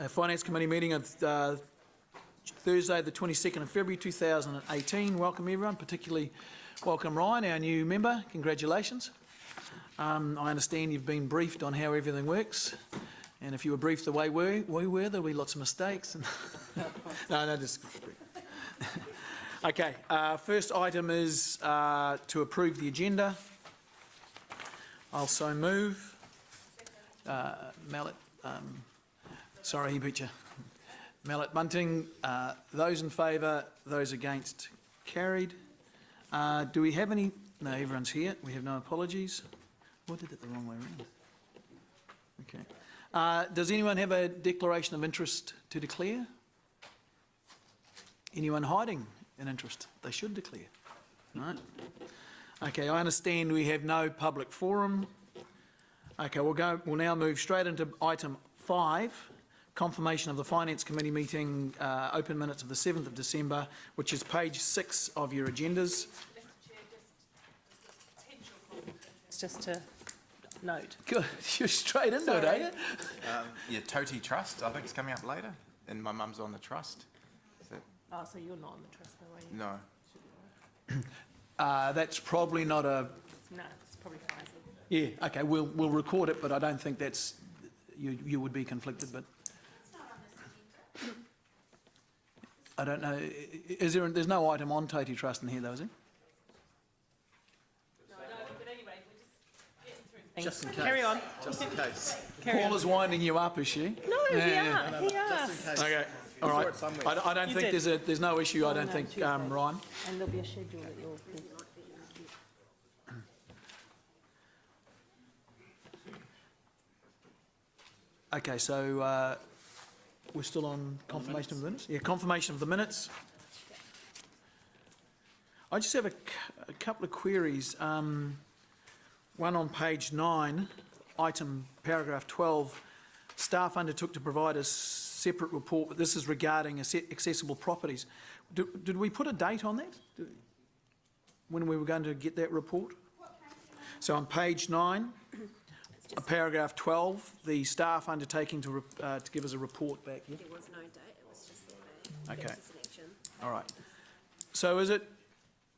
Finance Committee meeting of Thursday the 22nd of February 2018. Welcome everyone, particularly welcome Ryan, our new member. Congratulations. I understand you've been briefed on how everything works, and if you were briefed the way we were, there'll be lots of mistakes. No, just... Okay, first item is to approve the agenda. I'll so move. Mallet, sorry, he beat you. Mallet Bunting, those in favour, those against, carried. Do we have any? No, everyone's here. We have no apologies. I did it the wrong way around. Okay. Does anyone have a declaration of interest to declare? Anyone hiding an interest? They should declare. Right. Okay, I understand we have no public forum. Okay, we'll now move straight into item 5, confirmation of the Finance Committee meeting, open minutes of the 7th of December, which is page 6 of your agendas. It's just to note. Good, you're straight into it, eh? Yeah, Toti Trust, I think it's coming up later, and my mum's on the trust. Oh, so you're not on the trust though, are you? No. That's probably not a... No, it's probably fine. Yeah, okay, we'll record it, but I don't think that's... You would be conflicted, but... I don't know. Is there? There's no item on Toti Trust in here, though, is there? No, but anyway, we're just getting through. Just in case. Carry on. Just in case. Paul is winding you up, is she? No, he asked. Okay, all right. I don't think there's no issue. I don't think, Tuesday. Ryan. And there'll be a schedule that you'll... Okay, so we're still on confirmation of the minutes? Yeah, confirmation of the minutes. I just have a couple of queries. One on page 9, item paragraph 12, staff undertook to provide a separate report, but this is regarding accessible properties. Did we put a date on that? When we were going to get that report? So on page 9, paragraph 12, the staff undertaking to give us a report back. Yeah? There was no date, it was just that Okay. there was a selection. All right. So is it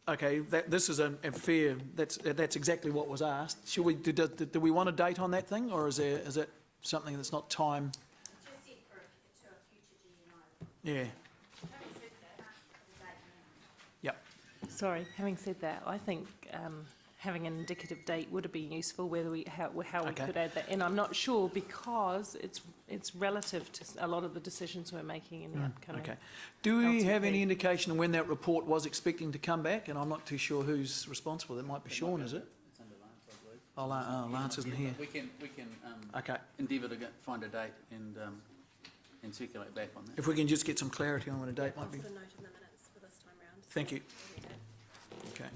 okay? This is a fair. That's exactly what was asked. Should we? Do we want a date on that thing, or is it something that's not time? Just set to a future GNO. Yeah. Having said that, the date now. Yep. Sorry, having said that, I think having an indicative date would have been useful, how we could add that. And I'm not sure because it's relative to a lot of the decisions we're making in the upcoming. Okay. Do we have LTP. any indication of when that report was expecting to come back? And I'm not too sure who's responsible. It might be Sean, is it? It's under Lance, I believe. Oh, Lance isn't here. We can Okay. endeavour to find a date and circulate back on that. If we can just get some clarity on when a date I'll might be. put a note in the minutes for this time round. Thank you. Okay.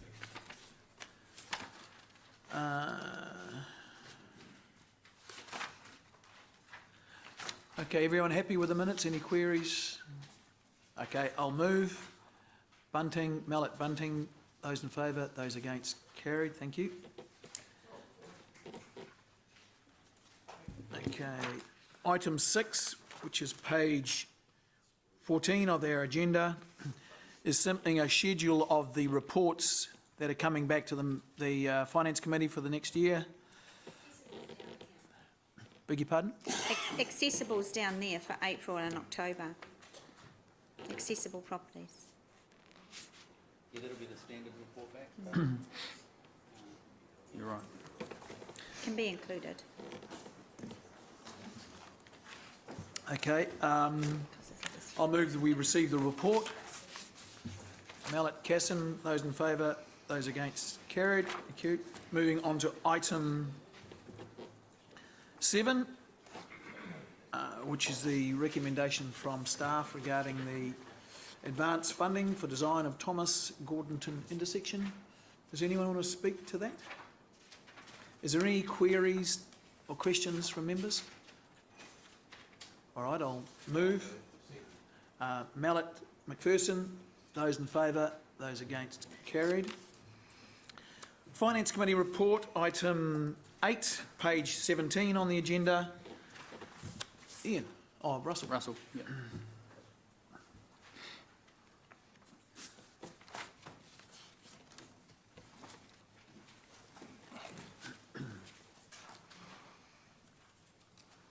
Okay, everyone happy with the minutes? Any queries? Okay, I'll move. Bunting, Mallet Bunting, those in favour, those against, carried. Thank you. Okay, item 6, which is page 14 of our agenda, is simply a schedule of the reports that are coming back to the Finance Committee for the next year. Beg your pardon? Accessible's down there for April and October. Accessible properties. Yeah, that'll be the standard report back. You're right. Can be included. Okay, I'll move that we receive the report. Mallet, Casson, those in favour, those against, carried. Thank you. Moving on to item 7, which is the recommendation from staff regarding the advance funding for design of Thomas Gordonton intersection. Does anyone want to speak to that? Is there any queries or questions from members? All right, I'll move. Mallet, McPherson, those in favour, those against, carried. Finance Committee report, item 8, page 17 on the agenda. Ian. Oh, Russell. Russell, yeah.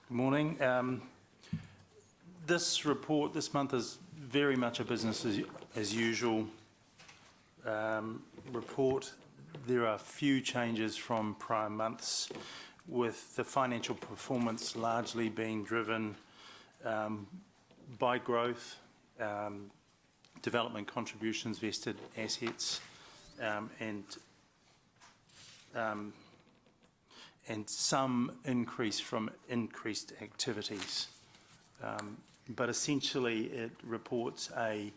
Good morning. This report this month is very much a business as usual report. There are few changes from prior months, with the financial performance largely being driven by growth, development contributions, vested assets, and some increase from increased activities. But essentially it reports a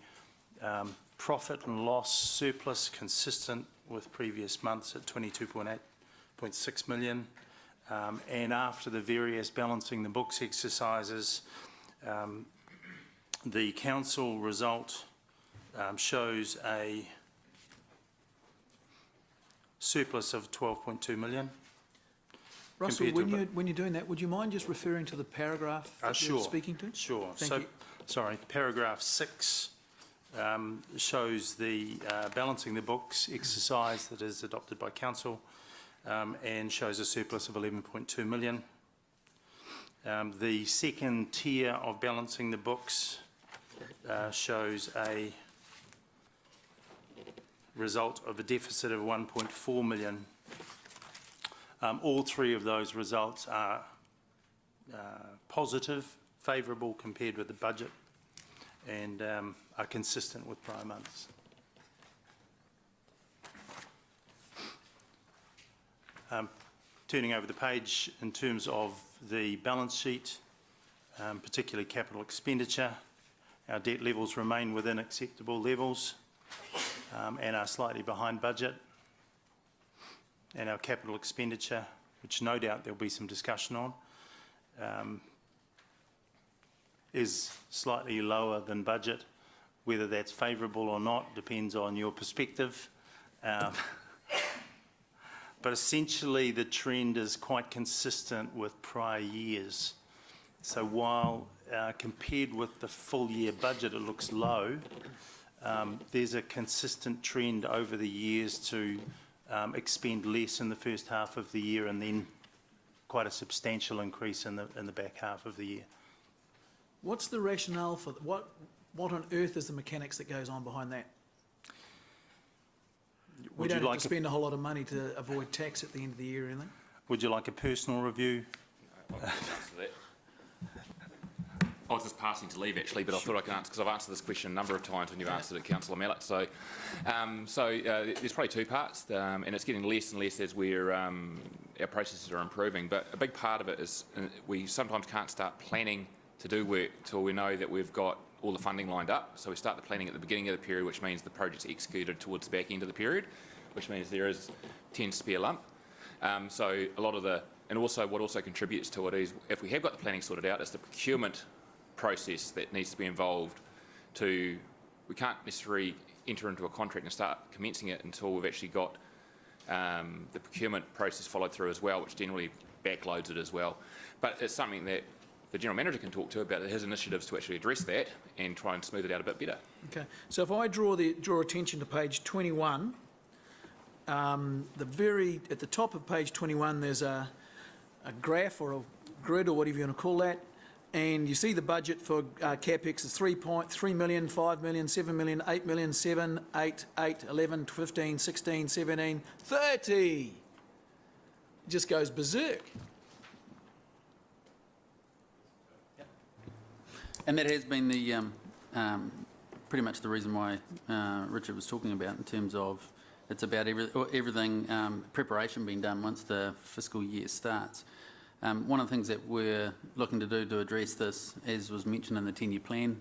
profit and loss surplus consistent with previous months at 22.6 million. And after the various balancing the books exercises, the council result shows a surplus of 12.2 million. Russell, when you're doing that, would you mind just referring to the paragraph that Sure. you're speaking to? Sure. Thank you. Sorry, paragraph 6 shows the balancing the books exercise that is adopted by council and shows a surplus of 11.2 million. The second tier of balancing the books shows a result of a deficit of 1.4 million. All three of those results are positive, favourable compared with the budget, and are consistent with prior months. Turning over the page in terms of the balance sheet, particularly capital expenditure, our debt levels remain within acceptable levels and are slightly behind budget. And our capital expenditure, which no doubt there'll be some discussion on, is slightly lower than budget. Whether that's favourable or not depends on your perspective. But essentially the trend is quite consistent with prior years. So while compared with the full year budget it looks low, there's a consistent trend over the years to expend less in the first half of the year and then quite a substantial increase in the back half of the year. What's the rationale for what on earth is the mechanics that goes on behind that? We don't have to spend a whole lot of money to avoid tax at the end of the year or anything? Would you like a personal review? I was just passing to leave actually, but I thought I could answer because I've answered this question a number of times when you've answered it, Councillor Mallett. So, there's probably two parts, and it's getting less and less as our processes are improving. But a big part of it is we sometimes can't start planning to do work till we know that we've got all the funding lined up. So we start the planning at the beginning of the period, which means the project's executed towards the back end of the period, which means there tends to be a lump. So a lot of and also what also contributes to it is if we have got the planning sorted out, it's the procurement process that needs to be involved. We can't necessarily enter into a contract and start commencing it until we've actually got the procurement process followed through as well, which generally backloads it as well. But it's something that the General Manager can talk to about his initiatives to actually address that and try and smooth it out a bit better. Okay, so if I draw attention to page 21, at the top of page 21 there's a graph or a grid or whatever you want to call that, and you see the budget for CapEx is 3.3 million, 5 million, 7 million, 8 million, 7, 8, 8, 11, 15, 16, 17, 30. It just goes berserk. And that has been the pretty much the reason why Richard was talking about, in terms of it's about everything preparation being done once the fiscal year starts. One of the things that we're looking to do to address this, as was mentioned in the 10-year plan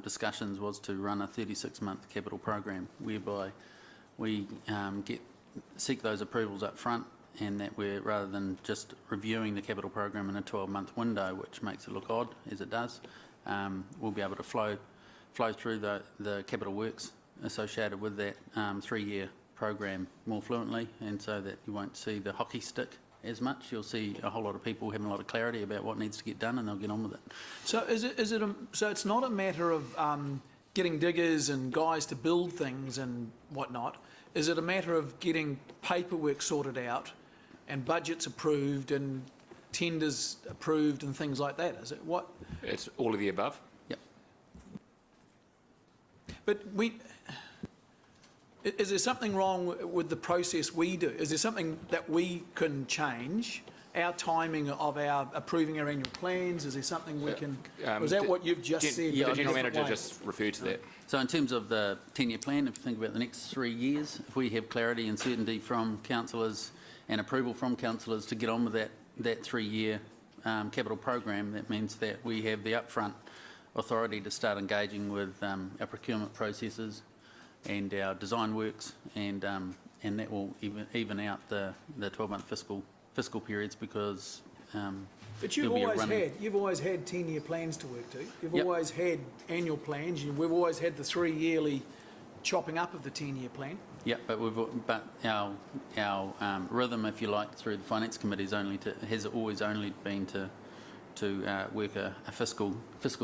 discussions, was to run a 36-month capital program whereby we seek those approvals up front, and that we're, rather than just reviewing the capital program in a 12-month window, which makes it look odd as it does, we'll be able to flow through the capital works associated with that 3-year program more fluently, and so that you won't see the hockey stick as much. You'll see a whole lot of people having a lot of clarity about what needs to get done, and they'll get on with it. So so it's not a matter of getting diggers and guys to build things and whatnot. Is it a matter of getting paperwork sorted out and budgets approved and tenders approved and things like that? Is it what? It's all of the above. Yep. But is there something wrong with the process we do? Is there something that we can change? Our timing of our approving our annual plans, is there something we can, was that what you've just said? The but in a General different Manager way? just referred to that. So in terms of the 10-year plan, if you think about the next 3 years, if we have clarity and certainty from councillors and approval from councillors to get on with that 3-year capital program, that means that we have the upfront authority to start engaging with our procurement processes and our design works, and that will even out the 12-month fiscal periods, because But there'll be a running- you've always had 10-year plans to work to. You've Yep. always had annual plans. We've always had the 3-yearly chopping up of the 10-year plan. Yeah, but our rhythm, if you like, through the finance committee has always only been to work a fiscal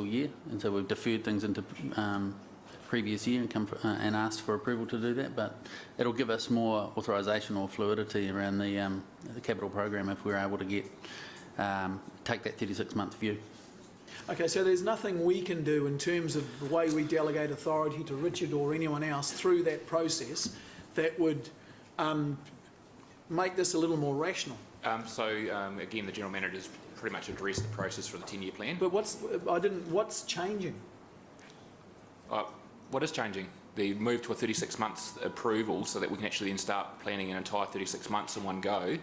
year, and so we've deferred things into previous year and asked for approval to do that. But it'll give us more authorisation or fluidity around the capital program if we're able to take that 36-month view. Okay, so there's nothing we can do in terms of the way we delegate authority to Richard or anyone else through that process that would make this a little more rational. Again, the General Manager's pretty much addressed the process for the 10-year plan. But what's changing? What is changing? The move to a 36 months approval so that we can actually then start planning an entire 36 months in one go,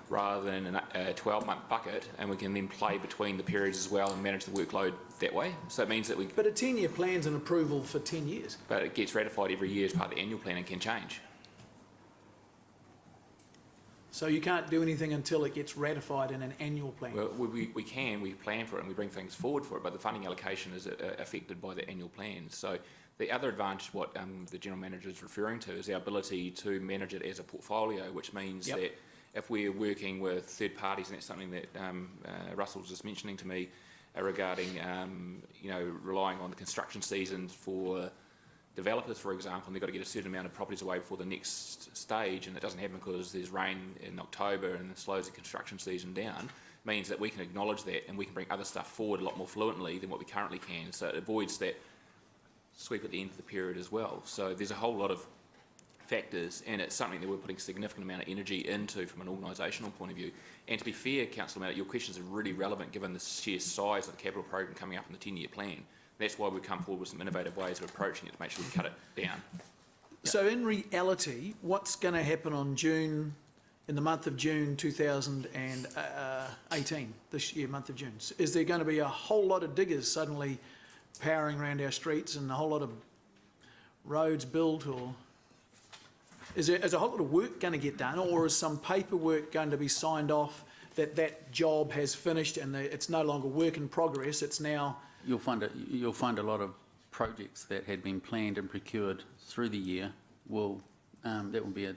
rather than a 12-month bucket, and we can then play between the periods as well and manage the workload that way. So it means that But a 10-year plan's an approval for 10 years. But it gets ratified every year as part of the annual plan and can change. So you can't do anything until it gets ratified in an annual plan. Well, we plan for it and we bring things forward for it, but the funding allocation is affected by the annual plan. So the other advantage, what the General Manager is referring to, is our ability to manage it as a portfolio, which means Yep. that if we're working with third parties, and that's something that Russell was just mentioning to me regarding, relying on the construction seasons for developers, for example, and they've got to get a certain amount of properties away before the next stage, and it doesn't happen because there's rain in October and it slows the construction season down, means that we can acknowledge that and we can bring other stuff forward a lot more fluently than what we currently can. So it avoids that sweep at the end of the period as well. So there's a whole lot of factors, and it's something that we're putting a significant amount of energy into from an organisational point of view. And to be fair, Councillor Mallett, your questions are really relevant given the sheer size of the capital program coming up in the 10-year plan. That's why we've come forward with some innovative ways of approaching it to make sure we cut it down. So in reality, what's going to happen in the month of June 2018, this year, month of June? Is there going to be a whole lot of diggers suddenly powering around our streets and a whole lot of roads built, or is a whole lot of work going to get done, or is some paperwork going to be signed off that job has finished and it's no longer work in progress, it's now... You'll find a lot of projects that had been planned and procured through the year there'll be a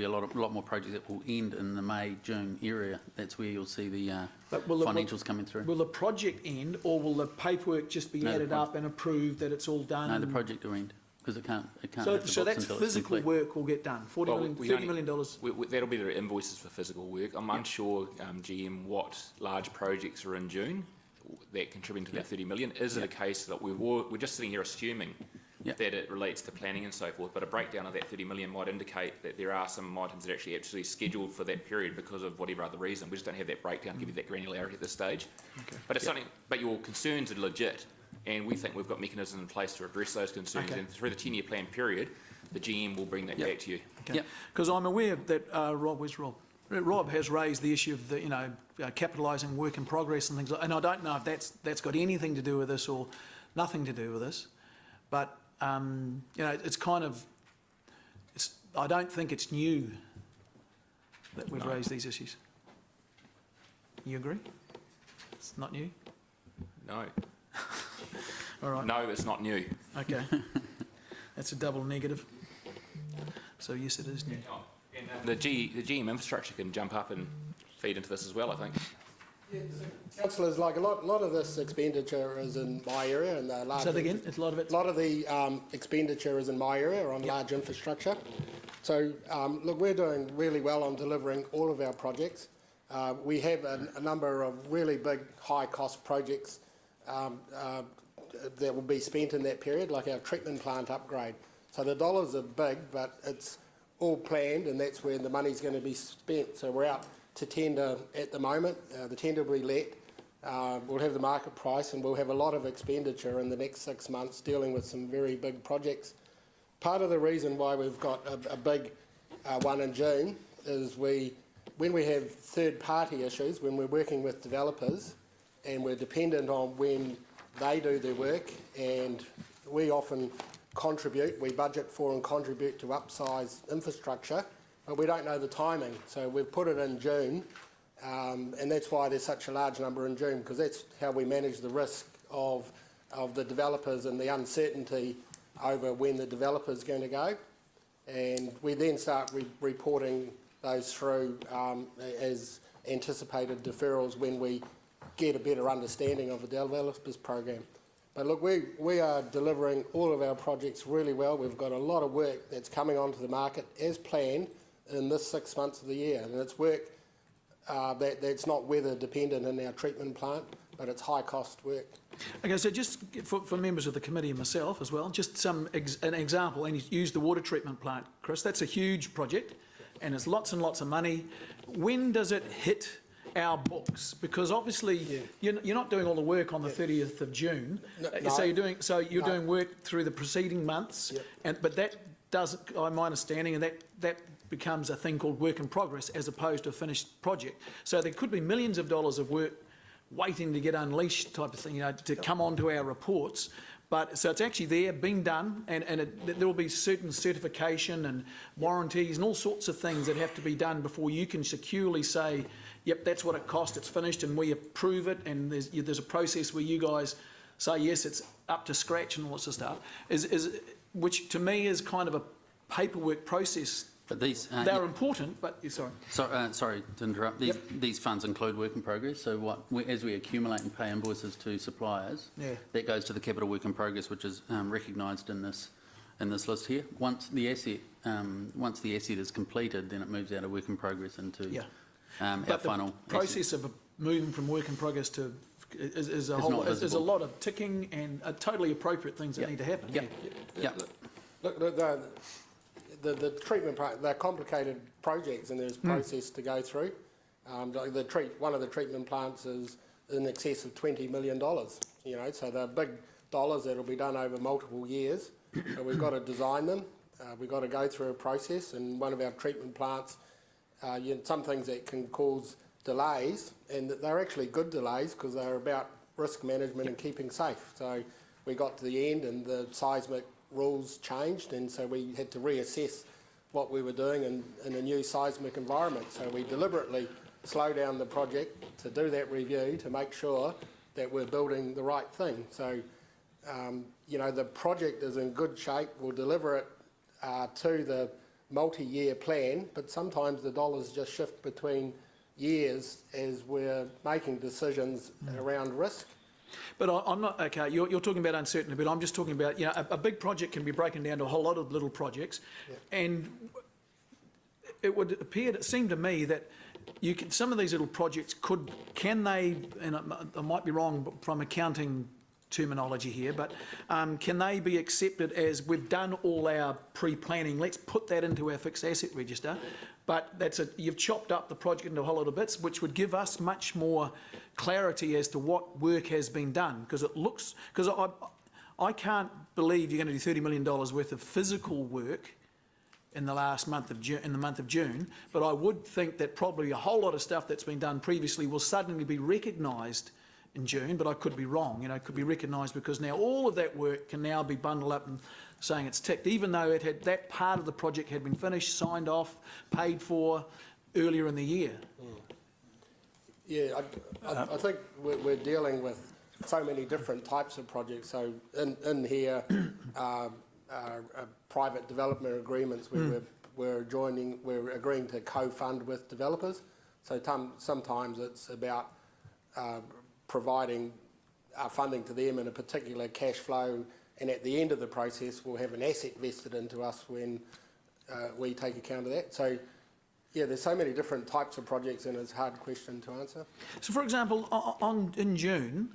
lot more projects that will end in the May-June area. That's where you'll see the financials coming through. Will the project end, or will the paperwork just be added up and approved that it's all done? No, the project will end, because it can't So hit the that's books until it's physical complete. work will get done. $30 million. That'll be the invoices for physical work. I'm unsure, GM, what large projects are in June that contributing to that 30 million. Is it a case that we're just sitting here assuming that it relates to planning and so forth, but a breakdown of that 30 million might indicate that there are some items that are actually scheduled for that period because of whatever other reason. We just don't have that breakdown to give you that granularity at this stage. Okay. But it's something. But your concerns are legit, and we think we've got mechanisms in place to address those concerns. Okay. And through the 10-year plan period, the GM will bring that back to you. Okay. Because I'm aware that where's Rob? Rob has raised the issue of the capitalising work in progress and things like, and I don't know if that's got anything to do with this or nothing to do with this, but it's kind of, I don't think it's new that we've raised these issues. You agree? It's not new? No. All right. No, it's not new. Okay. That's a double negative. So yes, it is new. The GM infrastructure can jump up and feed into this as well, I think. Councillors, like a lot of this expenditure is in my area, and the large. Say that again. It's a lot of it. A lot of the expenditure is in my area on large infrastructure. So look, we're doing really well on delivering all of our projects. We have a number of really big, high-cost projects that will be spent in that period, like our treatment plant upgrade. So the dollars are big, but it's all planned, and that's where the money's going to be spent. So we're out to tender at the moment. The tender will be let. We'll have the market price, and we'll have a lot of expenditure in the next 6 months dealing with some very big projects. Part of the reason why we've got a big one in June is when we have third-party issues, when we're working with developers, and we're dependent on when they do their work, and we often contribute, we budget for and contribute to upsize infrastructure, but we don't know the timing. So we've put it in June, and that's why there's such a large number in June, because that's how we manage the risk of the developers and the uncertainty over when the developer's going to go. And we then start reporting those through as anticipated deferrals when we get a better understanding of the developers program. But look, we are delivering all of our projects really well. We've got a lot of work that's coming onto the market as planned in this 6 months of the year, and it's work that's not weather dependent in our treatment plant, but it's high cost work. Okay, so just for members of the committee and myself as well, just an example, and you use the water treatment plant, Chris. That's a huge project, and it's lots and lots of money. When does it hit our books? Because obviously you're not doing all the work on the 30th of June. No, so you're doing work through the preceding months, but that doesn't, my understanding, and that becomes a thing called work in progress as opposed to a finished project. So there could be millions of dollars of work waiting to get unleashed type of thing, to come onto our reports. But so it's actually there, being done, and there will be certain certification and warranties and all sorts of things that have to be done before you can securely say, yep, that's what it cost, it's finished, and we approve it, and there's a process where you guys say, yes, it's up to scratch and all sorts of stuff, which to me is kind of a paperwork process. But these they're important, but sorry. Sorry to interrupt. These funds include work in progress. So as we accumulate and pay invoices to suppliers, that goes to the capital work in progress, which is recognised in this list here. Once the asset is completed, then it moves out of work in progress into our final process of moving from work in progress to is a lot of ticking and totally appropriate things that need to happen. Look, the treatment part, they're complicated projects, and there's process to go through. One of the treatment plants is in excess of $20 million. So they're big dollars that'll be done over multiple years. So we've got to design them. We've got to go through a process, and one of our treatment plants, some things that can cause delays, and they're actually good delays because they're about risk management and keeping safe. So we got to the end, and the seismic rules changed, and so we had to reassess what we were doing in a new seismic environment. So we deliberately slow down the project to do that review to make sure that we're building the right thing. So, the project is in good shape. We'll deliver it to the multi-year plan, but sometimes the dollars just shift between years as we're making decisions around risk. But I'm not, okay, you're talking about uncertainty, but I'm just talking about, a big project can be broken down to a whole lot of little projects, and it seemed to me that some of these little projects can they, and I might be wrong from accounting terminology here, but can they be accepted as we've done all our pre-planning, let's put that into our fixed asset register, but you've chopped up the project into a whole lot of bits, which would give us much more clarity as to what work has been done, because I can't believe you're going to do $30 million worth of physical work in the month of June, but I would think that probably a whole lot of stuff that's been done previously will suddenly be recognised in June, but I could be wrong. It could be recognised because now all of that work can now be bundled up and saying it's ticked, even though that part of the project had been finished, signed off, paid for earlier in the year. Yeah, I think we're dealing with so many different types of projects. So in here, private development agreements where we're agreeing to co-fund with developers. So sometimes it's about providing funding to them in a particular cash flow, and at the end of the process we'll have an asset vested into us when we take account of that. So yeah, there's so many different types of projects and it's a hard question to answer. So for example, in June,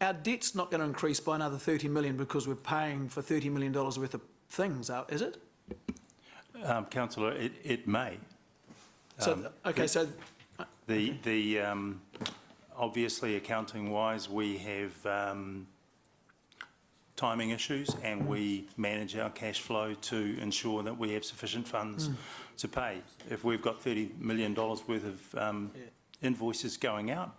our debt's not going to increase by another 30 million because we're paying for $30 million worth of things, is it? Councillor, it may. So, Obviously, accounting-wise, we have timing issues and we manage our cash flow to ensure that we have sufficient funds to pay. If we've got $30 million worth of invoices going out,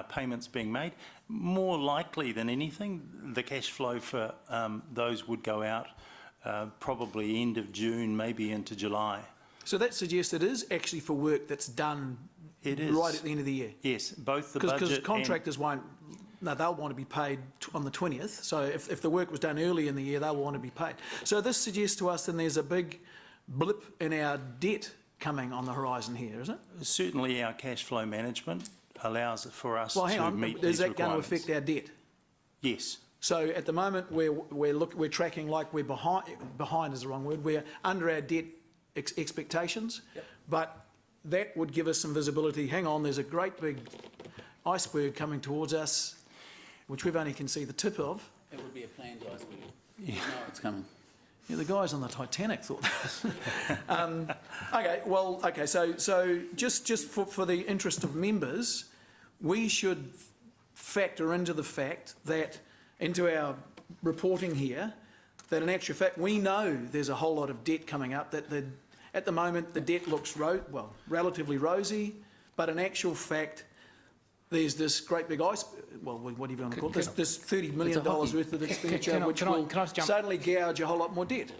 payments being made, more likely than anything, the cash flow for those would go out probably end of June, maybe into July. So that suggests it is actually for work that's done right at the end of the year? Yes, both the budget because contractors won't, no, they'll want to be paid on the 20th. So if the work was done early in the year, they'll want to be paid. So this suggests to us then there's a big blip in our debt coming on the horizon here, isn't it? Certainly our cash flow management allows it for us Well, hang to on, meet is these that going to requirements. affect our debt? Yes. So at the moment we're tracking like we're behind is the wrong word, we're under our debt expectations, but that would give us some visibility. Hang on, there's a great big iceberg coming towards us, which we've only can see the tip of. It would be a planned iceberg. Yeah. No, it's coming. Yeah, the guys on the Titanic thought that. So just for the interest of members, we should factor into the fact that, into our reporting here, that in actual fact we know there's a whole lot of debt coming up, that at the moment the debt looks relatively rosy, but in actual fact there's this great big whatever you want to call it, this $30 million worth of expenditure which will suddenly gouge a whole lot more debt.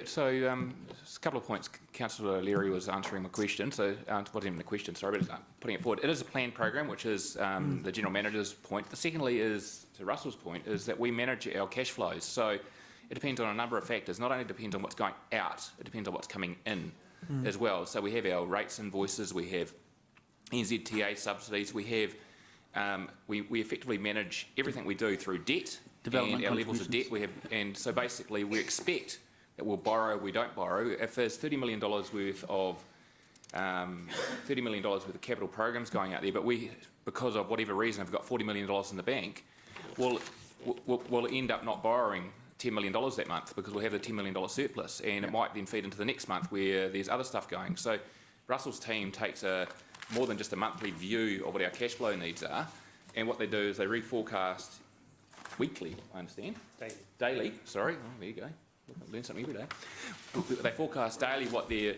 So a couple of points. Councillor Leary was answering my question, so wasn't even a question, sorry, but putting it forward. It is a planned program, which is the General Manager's point. The secondly is, to Russell's point, is that we manage our cash flows. So it depends on a number of factors. Not only depends on what's going out, it depends on what's coming in as well. So we have our rates invoices, we have NZTA subsidies, we have, we effectively manage everything we do through debt and our levels of debt we have, and so basically we expect that we'll borrow, we don't borrow. If there's $30 million worth of capital programs going out there, but we, because of whatever reason, have got $40 million in the bank, we'll end up not borrowing $10 million that month because we'll have the $10 million surplus, and it might then feed into the next month where there's other stuff going. So Russell's team takes more than just a monthly view of what our cash flow needs are, and what they do is they reforecast weekly, I understand. Daily, sorry. Oh, there you go. Learn something every day. They forecast daily what their...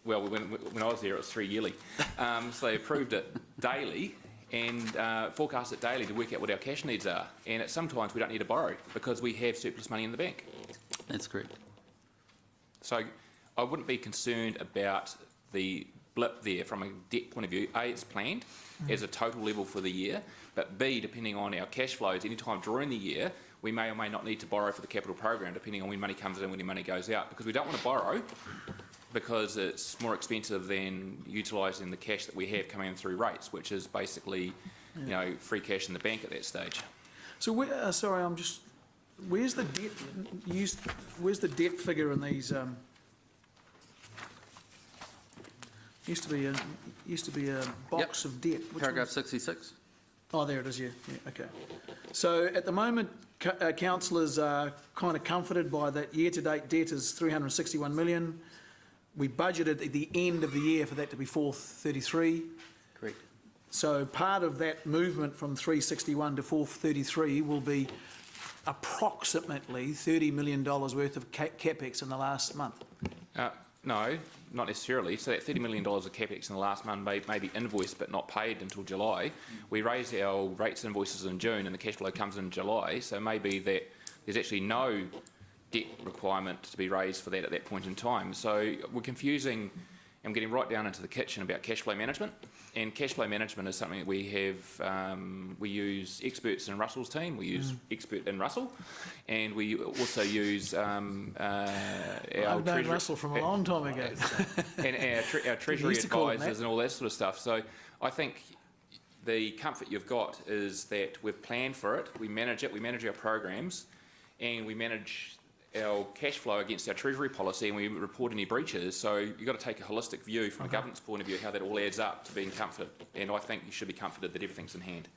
Well, when I was there, it was 3 yearly. So they approved it daily and forecast it daily to work out what our cash needs are. And sometimes we don't need to borrow because we have surplus money in the bank. That's correct. So I wouldn't be concerned about the blip there from a debt point of view. A, it's planned as a total level for the year, but B, depending on our cash flows, any time during the year, we may or may not need to borrow for the capital program, depending on when money comes in, when money goes out, because we don't want to borrow because it's more expensive than utilising the cash that we have coming in through rates, which is basically, you know, free cash in the bank at that stage. So where's the debt used? Where's the debt figure in these? Used to be a box of debt. Which Paragraph 66. Oh, there it is. Yeah. Okay. So at the moment, councillors are kind of comforted by that. Year-to-date debt is 361 million. We budgeted at the end of the year for that to be 433. Correct. So part of that movement from 361 to 433 will be approximately $30 million worth of capex in the last month. No, not necessarily. So that $30 million of capex in the last month may be invoiced but not paid until July. We raise our rates invoices in June and the cash flow comes in July, so maybe that there's actually no debt requirement to be raised for that at that point in time. So we're confusing and getting right down into the kitchen about cash flow management, And cash flow management is something that we have, we use experts in Russell's team, we use expert in Russell, and we also use our I've known Russell from a long time ago. and our treasury used to call it advisors and all that sort of stuff. So I think the comfort you've got is that we've planned for it, we manage it, we manage our programs, and we manage our cash flow against our treasury policy, and we report any breaches. So you've got to take a holistic view from a governance point of view how that all adds up to being comforted. And I think you should be comforted that everything's in hand.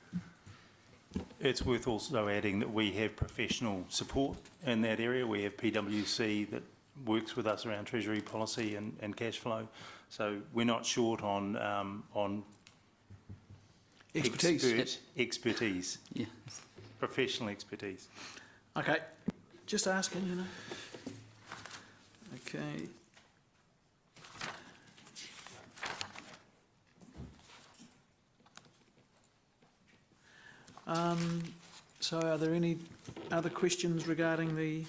It's worth also adding that we have professional support in that area. We have PwC that works with us around treasury policy and cash flow. So we're not short on expertise, Yeah. professional expertise. Okay, just asking, you know. Okay. So are there any other questions regarding the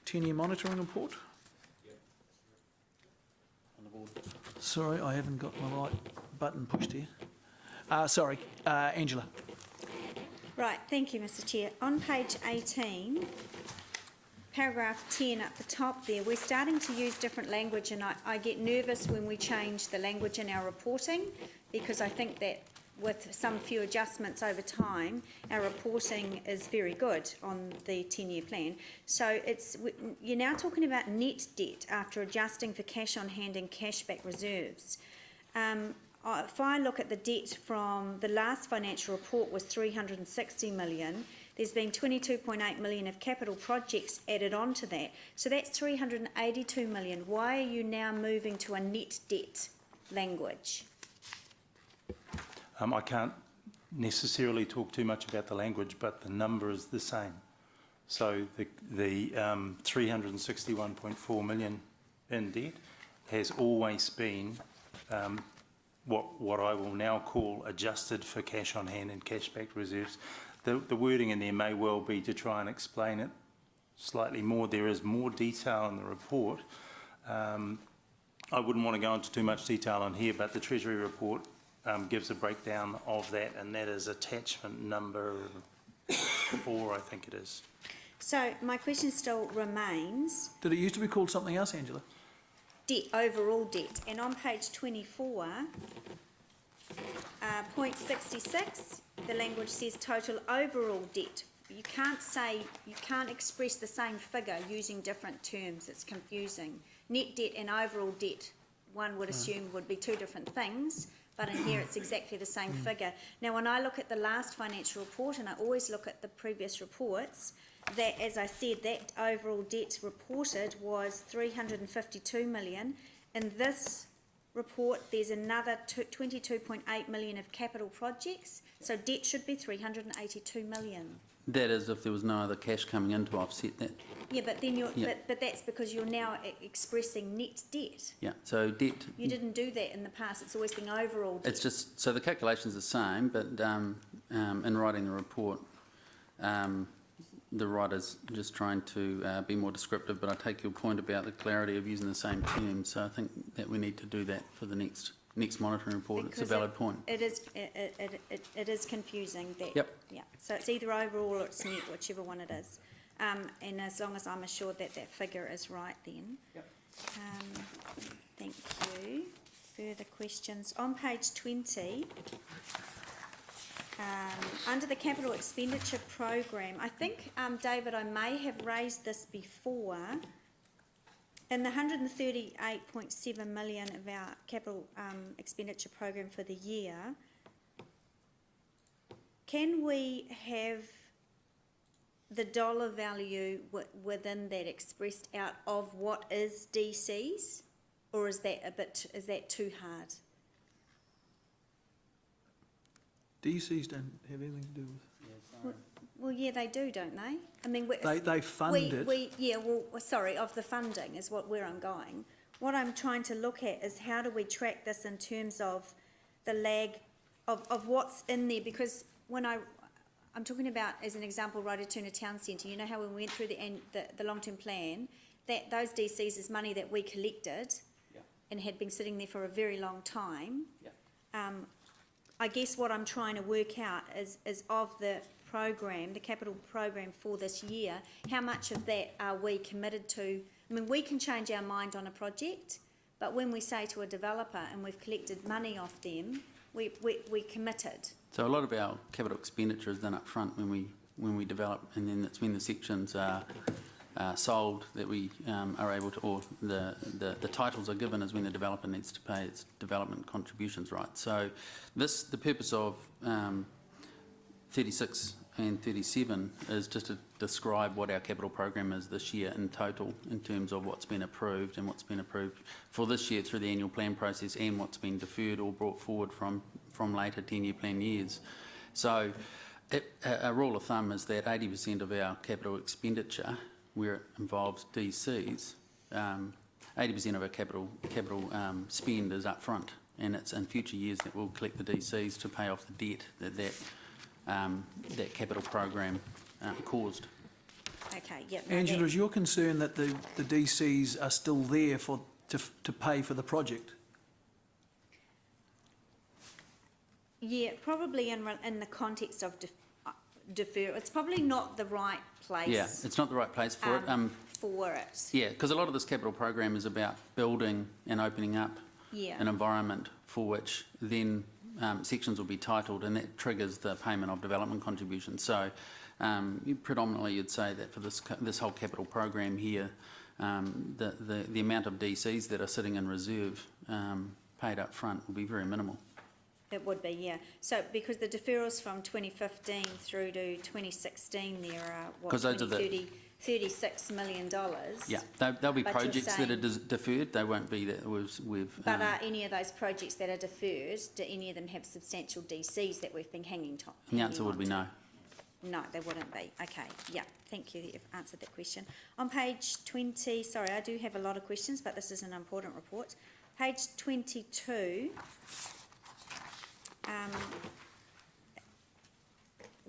10-year monitoring report? Sorry, I haven't got my right button pushed here. Sorry, Angela. Right, thank you, Mr Chair. On page 18, paragraph 10 at the top there, we're starting to use different language, and I get nervous when we change the language in our reporting, because I think that with some few adjustments over time, our reporting is very good on the 10-year plan. So you're now talking about net debt after adjusting for cash on hand and cashback reserves. If I look at the debt from the last financial report was 360 million, there's been 22.8 million of capital projects added on to that. So that's 382 million. Why are you now moving to a net debt language? I can't necessarily talk too much about the language, but the number is the same. So the 361.4 million in debt has always been what I will now call adjusted for cash on hand and cashback reserves. The wording in there may well be to try and explain it slightly more. There is more detail in the report. I wouldn't want to go into too much detail on here, but the Treasury report gives a breakdown of that, and that is attachment number 4, I think it is. So my question still remains. Did it used to be called something else, Angela? Debt, overall debt, and on page 24, point 66, the language says total overall debt. You can't express the same figure using different terms. It's confusing. Net debt and overall debt, one would assume would be two different things, but in here it's exactly the same figure. Now, when I look at the last financial report, and I always look at the previous reports, that, as I said, that overall debt reported was 352 million. In this report, there's another 22.8 million of capital projects, so debt should be 382 million. That is if there was no other cash coming in to offset that. Yeah, but then but that's because you're now expressing net debt. Yeah, so debt... You didn't do that in the past. It's always been overall debt. It's just, so the calculation's the same, but in writing the report, the writer's just trying to be more descriptive, but I take your point about the clarity of using the same terms, so I think that we need to do that for the next monitoring report. Because it's a valid point. It is confusing. That, yep. Yeah. So it's either overall or it's net, whichever one it is. And as long as I'm assured that that figure is right, then. Yep. Thank you. Further questions on page 20. Under the capital expenditure program, I think, David, I may have raised this before. In the 138.7 million of our capital expenditure program for the year, can we have the dollar value within that expressed out of what is DCs, or is that too hard? DCs don't have anything to do with... Well, yeah, they do, don't they? I mean, They fund it. Sorry, of the funding is where I'm going. What I'm trying to look at is how do we track this in terms of the lag of what's in there, because when I'm talking about, as an example, Ryder Turner Town Centre, you know how when we went through the long-term plan, that those DCs is money that we collected and had been sitting there for a very long time. I guess what I'm trying to work out is of the program, the capital program for this year, how much of that are we committed to? I mean, we can change our mind on a project, but when we say to a developer and we've collected money off them, we committed. So a lot of our capital expenditure is done up front when we develop, and then it's when the sections are sold that we are able to, or the titles are given is when the developer needs to pay its development contributions, right? So the purpose of 36 and 37 is just to describe what our capital program is this year in total in terms of what's been approved and what's been approved for this year through the annual plan process and what's been deferred or brought forward from later 10-year plan years. So a rule of thumb is that 80% of our capital expenditure, where it involves DCs, 80% of our capital spend is up front, and it's in future years that we'll collect the DCs to pay off the debt that capital program caused. Okay, yep. Angela, is your concern that the DCs are still there to pay for the project? Yeah, probably in the context of defer. It's probably not the right place. Yeah, it's not the right place for it. For it. Yeah, because a lot of this capital program is about building and opening up an environment for which then sections will be titled, and that triggers the payment of development contributions. So predominantly you'd say that for this whole capital program here, the amount of DCs that are sitting in reserve paid up front will be very minimal. It would be, yeah. So because the deferrals from 2015 through to 2016, there are what, 36 million dollars. Yeah, there'll be But projects that are you're deferred. They won't be that we've. But are any of those projects that are deferred, do any of them have substantial DCs that we've been hanging on? The answer would be no. No, they wouldn't be. Okay, yeah, thank you. You've answered that question. On page 20, sorry, I do have a lot of questions, but this is an important report. Page 22.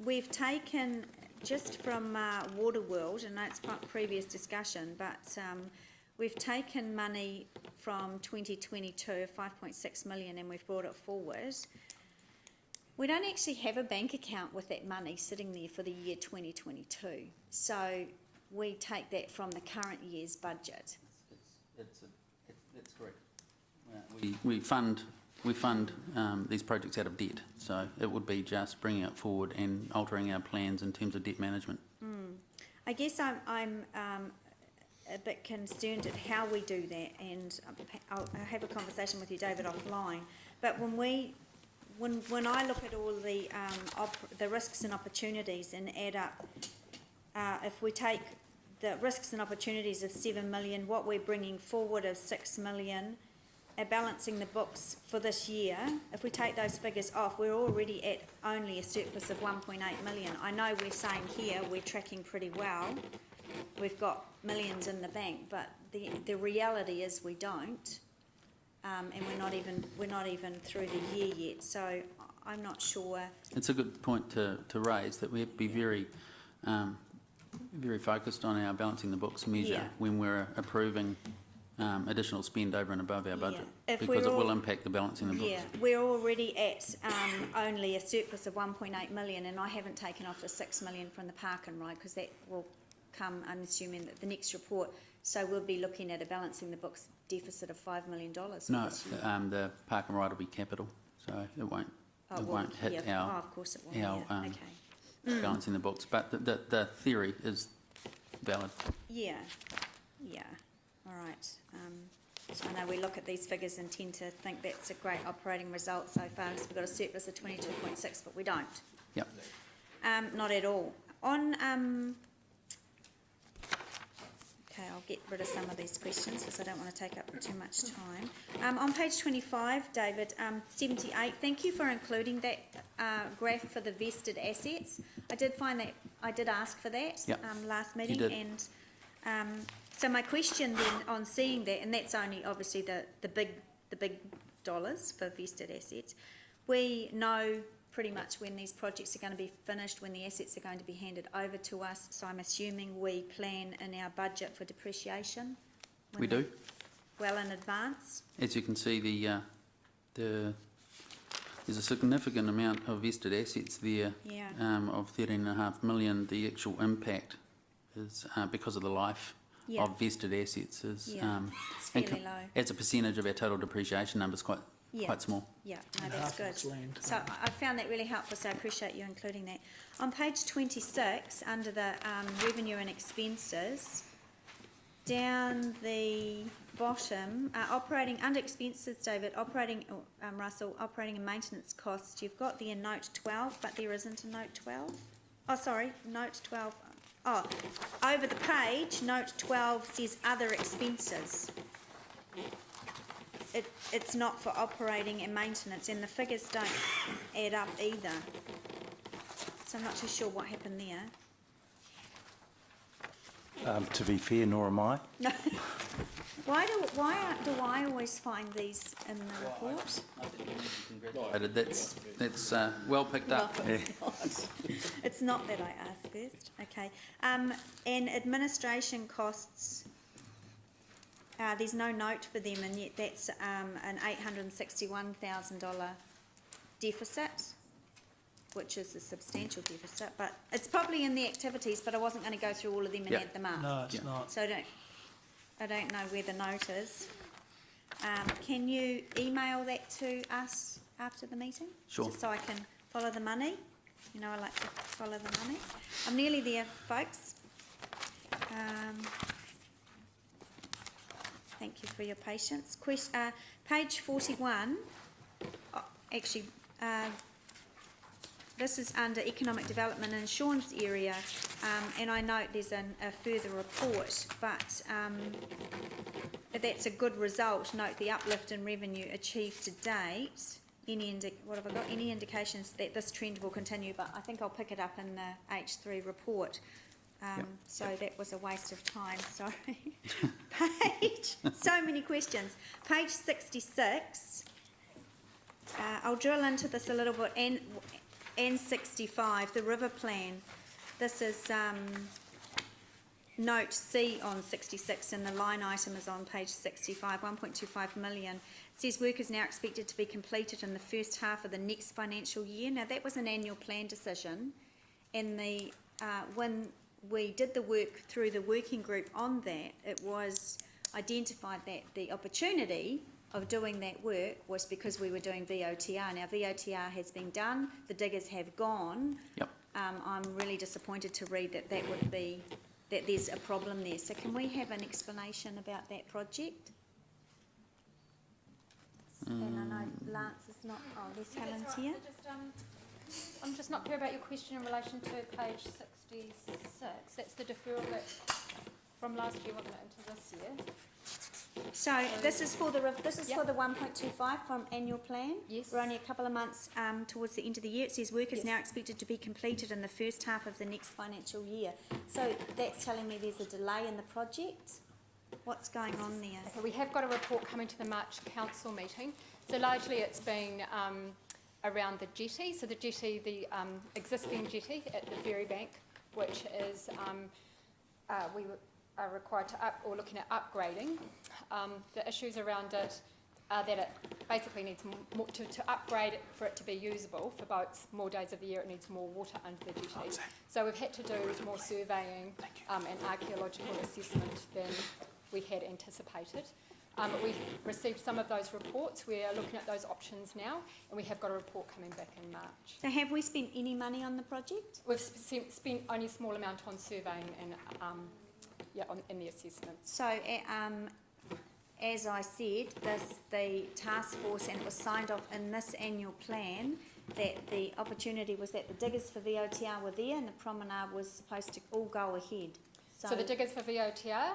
We've taken, just from Waterworld, and it's not previous discussion, but we've taken money from 2022, 5.6 million, and we've brought it forward. We don't actually have a bank account with that money sitting there for the year 2022. So we take that from the current year's budget. That's correct. We fund these projects out of debt, so it would be just bringing it forward and altering our plans in terms of debt management. I guess I'm a bit concerned at how we do that, and I'll have a conversation with you, David, offline. But when I look at all the risks and opportunities and add up, if we take the risks and opportunities of 7 million, what we're bringing forward of 6 million, balancing the books for this year, if we take those figures off, we're already at only a surplus of 1.8 million. I know we're saying here we're tracking pretty well. We've got millions in the bank, but the reality is we don't, and we're not even through the year yet. So I'm not sure. It's a good point to raise, that we have to be very focused on our balancing the books measure when we're approving additional spend over and above our budget, because it will impact the balancing the books. Yeah, we're already at only a surplus of 1.8 million, and I haven't taken off the 6 million from the park and ride, because that will come, I'm assuming, that the next report. So we'll be looking at a balancing the books deficit of $5 million. No, the park and ride will be capital, so it won't hit our, of course it won't. Okay. balancing the books. But the theory is valid. Yeah. All right. So I know we look at these figures and tend to think that's a great operating result so far. So we've got a surplus of 22.6, but we don't. Yep. Not at all. On okay, I'll get rid of some of these questions because I don't want to take up too much time. On page 25, David, 78. Thank you for including that graph for the vested assets. I did find that I did ask for that last meeting, you did. And so my question then on seeing that, and that's only obviously the big dollars for vested assets. We know pretty much when these projects are going to be finished, when the assets are going to be handed over to us. So I'm assuming we plan in our budget for depreciation. We do. Well in advance. As you can see, the there's a significant amount of vested assets there Yeah. of 13.5 million. The actual impact is because of the life Yeah. of vested assets is Yeah, it's and fairly low. as a percentage of our total depreciation numbers quite small. Yeah, no, And that's half of good. it's land. So I found that really helpful, so I appreciate you including that. On page 26, under the revenue and expenses, down the bottom, under expenses, David, Russell, operating and maintenance costs, you've got there note 12, but there isn't a note 12. Oh, sorry, note 12. Oh, over the page, note 12 says other expenses. It's not for operating and maintenance, and the figures don't add up either. So I'm not too sure what happened there. To be fair, nor am I. No. Why do I always find these in the report? That's well picked up. No, it's not that I asked first. Okay. And administration costs, there's no note for them, and yet that's an $861,000 deficit, which is a substantial deficit. But it's probably in the activities, but I wasn't going to go through all of them and add them up. No, it's not. So I don't know where the note is. Can you email that to us after the meeting? Sure. Just so I can follow the money. You know, I like to follow the money. I'm nearly there, folks. Thank you for your patience. Page 41, actually, this is under economic development and Sean's area, and I note there's a further report, but that's a good result. Note the uplift in revenue achieved to date. What have I got? Any indications that this trend will continue? But I think I'll pick it up in the H3 report. So that was a waste of time. Sorry. So many questions. Page 66. I'll drill into this a little bit. And 65, the river plan. This is note C on 66, and the line item is on page 65, 1.25 million. It says work is now expected to be completed in the first half of the next financial year. Now that was an annual plan decision, and when we did the work through the working group on that, it was identified that the opportunity of doing that work was because we were doing VOTR. Now VOTR has been done, the diggers have gone. Yep. I'm really disappointed to read that there's a problem there. So can we have an explanation about that project? And I know Lance is not, there's Helen's here. I'm just not clear about your question in relation to page 66. That's the deferral that from last year, wasn't it, into this year? So this is for the for the 1.25 from annual plan. Yes. We're only a couple of months towards the end of the year. It says work is now expected to be completed in the first half of the next financial year. So that's telling me there's a delay in the project. What's going on there? Okay, we have got a report coming to the March council meeting. So largely it's been around the jetty. So the jetty, the existing jetty at the ferry bank, which is we are required to looking at upgrading. The issues around it are that it basically needs more to upgrade it for it to be usable for boats. More days of the year it needs more water under the jetty. So we've had to do more surveying and archaeological assessment than we had anticipated. We've received some of those reports. We are looking at those options now, and we have got a report coming back in March. So have we spent any money on the project? We've spent only a small amount on surveying and in the assessment. So as I said, the task force, and it was signed off in this annual plan, that the opportunity was that the diggers for VOTR were there and the promenade was supposed to all go ahead. So the diggers for VOTR,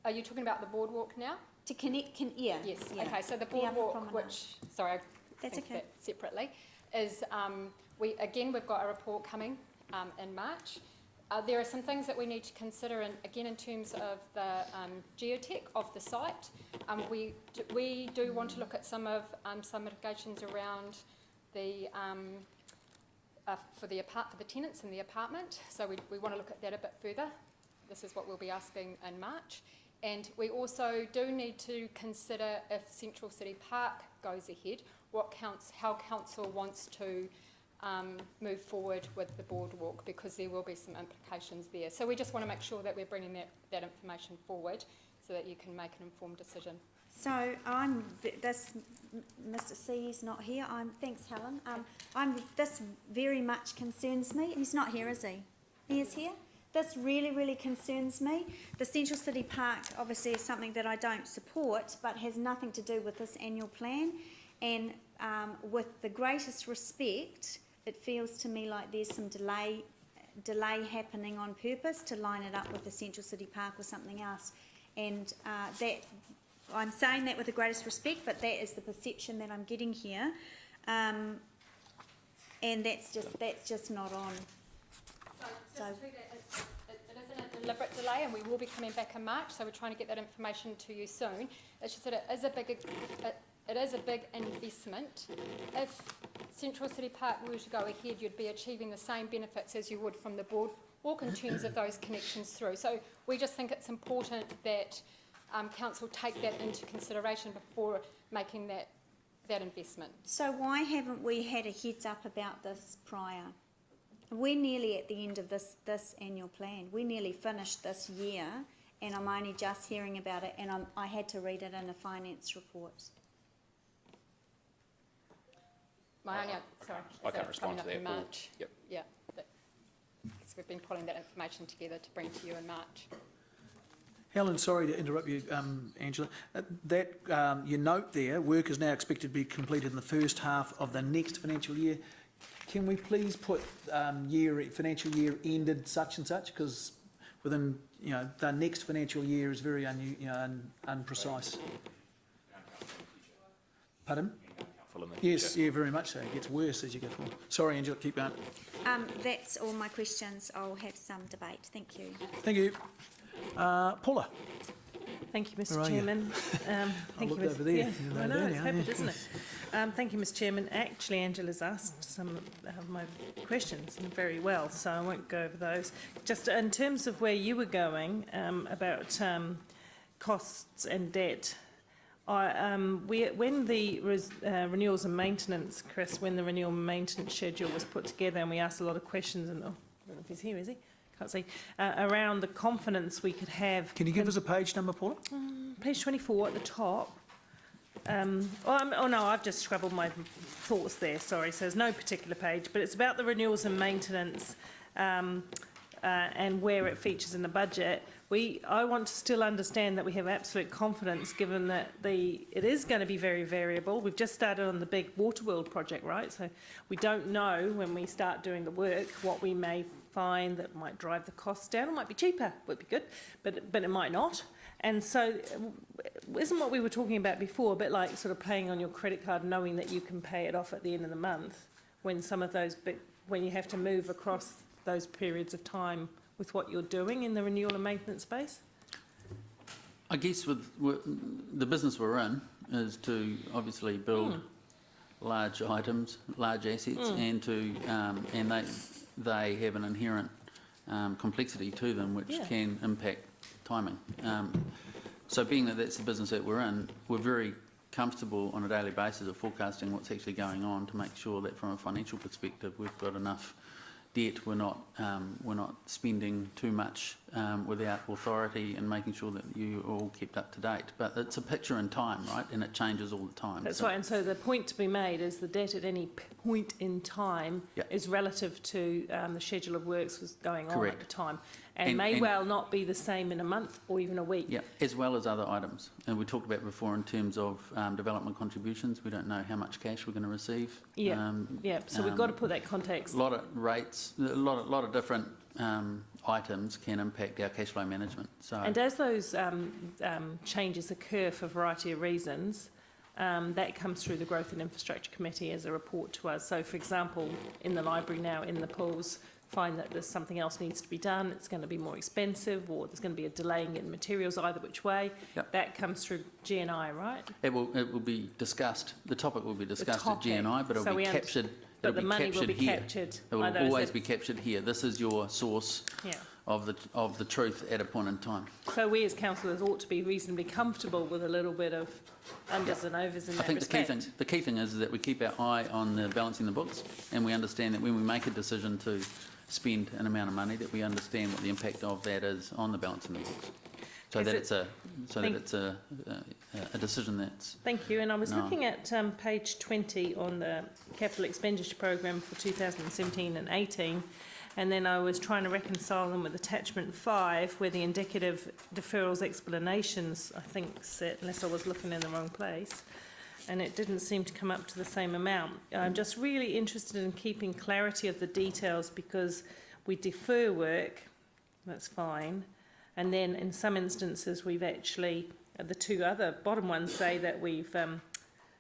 are you talking about the boardwalk now? To connect, yeah. Yes, yeah. okay, so the other boardwalk, promenade. which, sorry, That's think okay. that separately, is, we've got a report coming in March. There are some things that we need to consider, again, in terms of the geotech of the site. We do want to look at some mitigations around the for the tenants in the apartment. So we want to look at that a bit further. This is what we'll be asking in March. And we also do need to consider, if Central City Park goes ahead, how council wants to move forward with the boardwalk, because there will be some implications there. So we just want to make sure that we're bringing that information forward so that you can make an informed decision. So Mr. C is not here. Thanks, Helen. This very much concerns me. He's not here, is he? He is here? This really, really concerns me. The Central City Park obviously is something that I don't support, but has nothing to do with this annual plan. And with the greatest respect, it feels to me like there's some delay happening on purpose to line it up with the Central City Park or something else. And that, I'm saying that with the greatest respect, but that is the perception that I'm getting here. And that's just not on. So just to it isn't a deliberate delay, and we will be coming back in March, so we're trying to get that information to you soon. It's just that it is a big investment. If Central City Park were to go ahead, you'd be achieving the same benefits as you would from the boardwalk in terms of those connections through. So we just think it's important that council take that into consideration before making that investment. So why haven't we had a heads up about this prior? We're nearly at the end of this annual plan. We nearly finished this year, and I'm only just hearing about it, and I had to read it in a finance report. I can't respond to that. In March. Yep. Yeah. So we've been pulling that information together to bring to you in March. Helen, sorry to interrupt you, Angela. You note there, work is now expected to be completed in the first half of the next financial year. Can we please put financial year ended such and such? Because within, the next financial year is very unprecise. Pardon? Yes, yeah, very much so. It gets worse as you go forward. Sorry, Angela, keep going. That's all my questions. I'll have some debate. Thank you. Thank you. Paula. Thank you, Mr. Chairman. Thank you, over there. Yeah, I know, it's habit, isn't it? Thank you, Mr. Chairman. Actually, Angela's asked some of my questions very well, so I won't go over those. Just in terms of where you were going about costs and debt, when the renewals and maintenance, Chris, when the renewal and maintenance schedule was put together, and we asked a lot of questions, and I don't know if he's here, is he? Can't see, around the confidence we could have. Can you give us a page number, Paula? Page 24 at the top. I've just scrabbled my thoughts there, sorry, so there's no particular page, but it's about the renewals and maintenance and where it features in the budget. I want to still understand that we have absolute confidence, given that it is going to be very variable. We've just started on the big Waterworld project, right? So we don't know when we start doing the work what we may find that might drive the costs down. It might be cheaper, would be good, but it might not. And so, isn't what we were talking about before a bit like sort of paying on your credit card, knowing that you can pay it off at the end of the month, when some of those when you have to move across those periods of time with what you're doing in the renewal and maintenance space? I guess with the business we're in is to obviously build large items, large assets, and to and they have an inherent complexity to them, which can impact timing. So being that that's the business that we're in, we're very comfortable on a daily basis of forecasting what's actually going on to make sure that from a financial perspective we've got enough debt, we're not spending too much without authority, and making sure that you are all kept up to date. But it's a picture in time, right, and it changes all the time. That's right, and so the point to be made is the debt at any point in time is relative to the schedule of works was going on at the time, and may well not be the same in a month or even a week. Yeah, as well as other items. And we talked about before in terms of development contributions. We don't know how much cash we're going to receive. So we've got to put that context. A lot of rates, a lot of different items can impact our cash flow management. So, and as those changes occur for a variety of reasons, that comes through the Growth and Infrastructure Committee as a report to us. So, for example, in the library now, in the pools, find that there's something else needs to be done, it's going to be more expensive, or there's going to be a delay in getting materials either which way. That comes through GNI, right? It will be discussed. The topic will be discussed at GNI, but it'll be captured. But the money will be captured. It will always be captured here. This is your source of the truth at a point in time. So we as councillors ought to be reasonably comfortable with a little bit of unders and overs in I that think respect. the key thing is that we keep our eye on the balancing the books, and we understand that when we make a decision to spend an amount of money, that we understand what the impact of that is on the balancing the books. So Is that it- it's a decision that's Thank you, and I was No. looking at page 20 on the capital expenditure programme for 2017 and 18, and then I was trying to reconcile them with attachment 5, where the indicative deferrals explanations, I think, sit, unless I was looking in the wrong place, and it didn't seem to come up to the same amount. I'm just really interested in keeping clarity of the details, because we defer work, that's fine, and then in some instances we've actually, the two other bottom ones say that we've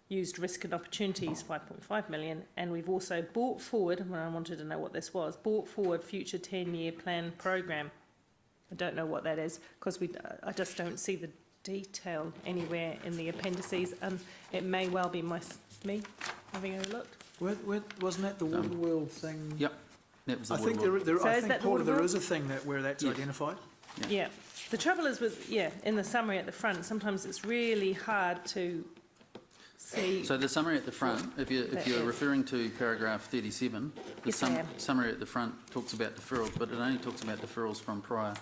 used risk and opportunities, 5.5 million, and we've also brought forward, and I wanted to know what this was, brought forward future 10-year plan programme. I don't know what that is, because I just don't see the detail anywhere in the appendices, and it may well be me having overlooked. Wasn't that the water world thing? Yep, that was the I think water world. So I is think that the part of water there world? is a thing where that's Yes. identified. Yeah. The trouble is with, in the summary at the front, sometimes it's really hard to see. So the summary at the front, if That you're is. referring to paragraph 37, the Yes, I am. summary at the front talks about deferrals, but it only talks about deferrals from prior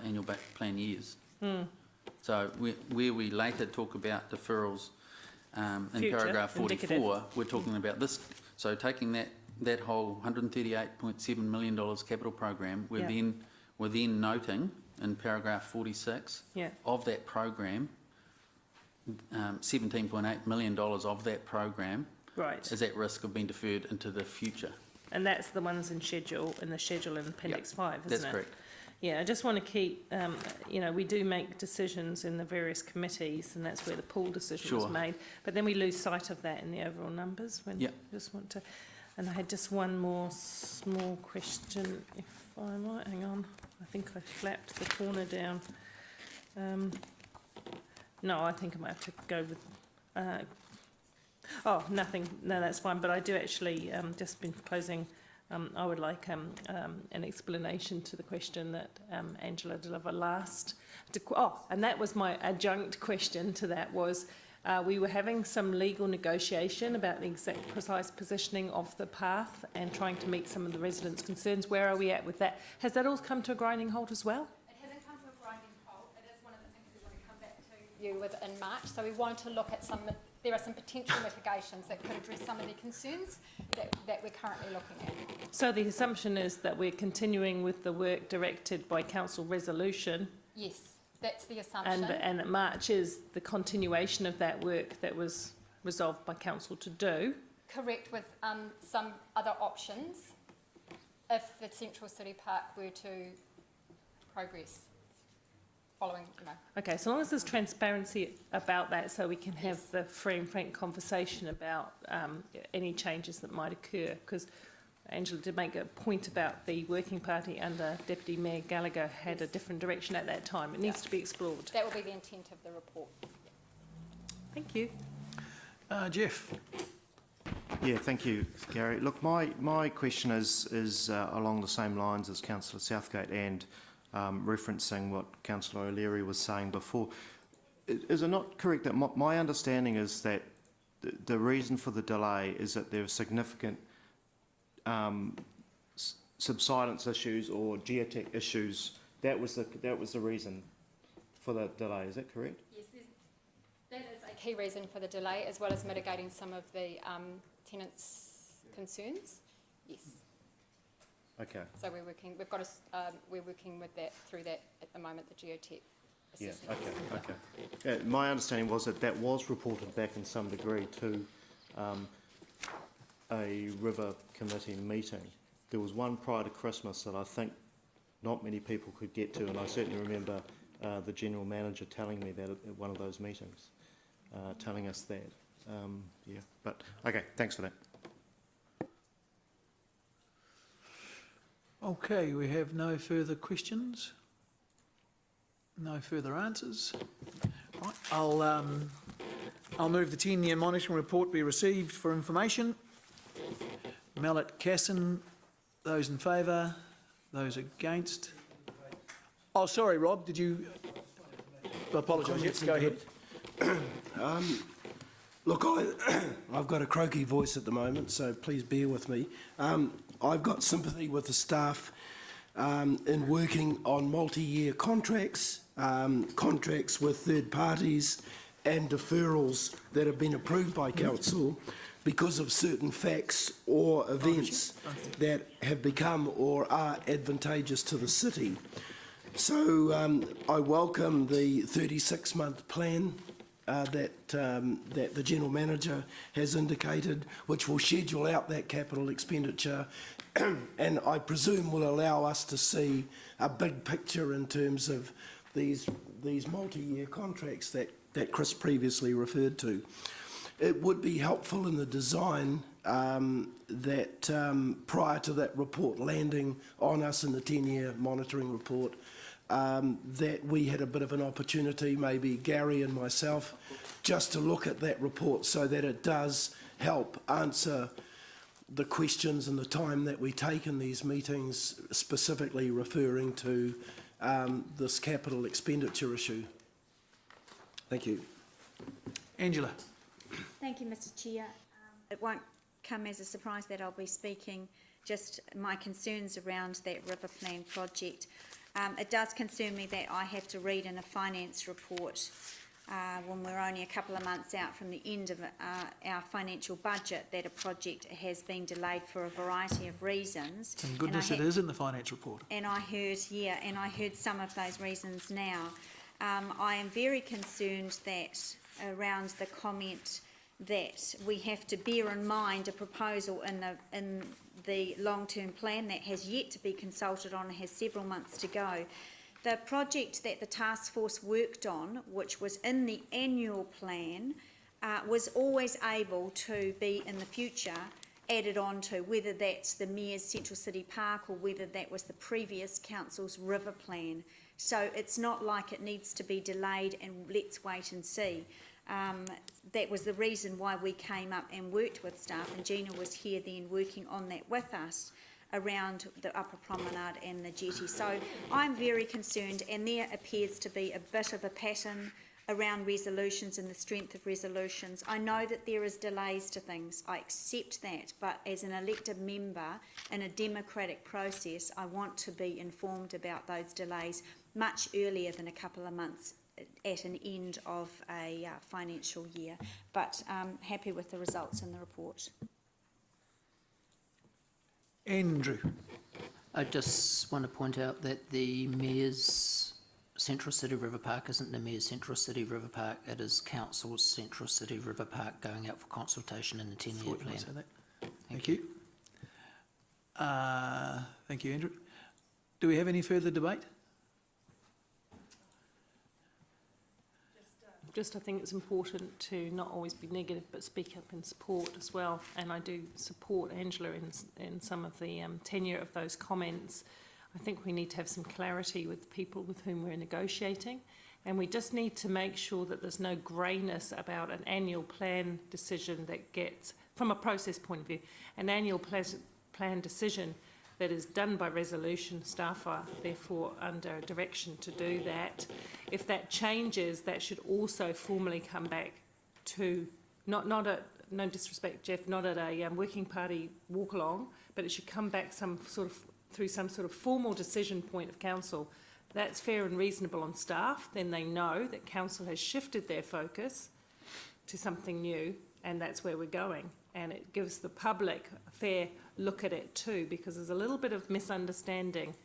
annual plan years. So where we later talk about deferrals in Future, paragraph 44, indicative. we're talking about this. So taking that whole $138.7 million capital program, we're then noting in paragraph 46 Yeah. of that program, $17.8 million of that program Right. is at risk of being deferred into the future. And that's the ones in the schedule in Appendix 5, isn't it? That's correct. Yeah, I just want to keep, we do make decisions in the various committees, and that's where the pool decision was Sure. made. But then we lose sight of that in the overall numbers when Yep. just want to. And I had just one more small question, if I might. Hang on. I think I flapped the corner down. No, I think I might have to go with. Nothing. No, that's fine. But I do actually just been closing. I would like an explanation to the question that Angela delivered last. And that was my adjunct question to that was, we were having some legal negotiation about the exact precise positioning of the path and trying to meet some of the residents' concerns. Where are we at with that? Has that all come to a grinding halt as well? It hasn't come to a grinding halt. It is one of the things we want to come back to you with in March. So we want to look at there are some potential mitigations that could address some of the concerns that we're currently looking at. So the assumption is that we're continuing with the work directed by council resolution, Yes, that's the assumption. and that March is the continuation of that work that was resolved by council to do. Correct, with some other options if the Central City Park were to progress following, Okay, so long as there's transparency about that, so we can have the free and frank conversation about any changes that might occur, because Angela did make a point about the working party under Deputy Mayor Gallagher had a different direction at that time. It needs to be explored. that will be the intent of the report. Thank you. Jeff? Yeah, thank you, Gary. Look, my question is along the same lines as Councillor Southgate and referencing what Councillor O'Leary was saying before. Is it not correct that my understanding is that the reason for the delay is that there are significant subsidence issues or geotech issues? That was the reason for the delay. Is that correct? Yes, that is a key reason for the delay, as well as mitigating some of the tenants' concerns. Yes. Okay. So we're working with that through that at the moment, the geotech Yeah, assessment. okay. My understanding was that was reported back in some degree to a river committee meeting. There was one prior to Christmas that I think not many people could get to, and I certainly remember the general manager telling me that at one of those meetings, telling us that. Yeah, but okay, thanks for that. Okay, we have no further questions. No further answers. Right, I'll move the 10-year monitoring report be received for information. Mallet, Casson, those in favour. Those against? Oh, sorry, Rob, did you? I apologise. Yes, go ahead. Look, I've got a croaky voice at the moment, so please bear with me. I've got sympathy with the staff in working on multi-year contracts, contracts with third parties and deferrals that have been approved by council because of certain facts or events that have become or are advantageous to the city. So I welcome the 36-month plan that the General Manager has indicated, which will schedule out that capital expenditure and I presume will allow us to see a big picture in terms of these multi-year contracts that Chris previously referred to. It would be helpful in the design that prior to that report landing on us in the 10-year monitoring report, that we had a bit of an opportunity, maybe Gary and myself, just to look at that report so that it does help answer the questions and the time that we take in these meetings, specifically referring to this capital expenditure issue. Thank you. Angela. Thank you, Mr Chair. It won't come as a surprise that I'll be speaking just my concerns around that river plan project. It does concern me that I have to read in a finance report when we're only a couple of months out from the end of our financial budget that a project has been delayed for a variety of reasons. Thank goodness it is in the finance report. And I heard some of those reasons now. I am very concerned that around the comment that we have to bear in mind a proposal in the long-term plan that has yet to be consulted on and has several months to go. The project that the task force worked on, which was in the annual plan, was always able to be in the future added on to, whether that's the Mayor's Central City Park or whether that was the previous council's river plan. So it's not like it needs to be delayed and let's wait and see. That was the reason why we came up and worked with staff, and Gina was here then working on that with us around the upper promenade and the jetty. So I'm very concerned, and there appears to be a bit of a pattern around resolutions and the strength of resolutions. I know that there is delays to things, I accept that, but as an elected member in a democratic process, I want to be informed about those delays much earlier than a couple of months at an end of a financial year. But I'm happy with the results in the report. Andrew. I just want to point out that the Mayor's Central City River Park isn't the Mayor's Central City River Park, it is Council's Central City River Park going out for consultation in the 10-year plan. Thank you. Thank you, Andrew. Do we have any further debate? I think it's important to not always be negative but speak up in support as well, and I do support Angela in some of the tenure of those comments. I think we need to have some clarity with the people with whom we're negotiating, and we just need to make sure that there's no greyness about an annual plan decision that gets, from a process point of view, an annual plan decision that is done by resolution. Staff are therefore under direction to do that. If that changes, that should also formally come back to, not at, no disrespect Jeff, not at a working party walk along, but it should come back through some sort of formal decision point of council. That's fair and reasonable on staff, then they know that council has shifted their focus to something new, and that's where we're going. And it gives the public a fair look at it too, because there's a little bit of misunderstanding.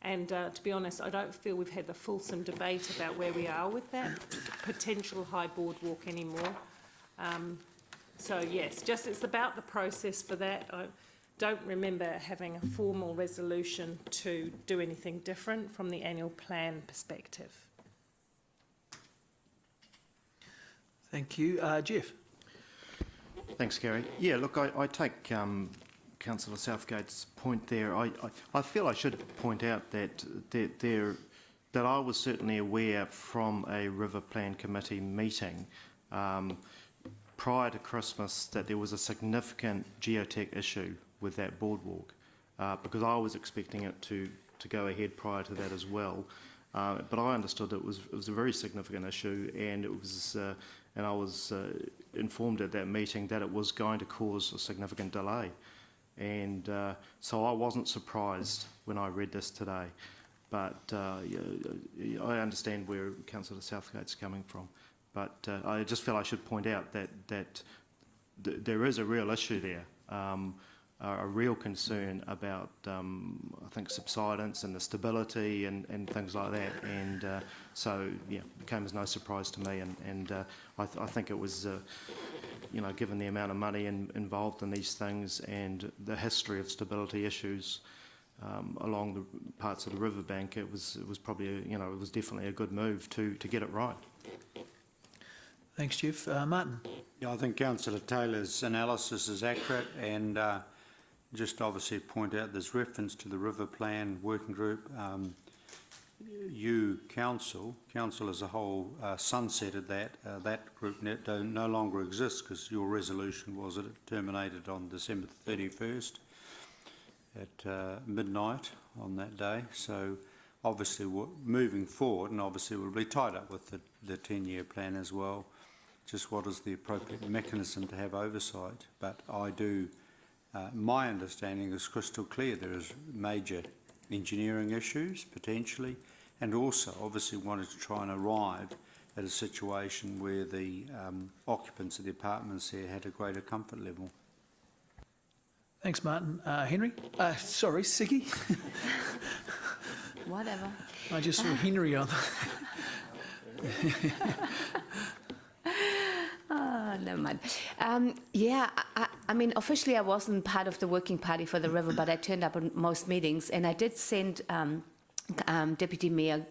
And to be honest, I don't feel we've had the fulsome debate about where we are with that potential high boardwalk anymore. So yes, just it's about the process for that. I don't remember having a formal resolution to do anything different from the annual plan perspective. Thank you. Jeff. Thanks, Gary. Yeah, look, I take Councillor Southgate's point there. I feel I should point out that I was certainly aware from a River Plan Committee meeting prior to Christmas that there was a significant geotech issue with that boardwalk, because I was expecting it to to go ahead prior to that as well. But I understood it was a very significant issue, and I was informed at that meeting that it was going to cause a significant delay. And so I wasn't surprised when I read this today. But I understand where Councillor Southgate's coming from. But I just felt I should point out that there is a real issue there, a real concern about, I think, subsidence and the stability and things like that. And so, yeah, it came as no surprise to me. And I think it was, given the amount of money involved in these things and the history of stability issues along the parts of the riverbank, it was probably, it was definitely a good move to get it right. Thanks, Jeff. Martin? Yeah, I think Councillor Taylor's analysis is accurate, and just obviously point out there's reference to the River Plan Working Group. Council as a whole sunsetted that. That group no longer exists because your resolution was that it terminated on December 31st at midnight on that day. So obviously we're moving forward, and obviously we'll be tied up with the 10-year plan as well. Just what is the appropriate mechanism to have oversight. But I do, my understanding is crystal clear. There is major engineering issues potentially, and also obviously wanted to try and arrive at a situation where the occupants of the apartments there had a greater comfort level. Thanks, Martin. Henry? Sorry, Siggy? Whatever. I just saw Henry on. Never mind. I mean, officially I wasn't part of the working party for the river, but I turned up on most meetings, and I did send Deputy Mayor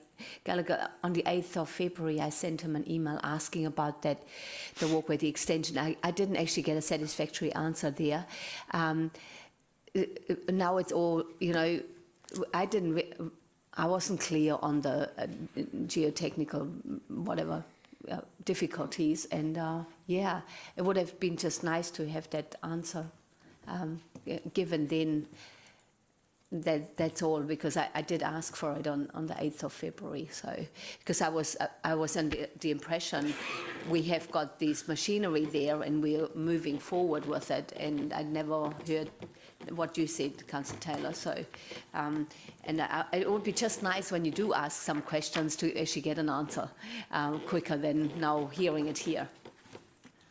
Gallagher on the 8th of February. I sent him an email asking about the walkway, the extension. I didn't actually get a satisfactory answer there. Now it's all, I wasn't clear on the geotechnical whatever difficulties, and it would have been just nice to have that answer given then. That's all, because I did ask for it on the 8th of February. So because I was under the impression we have got this machinery there and we're moving forward with it, and I never heard what you said, Councillor Taylor. So it would be just nice when you do ask some questions to actually get an answer quicker than now hearing it here.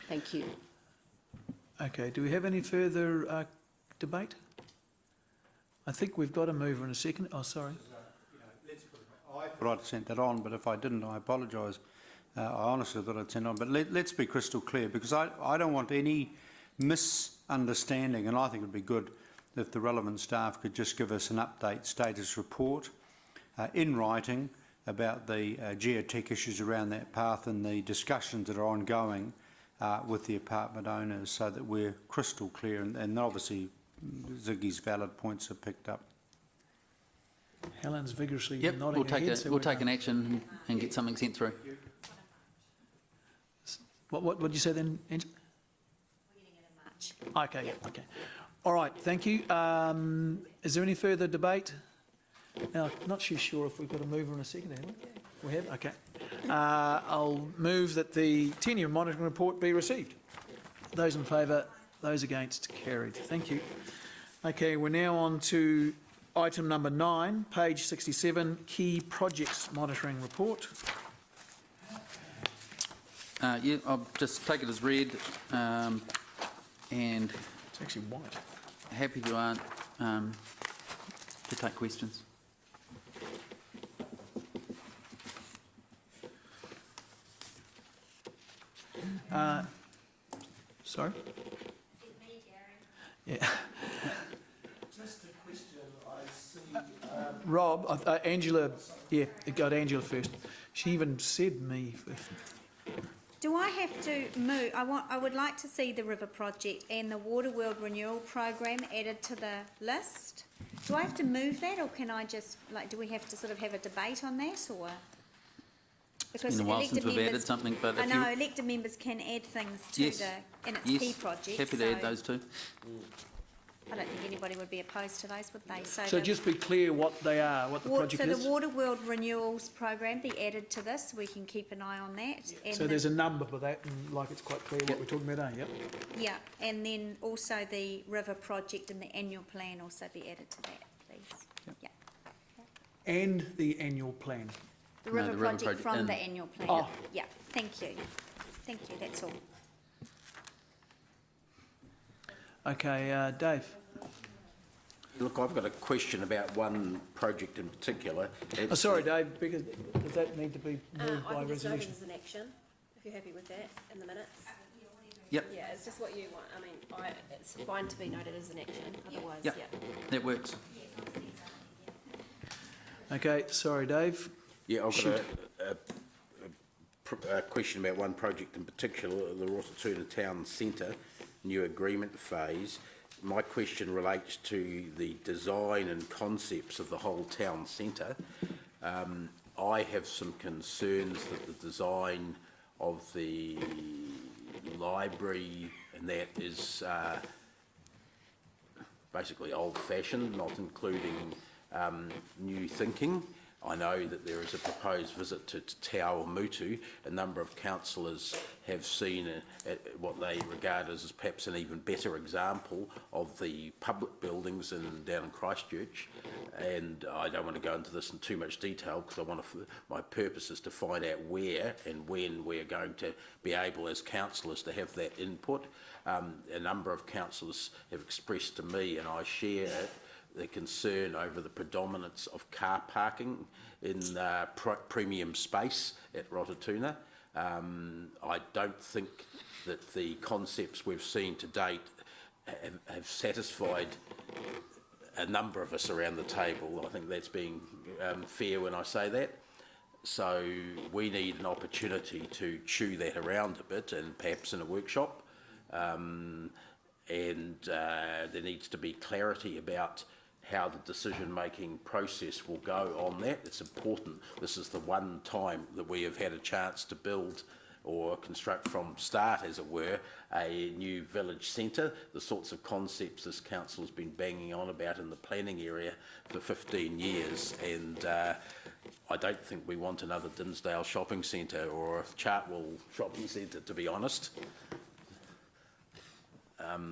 Thank you. Okay, do we have any further debate? I think we've got a mover in a second. Oh, sorry. I thought I'd sent that on, but if I didn't, I apologise. I honestly thought I'd sent it on. But let's be crystal clear, because I don't want any misunderstanding, and I think it would be good if the relevant staff could just give us an update status report in writing about the geotech issues around that path and the discussions that are ongoing with the apartment owners, so that we're crystal clear, and obviously Ziggy's valid points are picked up. Helen's vigorously Yep, nodding we'll take her head. we'll take an action and get something sent through. What did you say then, Angela? We're getting it in March. Okay, yeah, okay. All right, thank you. Is there any further debate? Now, not too sure if we've got a mover in a second, have we? We have, okay. I'll move that the 10-year monitoring report be received. Those in favour, those against, carried. Thank you. Okay, we're now on to item number 9, page 67, Key Projects Monitoring Report. Yeah, I'll just take it as read, and It's actually white. happy to take questions. Sorry? Yeah. Just a question, I see... Rob, Angela, yeah, got Angela first. She even said me first. Do I have to move? I would like to see the river project and the Water World Renewal Program added to the list. Do I have to move that, or can I just, do we have to sort of have a debate on that, or? It's been a while since we've added something, but I know elected members can add things to Yes, in its yes, key project. happy to add those too. I don't think anybody would be opposed to those, would they? So the just be clear what they are, what the project So is. the Water World Renewals Program be added to this, we can keep an eye on that. And So there's a number for that, and like it's quite clear what we're talking about, eh? Yep. Yeah, and then also the river project and the annual plan also be added to that, please. Yeah. And the annual plan. The No, river the river project project from and- the annual plan. Oh. Yeah, thank you. Thank you, that's all. Okay, Dave. Look, I've got a question about one project in particular. Oh, sorry, Dave, because does that need to be moved by I can just note it resolution? as an action, if you're happy with that, in the minutes. Yep. Yeah, it's just what you want. I mean, it's fine to be noted as an action, otherwise, Yep. yeah. That works. Okay, sorry, Dave. Yeah, I've got a question about one project in particular, the Rotatuna Town Centre, new agreement phase. My question relates to the design and concepts of the whole town centre. I have some concerns that the design of the library and that is basically old-fashioned, not including new thinking. I know that there is a proposed visit to Te Awamutu. A number of councillors have seen what they regard as perhaps an even better example of the public buildings down in Christchurch. And I don't want to go into this in too much detail because my purpose is to find out where and when we're going to be able as councillors to have that input. A number of councillors have expressed to me, and I share it, the concern over the predominance of car parking in premium space at Rotatuna. I don't think that the concepts we've seen to date have satisfied a number of us around the table. I think that's being fair when I say that. So we need an opportunity to chew that around a bit and perhaps in a workshop. And there needs to be clarity about how the decision-making process will go on that. It's important. This is the one time that we have had a chance to build or construct from start, as it were, a new village centre, the sorts of concepts this council's been banging on about in the planning area for 15 years. And I don't think we want another Dinsdale shopping centre or a Chartwell shopping centre, to be honest.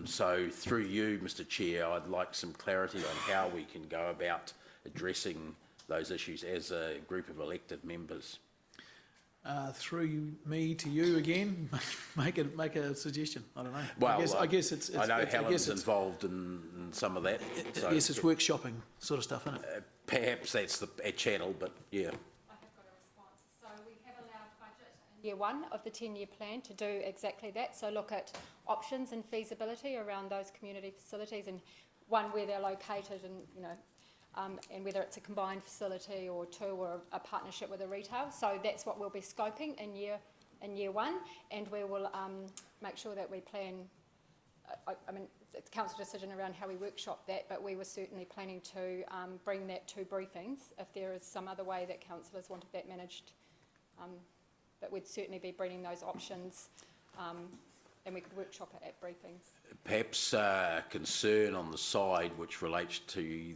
So through you, Mr Chair, I'd like some clarity on how we can go about addressing those issues as a group of elected members. Through me to you again, make a suggestion. I don't know. Well, I guess it's. I know Helen's involved in some of that. So yes, it's workshopping sort of stuff, isn't it? Perhaps that's the channel, but yeah. Year one of the 10-year plan to do exactly that. So look at options and feasibility around those community facilities, and one where they're located, and and whether it's a combined facility or two, or a partnership with a retail. So that's what we'll be scoping in year one, and we will make sure that we plan. I mean, it's council decision around how we workshop that, but we were certainly planning to bring that to briefings if there is some other way that councillors wanted that managed. But we'd certainly be bringing those options, and we could workshop it at briefings. Perhaps a concern on the side which relates to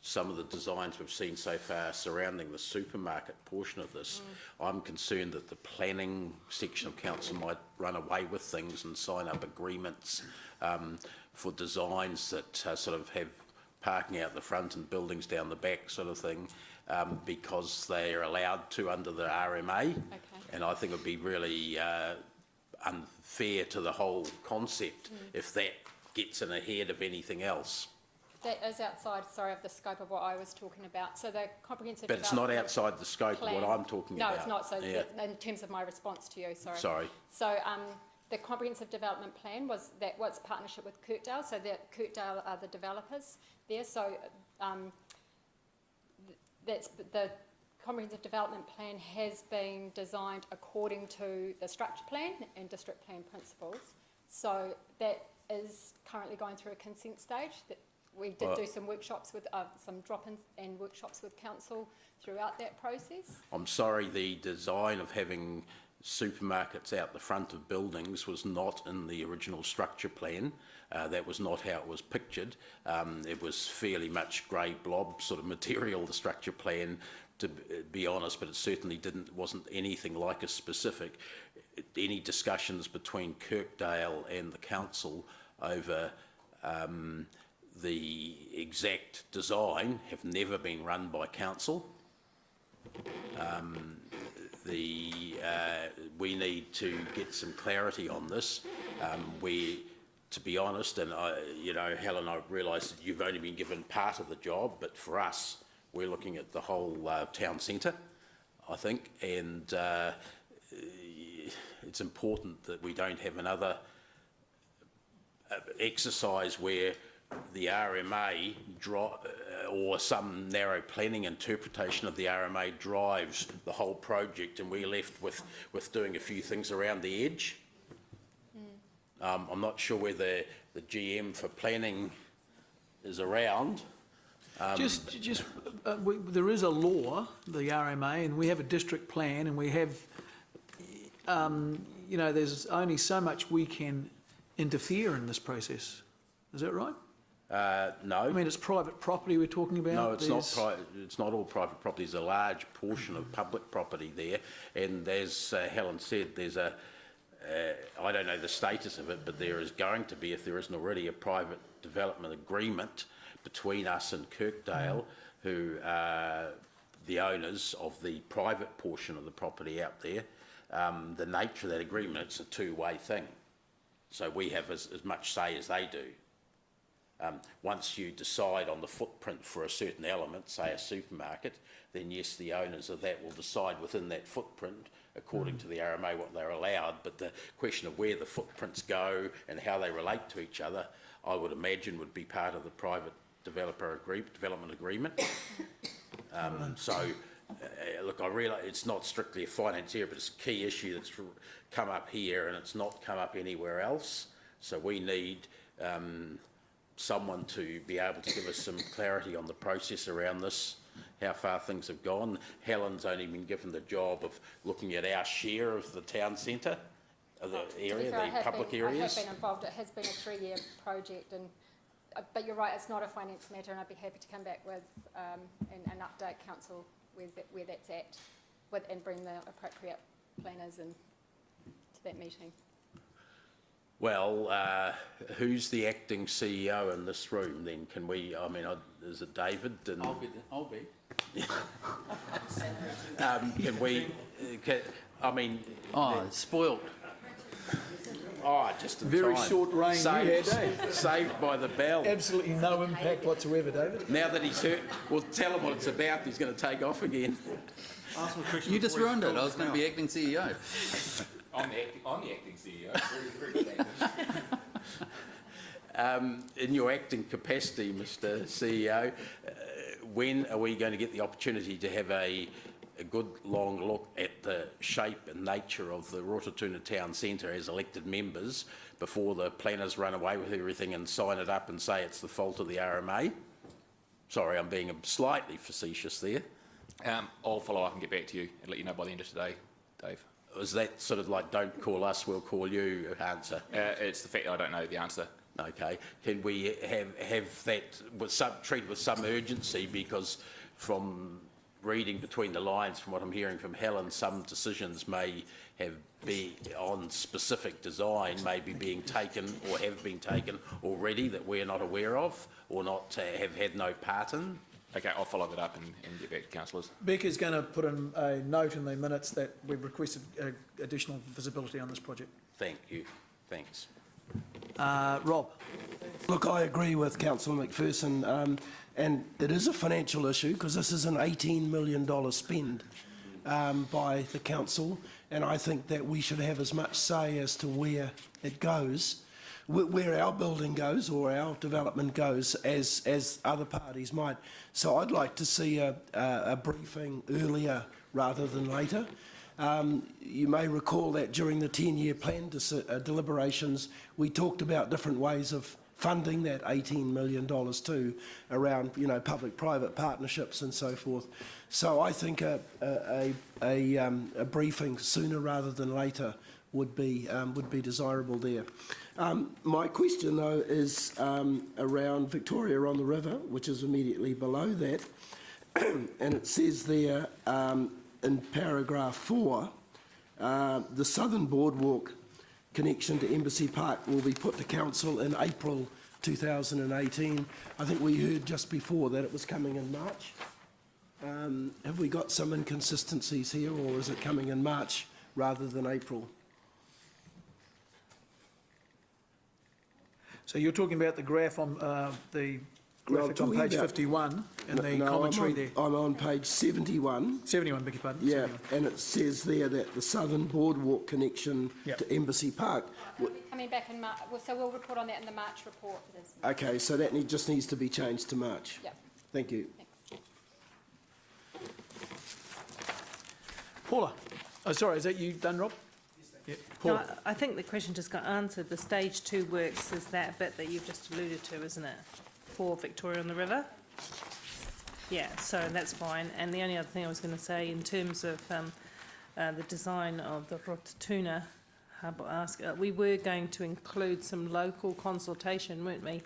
some of the designs we've seen so far surrounding the supermarket portion of this. I'm concerned that the planning section of council might run away with things and sign up agreements for designs that sort of have parking out the front and buildings down the back sort of thing, because they are allowed to under the RMA. Okay. And I think it would be really unfair to the whole concept if that gets in ahead of anything else. That is outside, sorry, of the scope of what I was talking about. So the comprehensive But it's not outside the scope plan, of what I'm talking about. No, it's not. So yeah. in terms of my response to you, sorry. Sorry. So the comprehensive development plan was partnership with Kirkdale. So that Kirkdale are the developers there. So that's the comprehensive development plan has been designed according to the structure plan and district plan principles. So that is currently going through a consent stage. That we did do some workshops with some drop-ins and workshops with council throughout that process. I'm sorry, the design of having supermarkets out the front of buildings was not in the original structure plan. That was not how it was pictured. It was fairly much grey blob sort of material, the structure plan, to be honest, but it certainly wasn't anything like a specific. Any discussions between Kirkdale and the council over the exact design have never been run by council. We need to get some clarity on this. To be honest, and Helen, I realise that you've only been given part of the job, but for us, we're looking at the whole town centre, I think, and it's important that we don't have another exercise where the RMA or some narrow planning interpretation of the RMA drives the whole project, and we're left with doing a few things around the edge. I'm not sure whether the GM for planning is around. There is a law, the RMA, and we have a district plan, and we have, there's only so much we can interfere in this process. Is that right? No. I mean, it's private property we're talking about. No, it's not. It's not all private property. There's a large portion of public property there, and as Helen said, there's a. I don't know the status of it, but there is going to be, if there isn't already, a private development agreement between us and Kirkdale, who are the owners of the private portion of the property out there. The nature of that agreement, it's a two-way thing. So we have as much say as they do. Once you decide on the footprint for a certain element, say a supermarket, then yes, the owners of that will decide within that footprint, according to the RMA, what they're allowed. But the question of where the footprints go and how they relate to each other, I would imagine would be part of the private development agreement. Look, I realise it's not strictly a finance area, but it's a key issue that's come up here and it's not come up anywhere else. So we need someone to be able to give us some clarity on the process around this, how far things have gone. Helen's only been given the job of looking at our share of the town centre, of the area, the public areas. I have been involved. It has been a 3-year project, but you're right, it's not a finance matter, and I'd be happy to come back with and update council where that's at, and bring the appropriate planners in to that meeting. Well, who's the acting CEO in this room then? Can we, is it David? And I'll be. Can we, it's spoilt. Just in Very time. short reign you had, eh? Saved by the bell. Absolutely no impact whatsoever, David. Now that he's heard, we'll tell him what it's about, he's going to take off again. You just ruined it. I was going to be acting CEO. I'm the acting CEO. Very good acting. In your acting capacity, Mr. CEO, when are we going to get the opportunity to have a good long look at the shape and nature of the Rototuna Town Centre as elected members before the planners run away with everything and sign it up and say it's the fault of the RMA? Sorry, I'm being slightly facetious there. I'll follow up and get back to you and let you know by the end of today, Dave. Is that sort of like, don't call us, we'll call you answer? It's the fact that I don't know the answer. Okay. Can we have that treated with some urgency, because from reading between the lines, from what I'm hearing from Helen, some decisions may be on specific design, may be being taken or have been taken already that we're not aware of or not have had no part in? Okay, I'll follow that up and get back to councillors. Becca's going to put in a note in the minutes that we've requested additional visibility on this project. Thank you. Thanks. Rob. Look, I agree with Councillor McPherson, and it is a financial issue because this is an $18 million spend by the council, and I think that we should have as much say as to where it goes, where our building goes or our development goes, as other parties might. So I'd like to see a briefing earlier rather than later. You may recall that during the 10-year plan deliberations, we talked about different ways of funding that $18 million too around, you know, public-private partnerships and so forth. So I think a briefing sooner rather than later would be desirable there. My question though is around Victoria on the River, which is immediately below that, and it says there in paragraph 4, the Southern Boardwalk connection to Embassy Park will be put to council in April 2018. I think we heard just before that it was coming in March. Have we got some inconsistencies here, or is it coming in March rather than April? So you're talking about the graph on the graphic on page 51 and the commentary there. I'm on page 71. 71, beg your pardon. Yeah, 71. and it says there that the Southern Boardwalk connection to Embassy Park. It'll be coming back in March, so we'll report on that in the March report. Okay, so that just needs to be changed to March. Yep. Thank you. Thanks. Paula. Oh, sorry, is that you done, Rob? Yeah. No, Paula. I think the question just got answered. The stage 2 works is that bit that you've just alluded to, isn't it? For Victoria on the River. Yeah, so that's fine. And the only other thing I was going to say in terms of the design of the Rotatuna hub, we were going to include some local consultation, weren't we?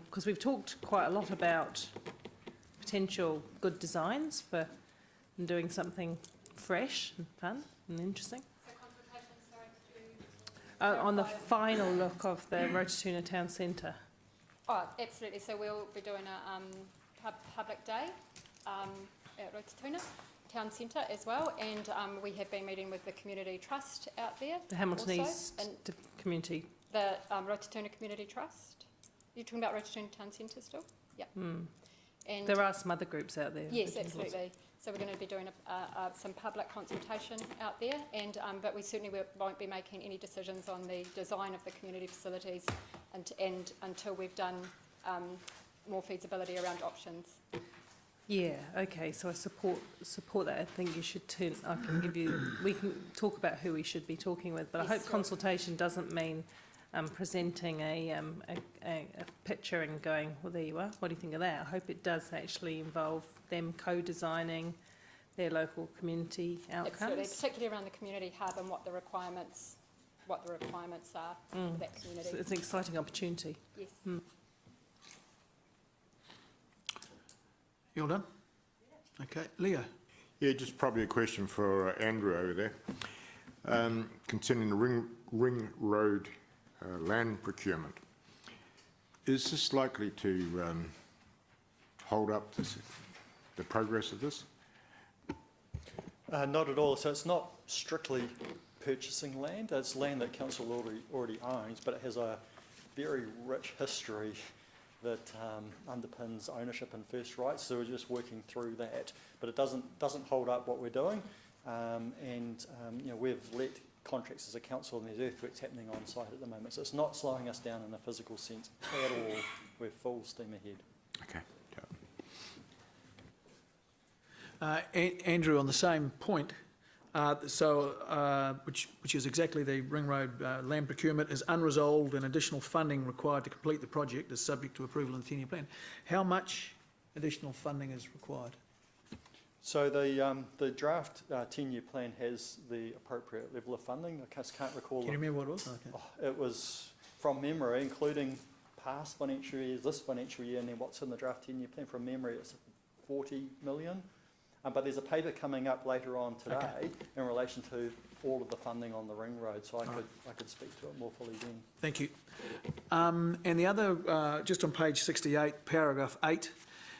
Because we've talked quite a lot about potential good designs for doing something fresh and fun and interesting. On the final look of the Rotatuna Town Centre. Oh, absolutely. So we'll be doing a public day at Rotatuna Town Centre as well, and we have been meeting with the Community Trust out there. The Hamilton also, East and Community. the Rotatuna Community Trust. You're talking about Rotatuna Town Centre still? Yeah. And There are some other groups out there. yes, absolutely. So we're going to be doing some public consultation out there, and but we certainly won't be making any decisions on the design of the community facilities and until we've done more feasibility around options. Yeah, okay, so I support that. I think you should turn, we can talk about who we should be talking with, but I hope consultation doesn't mean presenting a picture and going, well, there you are, what do you think of that? I hope it does actually involve them co-designing their local community outcomes. Absolutely, particularly around the community hub and what the requirements are for that community. So it's an exciting opportunity. Yes. You all done? Okay. Leo. Yeah, just probably a question for Andrew over there. Concerning the ring road land procurement, is this likely to hold up the progress of this? Not at all. So it's not strictly purchasing land. It's land that council already owns, but it has a very rich history that underpins ownership and first rights. So we're just working through that, but it doesn't hold up what we're doing. You know, we've let contracts as a council, and there's earthworks happening on site at the moment. So it's not slowing us down in a physical sense at all. We're full steam ahead. Okay. Andrew, on the same point, which is exactly the Ring Road land procurement, is unresolved and additional funding required to complete the project is subject to approval in the 10-year plan. How much additional funding is required? So the draft 10-year plan has the appropriate level of funding. I just can't recall. Can you remember what it was? Okay. It was from memory, including past financial years, this financial year, and then what's in the draft 10-year plan. From memory, it's 40 million. But there's a paper coming up later on today in relation to all of the funding on the Ring Road, so I could speak to it more fully then. Thank you. And the other, just on page 68, paragraph 8,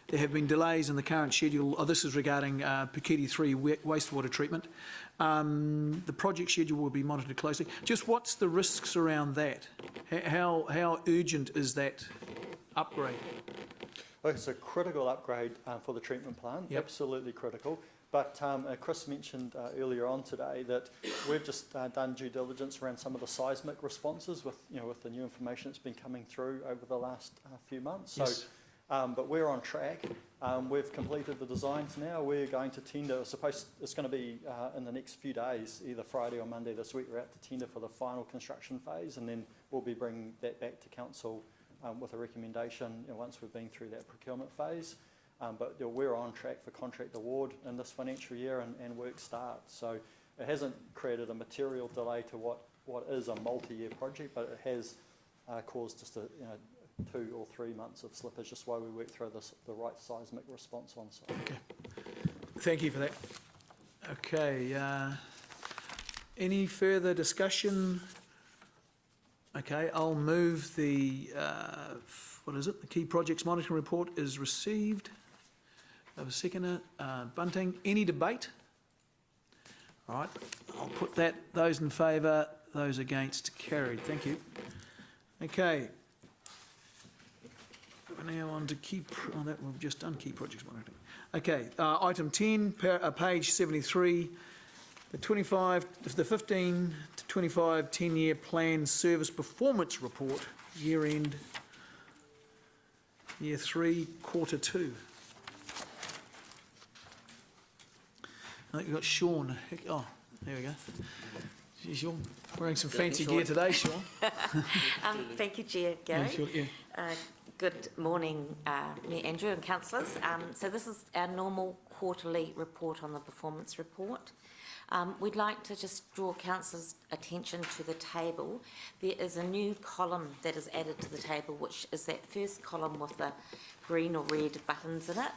there have been delays in the current schedule. This is regarding Puketi 3 wastewater treatment. The project schedule will be monitored closely. Just what's the risks around that? How urgent is that upgrade? Oh, it's a critical upgrade for the treatment plant, absolutely critical. But Chris mentioned earlier on today that we've just done due diligence around some of the seismic responses with the new information that's been coming through over the last few months. Yes. So, but we're on track. We've completed the designs now. We're going to tender. It's going to be in the next few days, either Friday or Monday this week. We're out to tender for the final construction phase, and then we'll be bringing that back to council with a recommendation once we've been through that procurement phase. But we're on track for contract award in this financial year and work starts. So it hasn't created a material delay to what is a multi-year project, but it has caused just 2 or 3 months of slippage, just while we work through the right seismic response on site. Okay. Thank you for that. Okay. Any further discussion? Okay, I'll move the, the key projects monitoring report is received. Have a seconder. Bunting, any debate? All right, I'll put that. Those in favour, those against, carried. Thank you. Okay. We're now on to we've just done key projects monitoring. Okay, item 10, page 73, the 15 to 25 10-year plan service performance report, year end, year 3, quarter 2. I think you've got Sean. Oh, there we go. Geez, you're wearing some fancy gear today, Sean. Thank you, Chair Gary. Yeah, sure, yeah. Good morning, Mayor Andrew and councillors. So this is our normal quarterly report on the performance report. We'd like to just draw councillors' attention to the table. There is a new column that is added to the table, which is that first column with the green or red buttons in it.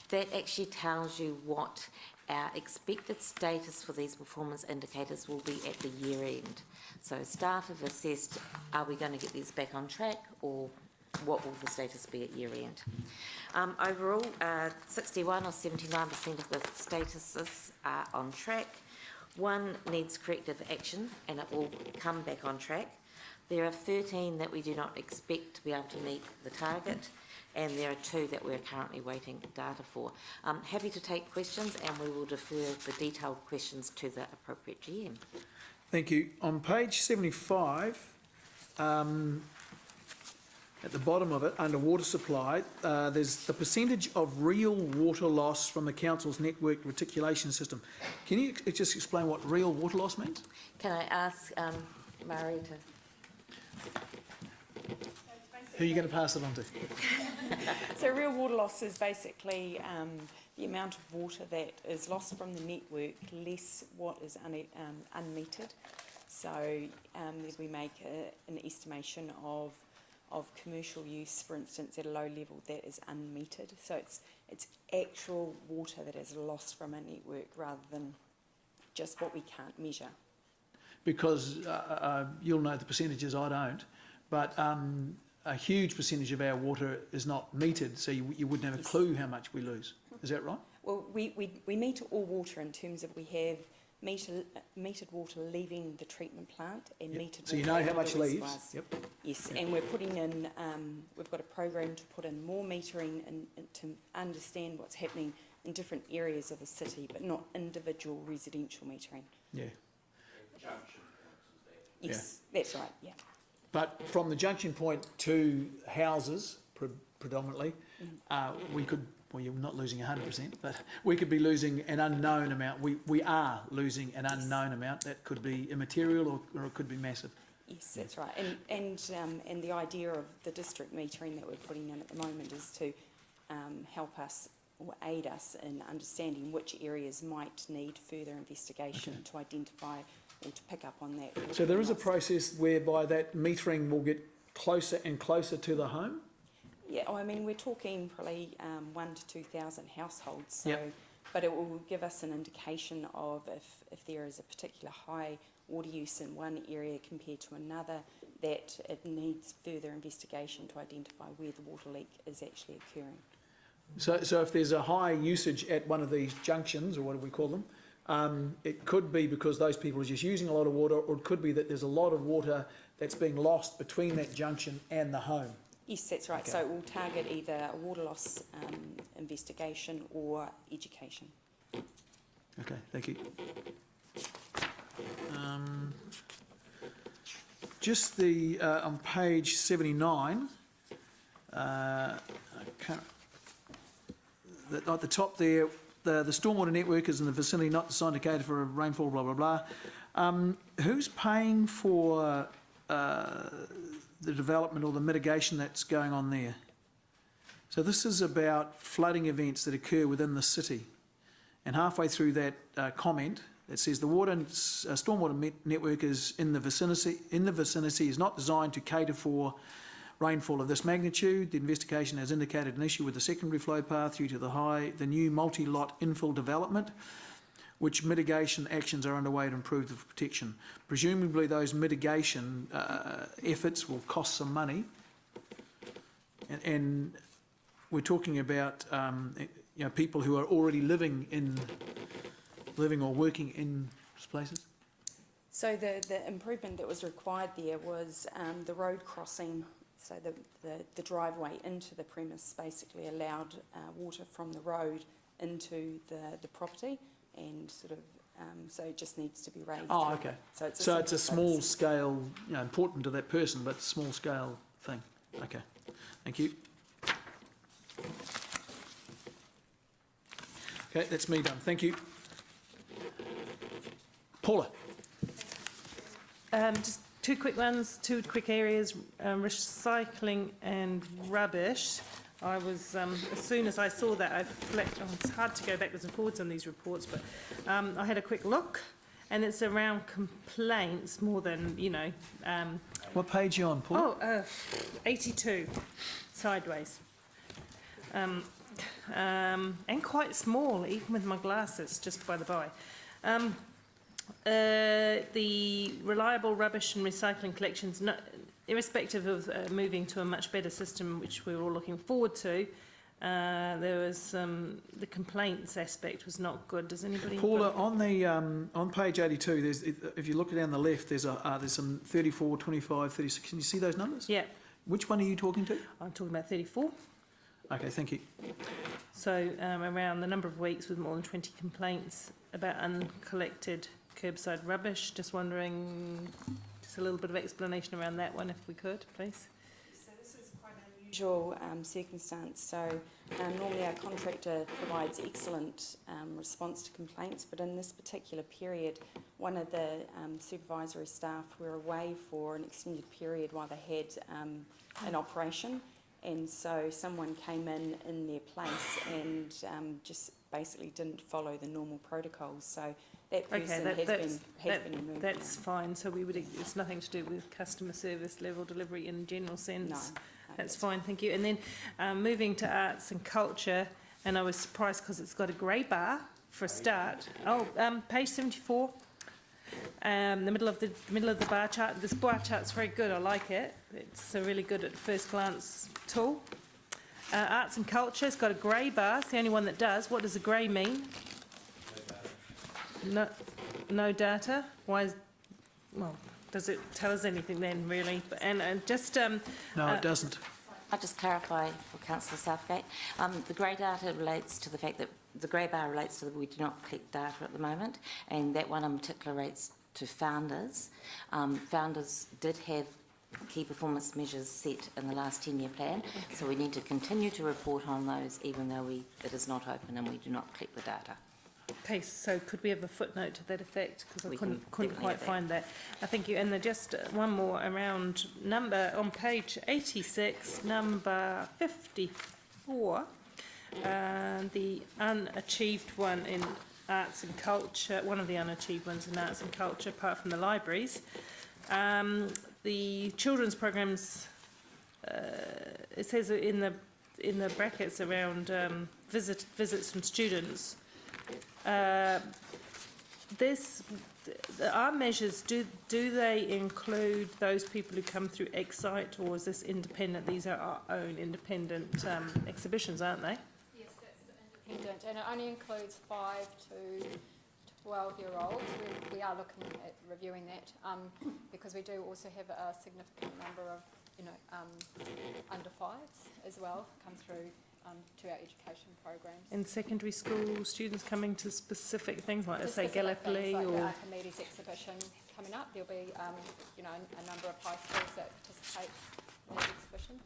That actually tells you what our expected status for these performance indicators will be at the year end. So staff have assessed, are we going to get these back on track, or what will the status be at year end? Overall, 61 or 79% of the statuses are on track. One needs corrective action and it will come back on track. There are 13 that we do not expect to be able to meet the target, and there are 2 that we're currently waiting data for. I'm happy to take questions, and we will defer the detailed questions to the appropriate GM. Thank you. On page 75, at the bottom of it, under water supply, there's the percentage of real water loss from the council's network reticulation system. Can you just explain what real water loss means? Can I ask Murray to... Who are you going to pass it on to? So real water loss is basically the amount of water that is lost from the network less what is unmetered. So we make an estimation of commercial use, for instance, at a low level that is unmetered. So it's actual water that is lost from a network rather than just what we can't measure. Because you'll know the percentages, I don't, but a huge percentage of our water is not metered, so you wouldn't have a clue how much we lose. Is that right? Well, we meter all water in terms of we have metered water leaving the treatment plant and metered water. So you know how much leaves? Yep. Yes, and we're putting in, we've got a program to put in more metering and to understand what's happening in different areas of the city, but not individual residential metering. Yeah. Yes, that's right, yeah. But from the junction point to houses, predominantly, we could, well, you're not losing 100%, but we could be losing an unknown amount. We are losing an unknown amount. That could be immaterial or it could be massive. Yes, that's right. And the idea of the district metering that we're putting in at the moment is to help us or aid us in understanding which areas might need further investigation to identify or to pick up on that. So there is a process whereby that metering will get closer and closer to the home? Yeah, I mean, we're talking probably 1,000 to 2,000 households, so, yep. But it will give us an indication of if there is a particular high water use in one area compared to another, that it needs further investigation to identify where the water leak is actually occurring. So if there's a high usage at one of these junctions, or what do we call them, it could be because those people are just using a lot of water, or it could be that there's a lot of water that's being lost between that junction and the home. Yes, that's right. Okay. So it will target either a water loss investigation or education. Okay, thank you. Just the on page 79, at the top there, the stormwater network is in the vicinity not designed to cater for rainfall, blah, blah, blah. Who's paying for the development or the mitigation that's going on there. So this is about flooding events that occur within the city. And halfway through that comment, it says the water and stormwater network is in the vicinity is not designed to cater for rainfall of this magnitude. The investigation has indicated an issue with the secondary flow path due to the new multi-lot infill development, which mitigation actions are underway to improve the protection. Presumably those mitigation efforts will cost some money. And we're talking about people who are already living or working in places. So the improvement that was required there was the road crossing. So the driveway into the premise basically allowed water from the road into the property, and sort of so it just needs to be raised. Oh, okay. So it's a small scale, important to that person, but small scale thing. Okay, thank you. Okay, that's me done. Thank you. Paula. Just two quick ones, two quick areas, recycling and rubbish. I was, as soon as I saw that, I reflected, it's hard to go backwards and forwards on these reports, but I had a quick look, and it's around complaints more than, what page are you on, Paul? 82, sideways. And quite small, even with my glasses, just by the by. The reliable rubbish and recycling collections, irrespective of moving to a much better system, which we're all looking forward to, there was the complaints aspect was not good. Does anybody? Paula, on page 82, there's, if you look down the left, there's some 34, 25, 36. Can you see those numbers? Yeah. Which one are you talking to? I'm talking about 34. Okay, thank you. So around the number of weeks with more than 20 complaints about uncollected curbside rubbish. Just wondering, just a little bit of explanation around that one, if we could, please. So this is quite an unusual circumstance. So normally our contractor provides excellent response to complaints, but in this particular period, one of the supervisory staff were away for an extended period while they had an operation. And so someone came in their place and just basically didn't follow the normal protocols. So that person has been removed. That's fine. So it's nothing to do with customer service level delivery in general sense. No, that's fine. Thank you. And then moving to arts and culture, and I was surprised because it's got a grey bar for a start. Page 74. The middle of the bar chart. This bar chart's very good. I like it. It's a really good at first glance tool. Arts and culture. It's got a grey bar. It's the only one that does. What does a grey mean? No data. Why is? Well, does it tell us anything then? Really? And just. No, it doesn't. I'll just clarify for Councillor Southgate. The grey data relates to the fact that the grey bar relates to that we do not collect data at the moment, and that one in particular relates to founders. Founders did have key performance measures set in the last 10-year plan, so we need to continue to report on those even though it is not open and we do not collect the data. Okay, so could we have a footnote to that effect? Because I couldn't quite find that. Thank you. And then just one more around number on page 86, number 54, the unachieved one in arts and culture, one of the unachieved ones in arts and culture, apart from the libraries. The children's programs, it says in the brackets around visits from students. Our measures, do they include those people who come through Excite, or is this independent? These are our own independent exhibitions, aren't they? Yes, that's the independent, and it only includes 5 to 12-year-olds. We are looking at reviewing that because we do also have a significant number of under 5s as well come through to our education programs. In secondary school, students coming to specific things like, let's say, Gallipoli like or the Archimedes exhibition coming up. There'll be, a number of high schools that participate in that exhibition.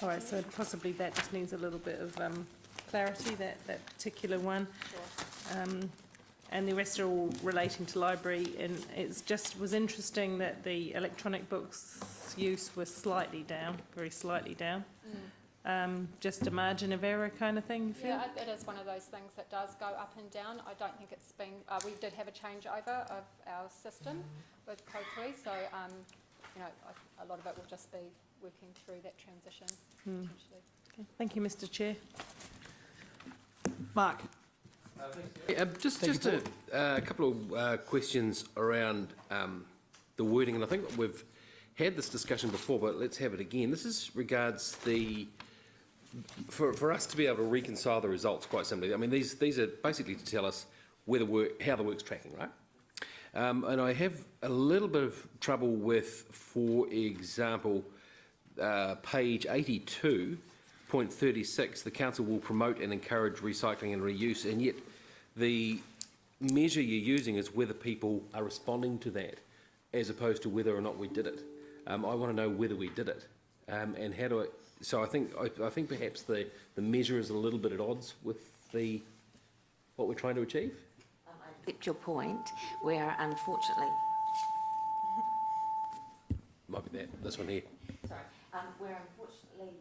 All right, so possibly that just needs a little bit of clarity, that particular one. Sure. and the rest are all relating to library. And it just was interesting that the electronic books use was slightly down, very slightly down. Just a margin of error kind of thing, you feel? Yeah, it is one of those things that does go up and down. I don't think it's been, we did have a changeover of our system with Kokui, so you know, a lot of it will just be working through that transition potentially. Okay. Thank you, Mr. Chair. Mark. Just a couple of questions around the wording, and I think we've had this discussion before, but let's have it again. This is regards for us to be able to reconcile the results quite simply. I mean, these are basically to tell us how the work's tracking, right? And I have a little bit of trouble with, for example, page 82.36, the council will promote and encourage recycling and reuse, and yet the measure you're using is whether people are responding to that, as opposed to whether or not we did it. I want to know whether we did it, and how do I. So I think perhaps the measure is a little bit at odds with what we're trying to achieve. I accept your point, where unfortunately. Might be this one here. Sorry, where unfortunately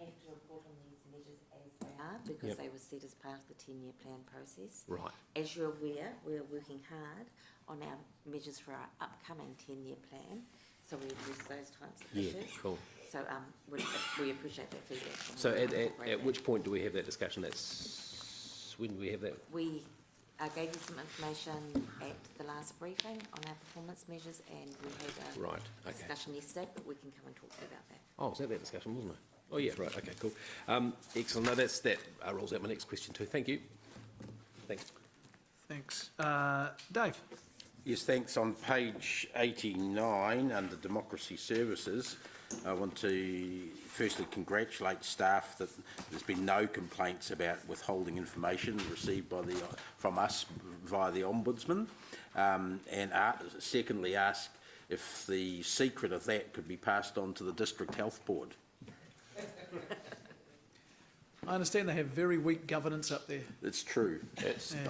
have to report on these measures as they are, because they were set as part of the 10-year plan process. Right. As you're aware, we're working hard on our measures for our upcoming 10-year plan, so we address those types of issues. Cool. So we appreciate that feedback. So at which point do we have that discussion? When do we have that? We gave you some information at the last briefing on our performance measures, and we had a discussion yesterday, but we can come and talk to you about that. Oh, was that discussion, wasn't it? Oh, yeah, right, okay, cool. Excellent. No, that rolls out my next question too. Thank you. Thanks. Thanks. Dave. Yes, thanks. On page 89, under Democracy Services, I want to firstly congratulate staff that there's been no complaints about withholding information received from us via the Ombudsman, and secondly ask if the secret of that could be passed on to the District Health Board. I understand they have very weak governance up there. It's true. I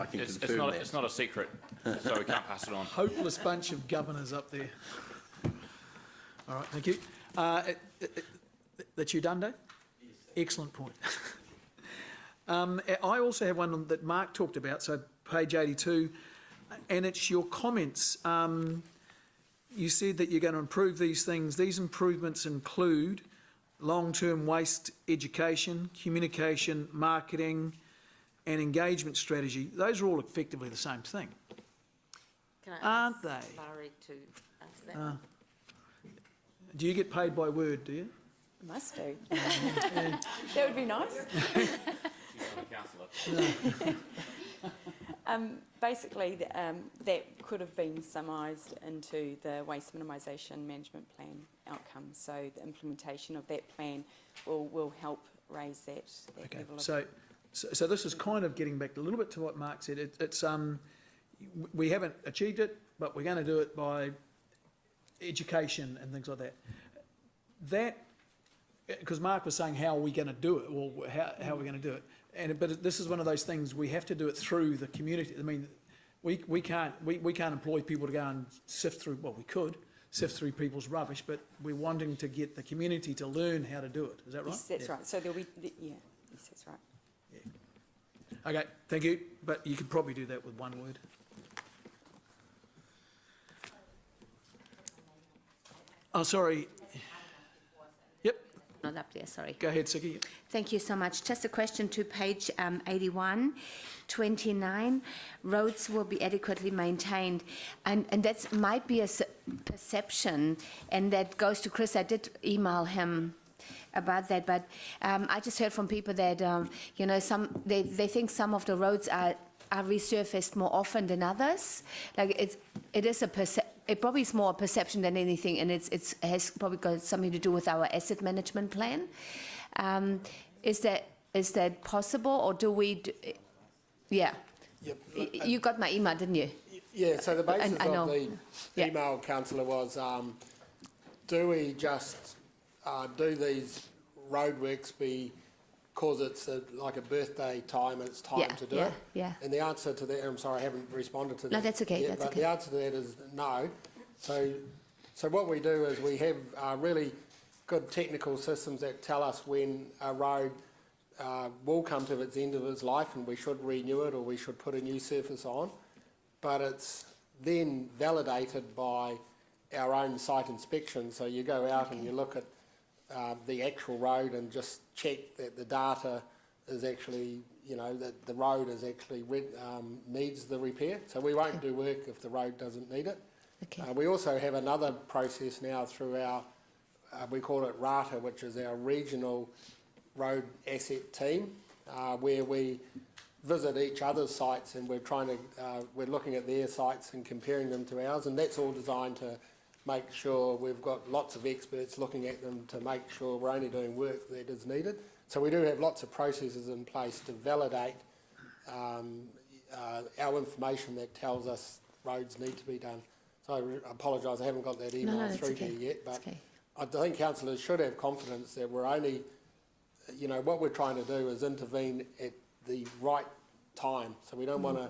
can confirm that. It's not a secret, so we can't pass it on. Hopeless bunch of governors up there. All right, thank you. That you done, Dave? Yes. Excellent point. I also have one that Mark talked about, so page 82, and it's your comments. You said that you're going to improve these things. These improvements include long-term waste education, communication, marketing, and engagement strategy. Those are all effectively the same thing, aren't they? Larry to answer that. Do you get paid by word, do you? Must do. That would be nice. Basically, that could have been summarised into the waste minimisation management plan outcomes. So the implementation of that plan will help raise that level of... So this is kind of getting back a little bit to what Mark said. It's we haven't achieved it, but we're going to do it by education and things like that. Because Mark was saying, how are we going to do it? Well, how are we going to do it? But this is one of those things, we have to do it through the community. I mean, we can't employ people to go and sift through, well, we could sift through people's rubbish, but we're wanting to get the community to learn how to do it. Is that right? Yes, that's right. So there'll be, yes, that's right. Yeah. Okay, thank you. But you could probably do that with one word. Oh, sorry. Yep. Not up there, sorry. Go ahead, Siki. Thank you so much. Just a question to page 81, 29. Roads will be adequately maintained. And that might be a perception, and that goes to Chris. I did email him about that, but I just heard from people that, you know, they think some of the roads are resurfaced more often than others. Like it is a perception. It probably is more a perception than anything, and it has probably got something to do with our asset management plan. Is that possible, or do we? Yeah. Yep. You got my email, didn't you? Yeah. So the basis of the email, Councillor, was do we just do these roadworks be because it's like a birthday time and it's time Yeah, to do yeah, it? yeah. And the answer to that, I'm sorry, I haven't responded to that. No, that's okay, yet, that's but okay. the answer to that is no. So what we do is we have really good technical systems that tell us when a road will come to its end of its life and we should renew it or we should put a new surface on. But it's then validated by our own site inspection. So you go out and you look at the actual road and just check that the data is actually, that the road is actually needs the repair. So we won't do work if the road doesn't need it. Okay. We also have another process now through our, we call it RATA, which is our regional road asset team, where we visit each other's sites and we're looking at their sites and comparing them to ours, and that's all designed to make sure we've got lots of experts looking at them to make sure we're only doing work that is needed. So we do have lots of processes in place to validate our information that tells us roads need to be done. So I apologise, I haven't got that email through to you yet, but I think councillors should have confidence that we're only, what we're trying to do is intervene at the right time. So we don't want to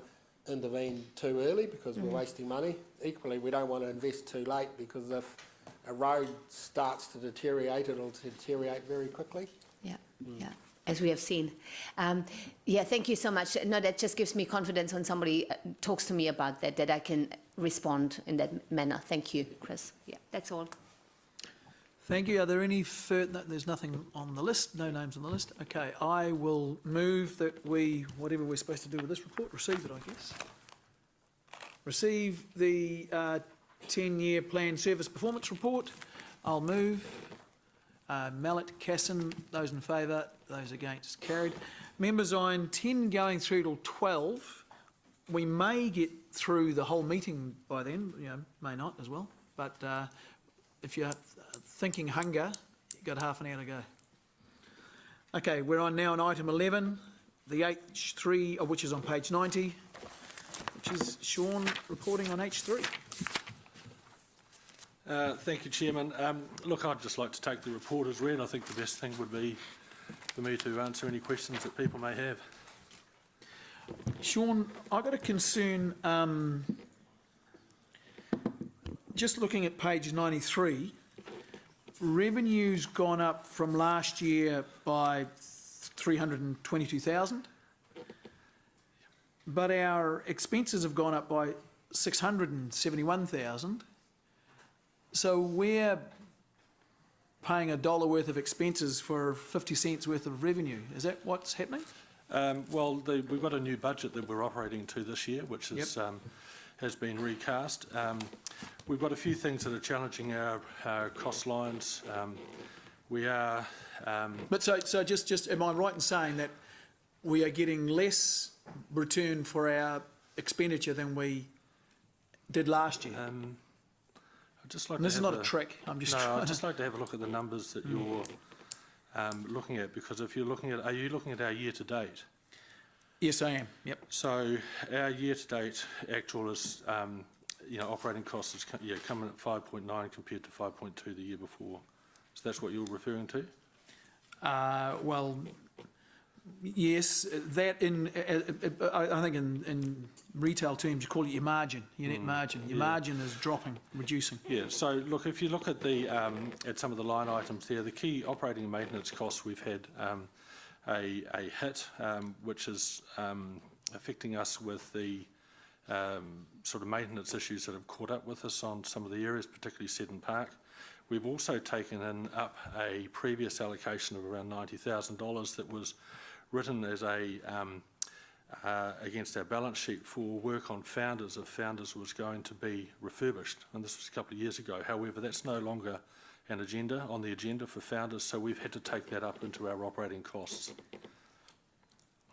intervene too early because we're wasting money. Equally, we don't want to invest too late because if a road starts to deteriorate, it'll deteriorate very quickly. Yeah, yeah, as we have seen. Yeah, thank you so much. No, that just gives me confidence when somebody talks to me about that I can respond in that manner. Thank you, Chris. Yeah, that's all. Thank you. Are there any further? No, there's nothing on the list. No names on the list. Okay, I will move that we, whatever we're supposed to do with this report, receive it, I guess. Receive the 10-year plan service performance report. I'll move. Mallet, Casson, those in favour, those against, carried. Members, I'm 10 going through till 12. We may get through the whole meeting by then, may not as well. But if you're thinking hunger, you've got half an hour to go. Okay, we're on now on item 11, the H3, which is on page 90, which is Sean reporting on H3. Thank you, Chairman. Look, I'd just like to take the report as read. I think the best thing would be for me to answer any questions that people may have. Sean, I've got a concern, just looking at page 93, revenue's gone up from last year by 322,000, but our expenses have gone up by 671,000. So we're paying $1 worth of expenses for 50 cents worth of revenue. Is that what's happening? Well, we've got a new budget that we're operating to this year, which is, has been recast. We've got a few things that are challenging our cost lines. We are... But so just, am I right in saying that we are getting less return for our expenditure than we did last year? I'd just like and this is not a trick, I'm just trying I'd just like to have a look at the numbers that you're looking at, because if you're looking at, are you looking at our year-to-date? Yes, I am, yep. So our year-to-date actual is, operating costs is coming at 5.9 compared to 5.2 the year before. So that's what you're referring to? Well, yes, that I think in retail terms you call it your margin, your net margin. Your margin is dropping, reducing. Yeah, so look, if you look at the at some of the line items there, the key operating and maintenance costs, we've had a hit, which is affecting us with the sort of maintenance issues that have caught up with us on some of the areas, particularly Seddon Park. We've also taken up a previous allocation of around $90,000 that was written as a against our balance sheet for work on Founders if Founders was going to be refurbished, and this was a couple of years ago. However, that's no longer on the agenda for Founders, so we've had to take that up into our operating costs.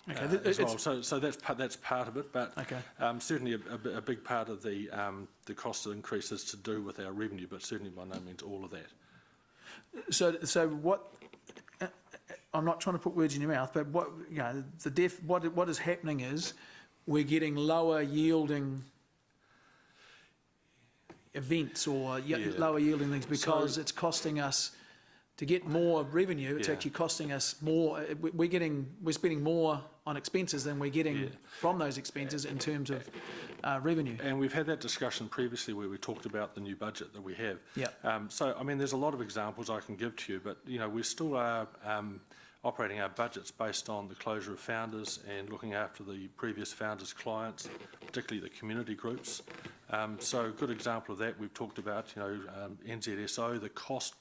Okay, as well. So that's part of it, but certainly a big part of the cost increase is to do with our revenue, but certainly by no means all of that. So what? I'm not trying to put words in your mouth, but what what is happening is we're getting lower yielding events or lower yielding things because it's costing us to get more revenue, it's actually costing us more. We're spending more on expenses than we're getting from those expenses in terms of revenue. And we've had that discussion previously where we talked about the new budget that we have. Yeah. So, I mean, there's a lot of examples I can give to you, but, we still are operating our budgets based on the closure of founders and looking after the previous founders' clients, particularly the community groups. So a good example of that we've talked about, NZSO, the cost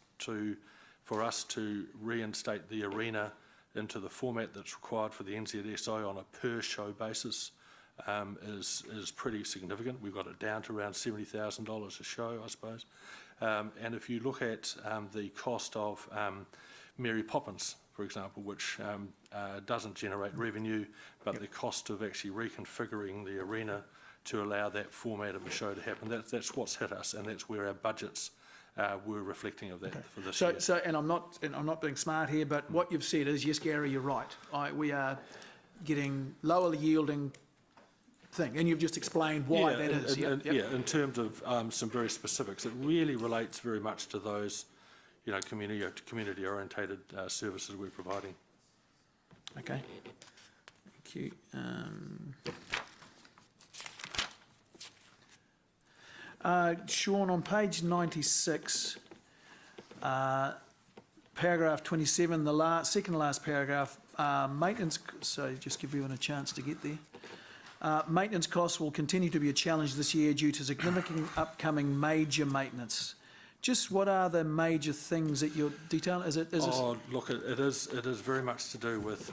for us to reinstate the arena into the format that's required for the NZSO on a per show basis is pretty significant. We've got it down to around $70,000 a show, I suppose. And if you look at the cost of Mary Poppins, for example, which doesn't generate revenue, but the cost of actually reconfiguring the arena to allow that format of a show to happen, that's what's hit us, and that's where our budgets were reflecting of that for this year. So, and I'm not being smart here, but what you've said is, yes, Gary, you're right. We are getting lower yielding thing, and you've just explained why that is. In terms of some very specifics, it really relates very much to those, community-orientated services we're providing. Okay. Thank you. Sean, on page 96, paragraph 27, the second to last paragraph, maintenance, so just give everyone a chance to get there. Maintenance costs will continue to be a challenge this year due to significant upcoming major maintenance. Just what are the major things that you're detailing? Look, it is very much to do with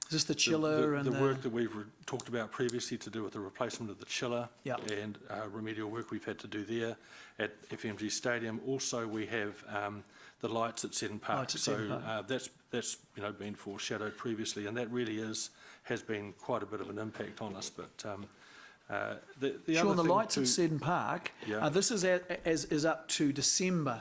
is this the chiller the work that we've talked about previously to do with the replacement of the chiller and remedial work we've had to do there at FMG Stadium. Also, we have the lights at Seddon Park. That's been foreshadowed previously, and that really has been quite a bit of an impact on us. But Sean, the lights at Seddon Park, this is up to December.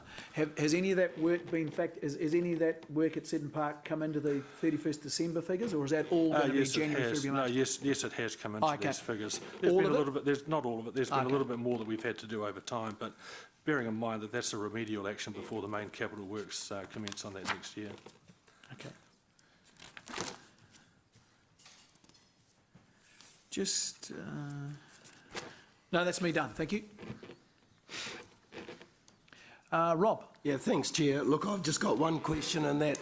Has any of that work been has any of that work at Seddon Park come into the 31st December figures, or is that all going to be January, February, March? No, yes, it has come into these figures. There's been a little bit. There's not all of it. There's been a little bit more that we've had to do over time, but bearing in mind that that's a remedial action before the main capital works commence on that next year. Okay. No, that's me done. Thank you. Rob. Yeah, thanks, Chair. Look, I've just got one question, and that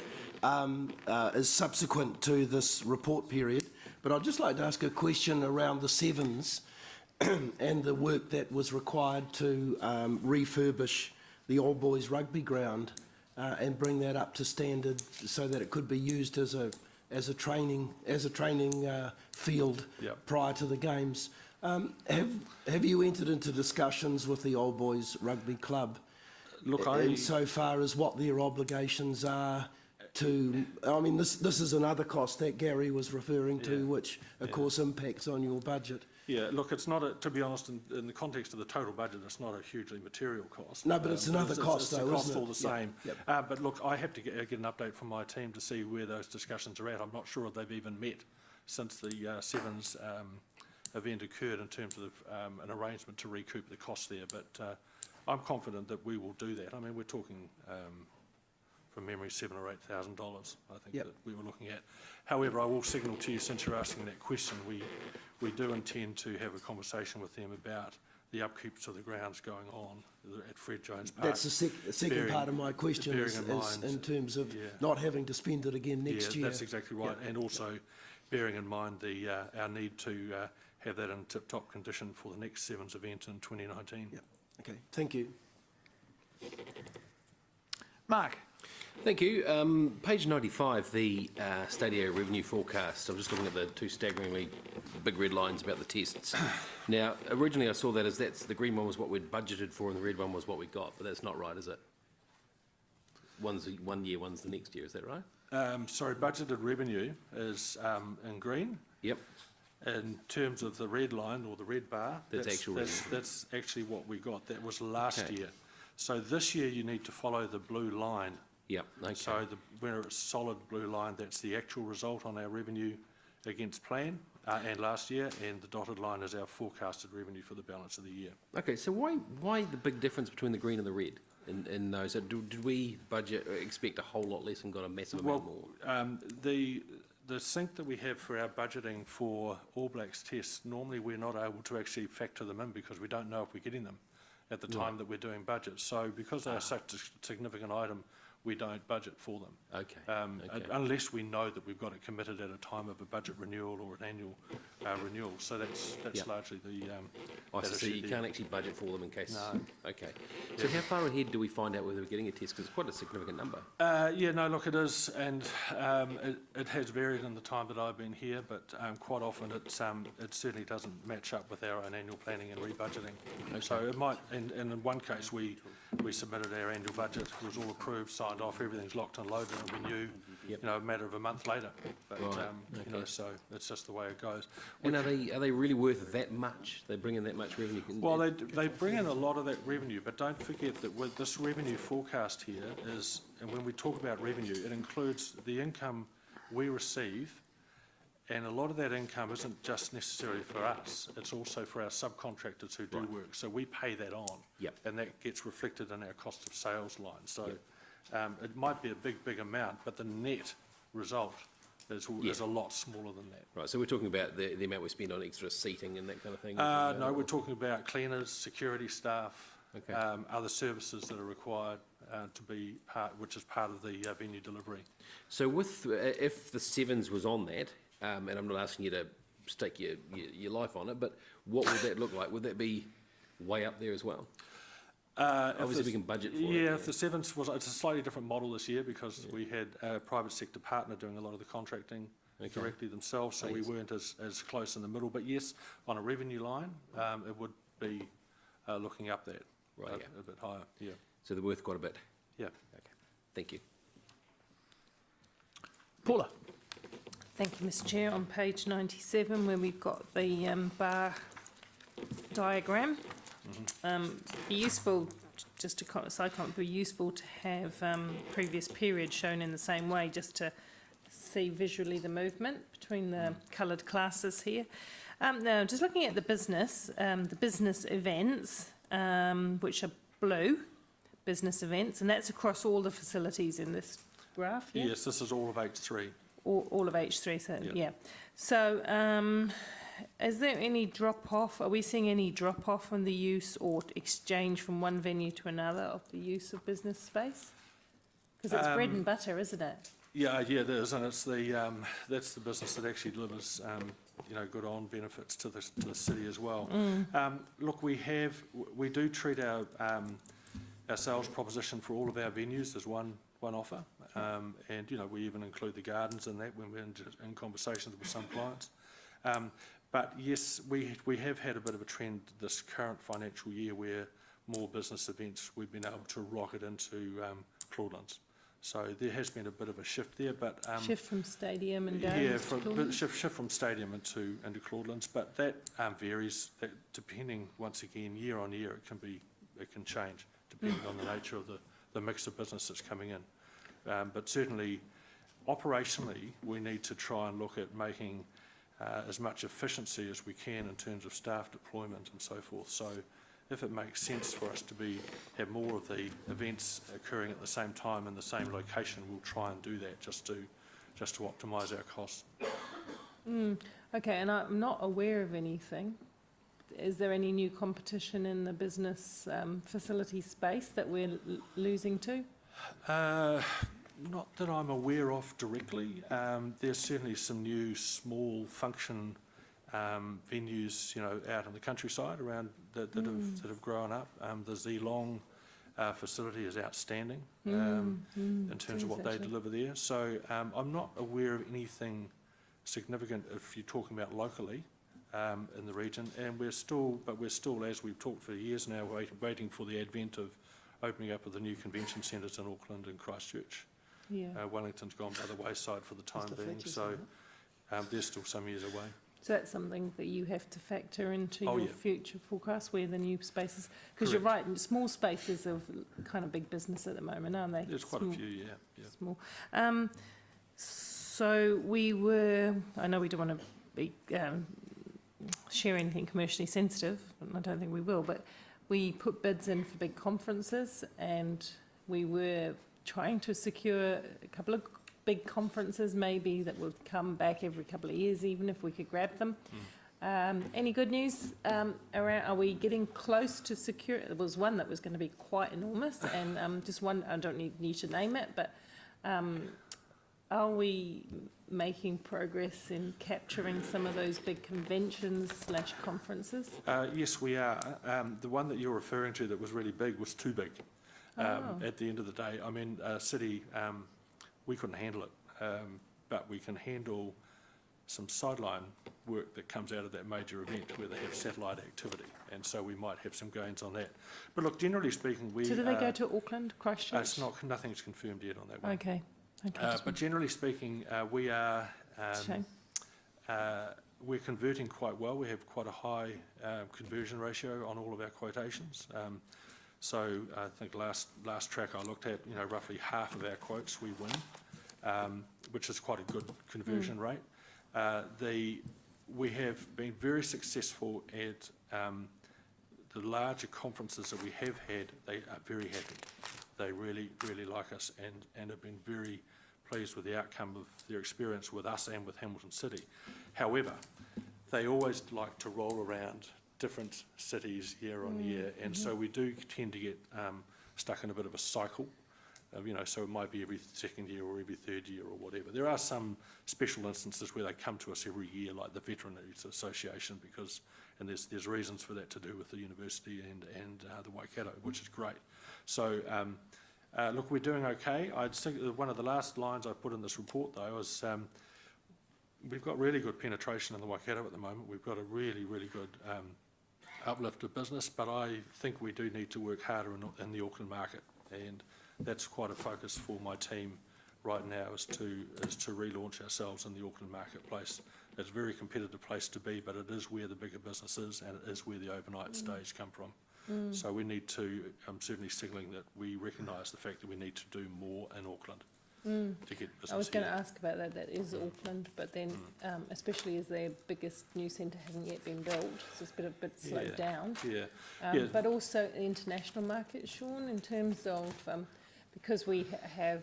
is subsequent to this report period. But I'd just like to ask a question around the Sevens and the work that was required to refurbish the Old Boys rugby ground and bring that up to standard so that it could be used as a training field prior to the games. Have you entered into discussions with the Old Boys Rugby Club? Look, insofar as what their obligations are to, I mean, this is another cost that Gary was referring to, which of course impacts on your budget. Yeah, look, it's not, to be honest, in the context of the total budget, it's not a hugely material cost. No, but it's another cost, though, isn't it? It's a cost all the same. Yep. But look, I have to get an update from my team to see where those discussions are at. I'm not sure if they've even met since the Sevens event occurred in terms of an arrangement to recoup the cost there. But I'm confident that we will do that. I mean, we're talking, from memory, $7,000 or $8,000, I think, that we were looking at. However, I will signal to you, since you're asking that question, we do intend to have a conversation with them about the upkeep to the grounds going on at Fred Jones Park. That's the second part of my question, is in terms of not having to spend it again next year. Yeah, that's exactly right. And also bearing in mind our need to have that in tip-top condition for the next Sevens event in 2019. Yep. Okay, thank you. Mark. Thank you. Page 95, the Stadio revenue forecast. I'm just looking at the two staggeringly big red lines about the tests. Now, originally I saw that as the green one was what we'd budgeted for and the red one was what we got, but that's not right, is it? One's one year, one's the next year, is that right? Sorry, budgeted revenue is in green. Yep. In terms of the red line or the red bar, that's actually what we got. That was last year. So this year you need to follow the blue line. Yep. Okay. So where it's solid blue line, that's the actual result on our revenue against plan. and last year, and the dotted line is our forecasted revenue for the balance of the year. Okay, so why the big difference between the green and the red in those? Did we expect a whole lot less and got a massive amount more? The sync that we have for our budgeting for All Blacks tests, normally we're not able to actually factor them in because we don't know if we're getting them at the time that we're doing budgets. So because they're such a significant item, we don't budget for them. Okay. Unless we know that we've got it committed at a time of a budget renewal or an annual renewal. So that's largely the. So you can't actually budget for them in case. No. Okay. So how far ahead do we find out whether we're getting a test? Because it's quite a significant number. Look, it is, and it has varied in the time that I've been here, but quite often it certainly doesn't match up with our own annual planning and rebudgeting. Okay. So it might, and in one case we submitted our annual budget, it was all approved, signed off, everything's locked and loaded, and we knew, a matter of a month later. But so it's just the way it goes. And are they really worth that much? They bring in that much revenue? Well, they bring in a lot of that revenue, but don't forget that with this revenue forecast here is, and when we talk about revenue, it includes the income we receive, and a lot of that income isn't just necessarily for us, it's also for our subcontractors who do work. So we pay that on, and that gets reflected in our cost of sales line. So it might be a big amount, but the net result is a lot smaller than that. Right, so we're talking about the amount we spend on extra seating and that kind of thing? No, we're talking about cleaners, security staff, other services that are required to be part, which is part of the venue delivery. So if the Sevens was on that, and I'm not asking you to stake your life on it, but what would that look like? Would that be way up there as well? Obviously, we can budget for it. Yeah, if the Sevens was, it's a slightly different model this year because we had a private sector partner doing a lot of the contracting directly themselves, so we weren't as close in the middle. But yes, on a revenue line, it would be looking up that a bit higher. Yeah. So they're worth quite a bit. Yeah. Okay. Thank you. Paula. Thank you, Mr Chair. On page 97, where we've got the bar diagram, be useful, just to side comment, be useful to have previous period shown in the same way, just to see visually the movement between the coloured classes here. Now, just looking at the business events, which are blue, business events, and that's across all the facilities in this graph, yeah? Yes, this is all of H3. All of H3, so yeah. So is there any drop-off? Are we seeing any drop-off on the use or exchange from one venue to another of the use of business space? Because it's bread and butter, isn't it? Yeah, it is, and it's that's the business that actually delivers good on benefits to the city as well. Look, we do treat our sales proposition for all of our venues as one offer, and we even include the gardens in that when we're in conversations with some clients. But yes, we have had a bit of a trend this current financial year where more business events we've been able to rocket into Claudelands. So there has been a bit of a shift there, but shift from stadium and gardens. Shift from stadium into Claudelands, but that varies. That depending once again year on year, it can change depending on the nature of the mix of business that's coming in. But certainly, operationally, we need to try and look at making as much efficiency as we can in terms of staff deployment and so forth. So if it makes sense for us to have more of the events occurring at the same time in the same location, we'll try and do that just to optimise our costs. Okay, and I'm not aware of anything. Is there any new competition in the business facility space that we're losing to? Not that I'm aware of directly. There's certainly some new small function venues, out in the countryside around that have grown up. The Zeelong facility is outstanding in terms of what they deliver there. So I'm not aware of anything significant if you're talking about locally in the region. And we're still, as we've talked for years now, waiting for the advent of opening up of the new convention centres in Auckland and Christchurch. Yeah. Wellington's gone by the wayside for the time being, so they're still some years away. So that's something that you have to factor into your future forecast, where the new spaces, because you're right, small spaces of kind of big business at the moment, aren't they? There's quite a few, yeah. Small. So I know we don't want to share anything commercially sensitive, and I don't think we will, but we put bids in for big conferences, and we were trying to secure a couple of big conferences maybe that would come back every couple of years, even if we could grab them. Any good news around, are we getting close to secure? There was one that was going to be quite enormous, and just one, I don't need you to name it, but are we making progress in capturing some of those big conventions/conferences? Yes, we are. The one that you're referring to that was really big was too big. At the end of the day, I mean, City, we couldn't handle it, but we can handle some sideline work that comes out of that major event where they have satellite activity, and so we might have some gains on that. But look, generally speaking, we... So do they go to Auckland, Christchurch? Nothing's confirmed yet on that one. Okay. But generally speaking, we are... we're converting quite well. We have quite a high conversion ratio on all of our quotations. So I think last track I looked at, roughly half of our quotes we win, which is quite a good conversion rate. We have been very successful at the larger conferences that we have had. They are very happy. They really, really like us and have been very pleased with the outcome of their experience with us and with Hamilton City. However, they always like to roll around different cities year on year, and so we do tend to get stuck in a bit of a cycle. So it might be every second year or every third year or whatever. There are some special instances where they come to us every year, like the Veterinaries Association, and there's reasons for that to do with the university and the Waikato, which is great. So look, we're doing okay. I'd think one of the last lines I put in this report, though, is we've got really good penetration in the Waikato at the moment. We've got a really, really good uplift of business, but I think we do need to work harder in the Auckland market, and that's quite a focus for my team right now, is to relaunch ourselves in the Auckland marketplace. It's a very competitive place to be, but it is where the bigger business is, and it is where the overnight stays come from. So we need to, I'm certainly signalling that we recognise the fact that we need to do more in Auckland to get business. I was going to ask about that. That is Auckland, but then especially as their biggest new centre hasn't yet been built, so it's been a bit slowed down. But also the international market, Sean, in terms of, because we have,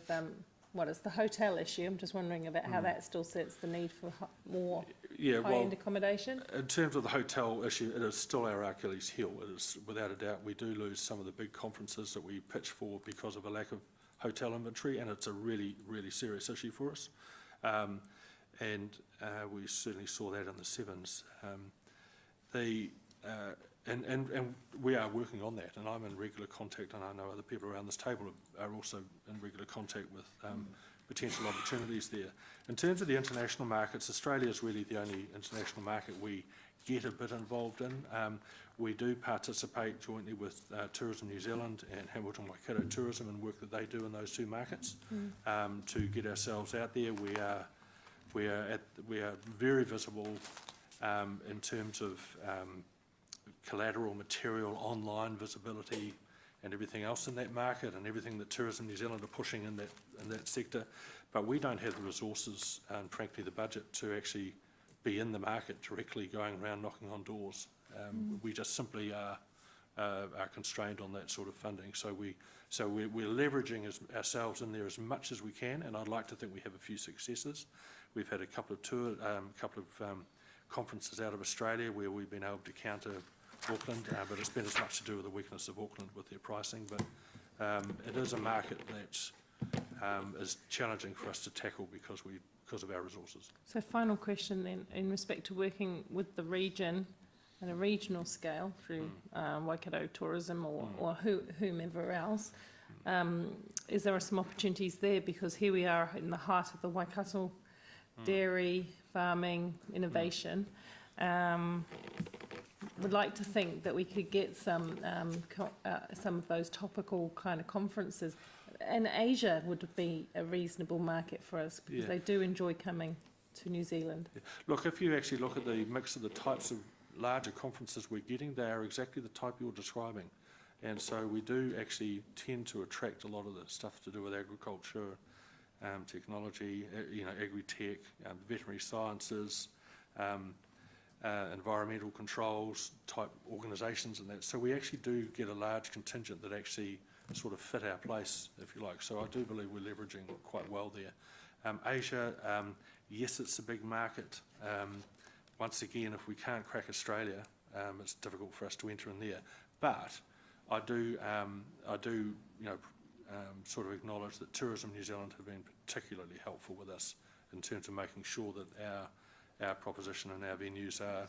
what is the hotel issue? I'm just wondering about how that still sets the need for more high-end accommodation. In terms of the hotel issue, it is still our Achilles heel. It is, without a doubt, we do lose some of the big conferences that we pitch for because of a lack of hotel inventory, and it's a really, really serious issue for us. And we certainly saw that in the Sevens. And we are working on that, and I'm in regular contact, and I know other people around this table are also in regular contact with potential opportunities there. In terms of the international markets, Australia is really the only international market we get a bit involved in. We do participate jointly with Tourism New Zealand and Hamilton Waikato Tourism and work that they do in those two markets to get ourselves out there. We are very visible in terms of collateral material, online visibility, and everything else in that market, and everything that Tourism New Zealand are pushing in that sector. But we don't have the resources and, frankly, the budget to actually be in the market directly, going around knocking on doors. We just simply are constrained on that sort of funding. So we're leveraging ourselves in there as much as we can, and I'd like to think we have a few successes. We've had a couple of conferences out of Australia where we've been able to counter Auckland, but it's been as much to do with the weakness of Auckland with their pricing. But it is a market that is challenging for us to tackle because of our resources. So final question then, in respect to working with the region at a regional scale through Waikato Tourism or whomever else, is there some opportunities there? Because here we are in the heart of the Waikato dairy, farming, innovation. Would like to think that we could get some of those topical kind of conferences. And Asia would be a reasonable market for us because they do enjoy coming to New Zealand. Look, if you actually look at the mix of the types of larger conferences we're getting, they are exactly the type you're describing. And so we do actually tend to attract a lot of the stuff to do with agriculture, technology, agri-tech, veterinary sciences, environmental controls type organisations and that. So we actually do get a large contingent that actually sort of fit our place, if you like. So I do believe we're leveraging quite well there. Asia, yes, it's a big market. Once again, if we can't crack Australia, it's difficult for us to enter in there. But I do sort of acknowledge that Tourism New Zealand have been particularly helpful with us in terms of making sure that our proposition and our venues are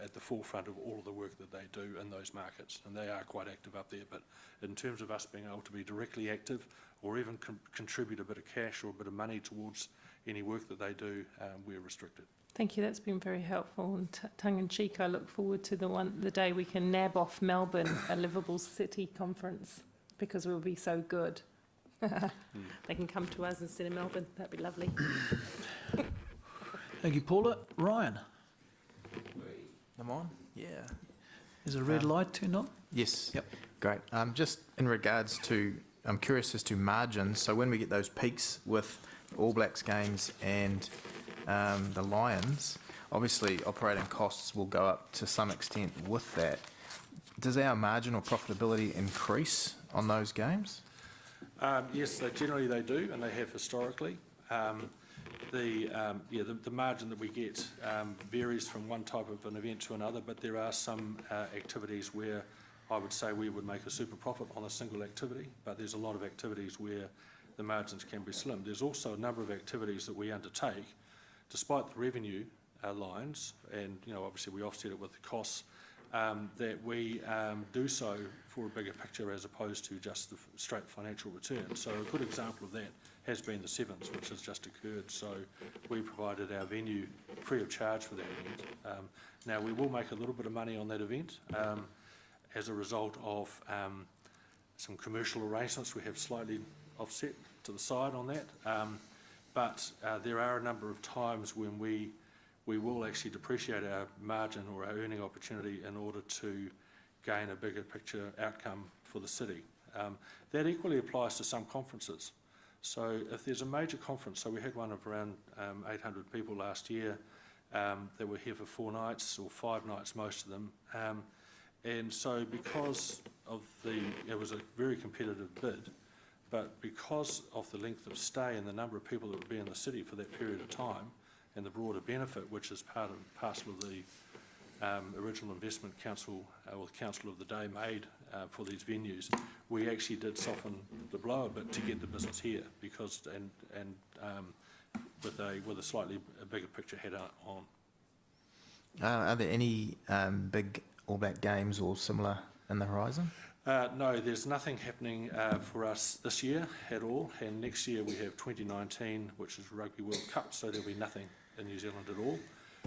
at the forefront of all of the work that they do in those markets, and they are quite active up there. But in terms of us being able to be directly active or even contribute a bit of cash or a bit of money towards any work that they do, we're restricted. Thank you, that's been very helpful. And tongue-in-cheek, I look forward to the day we can nab off Melbourne a livable city conference, because we'll be so good. They can come to us instead of Melbourne, that'd be lovely. Thank you, Paula. Ryan? I'm on? Yeah. Is a red light turned on? Yes. Yep. Great. Just in regards to, I'm curious as to margins. So when we get those peaks with All Blacks games and the Lions, obviously operating costs will go up to some extent with that. Does our margin or profitability increase on those games? Yes, generally they do, and they have historically. The margin that we get varies from one type of an event to another, but there are some activities where I would say we would make a super profit on a single activity, but there's a lot of activities where the margins can be slim. There's also a number of activities that we undertake, despite the revenue lines, and obviously we offset it with the costs, that we do so for a bigger picture as opposed to just the straight financial return. So a good example of that has been the Sevens, which has just occurred. So we provided our venue free of charge for that event. Now we will make a little bit of money on that event as a result of some commercial arrangements we have slightly offset to the side on that. But there are a number of times when we will actually depreciate our margin or our earning opportunity in order to gain a bigger picture outcome for the city. That equally applies to some conferences. So if there's a major conference, so we had one of around 800 people last year that were here for 4 nights or 5 nights, most of them. And so because of it was a very competitive bid, but because of the length of stay and the number of people that would be in the city for that period of time, and the broader benefit, which is part and parcel of the original investment council or the council of the day made for these venues, we actually did soften the blow a bit to get the business here, because with a slightly bigger picture head on. Are there any big All Black games or similar in the horizon? No, there's nothing happening for us this year at all, and next year we have 2019, which is Rugby World Cup, so there'll be nothing in New Zealand at all.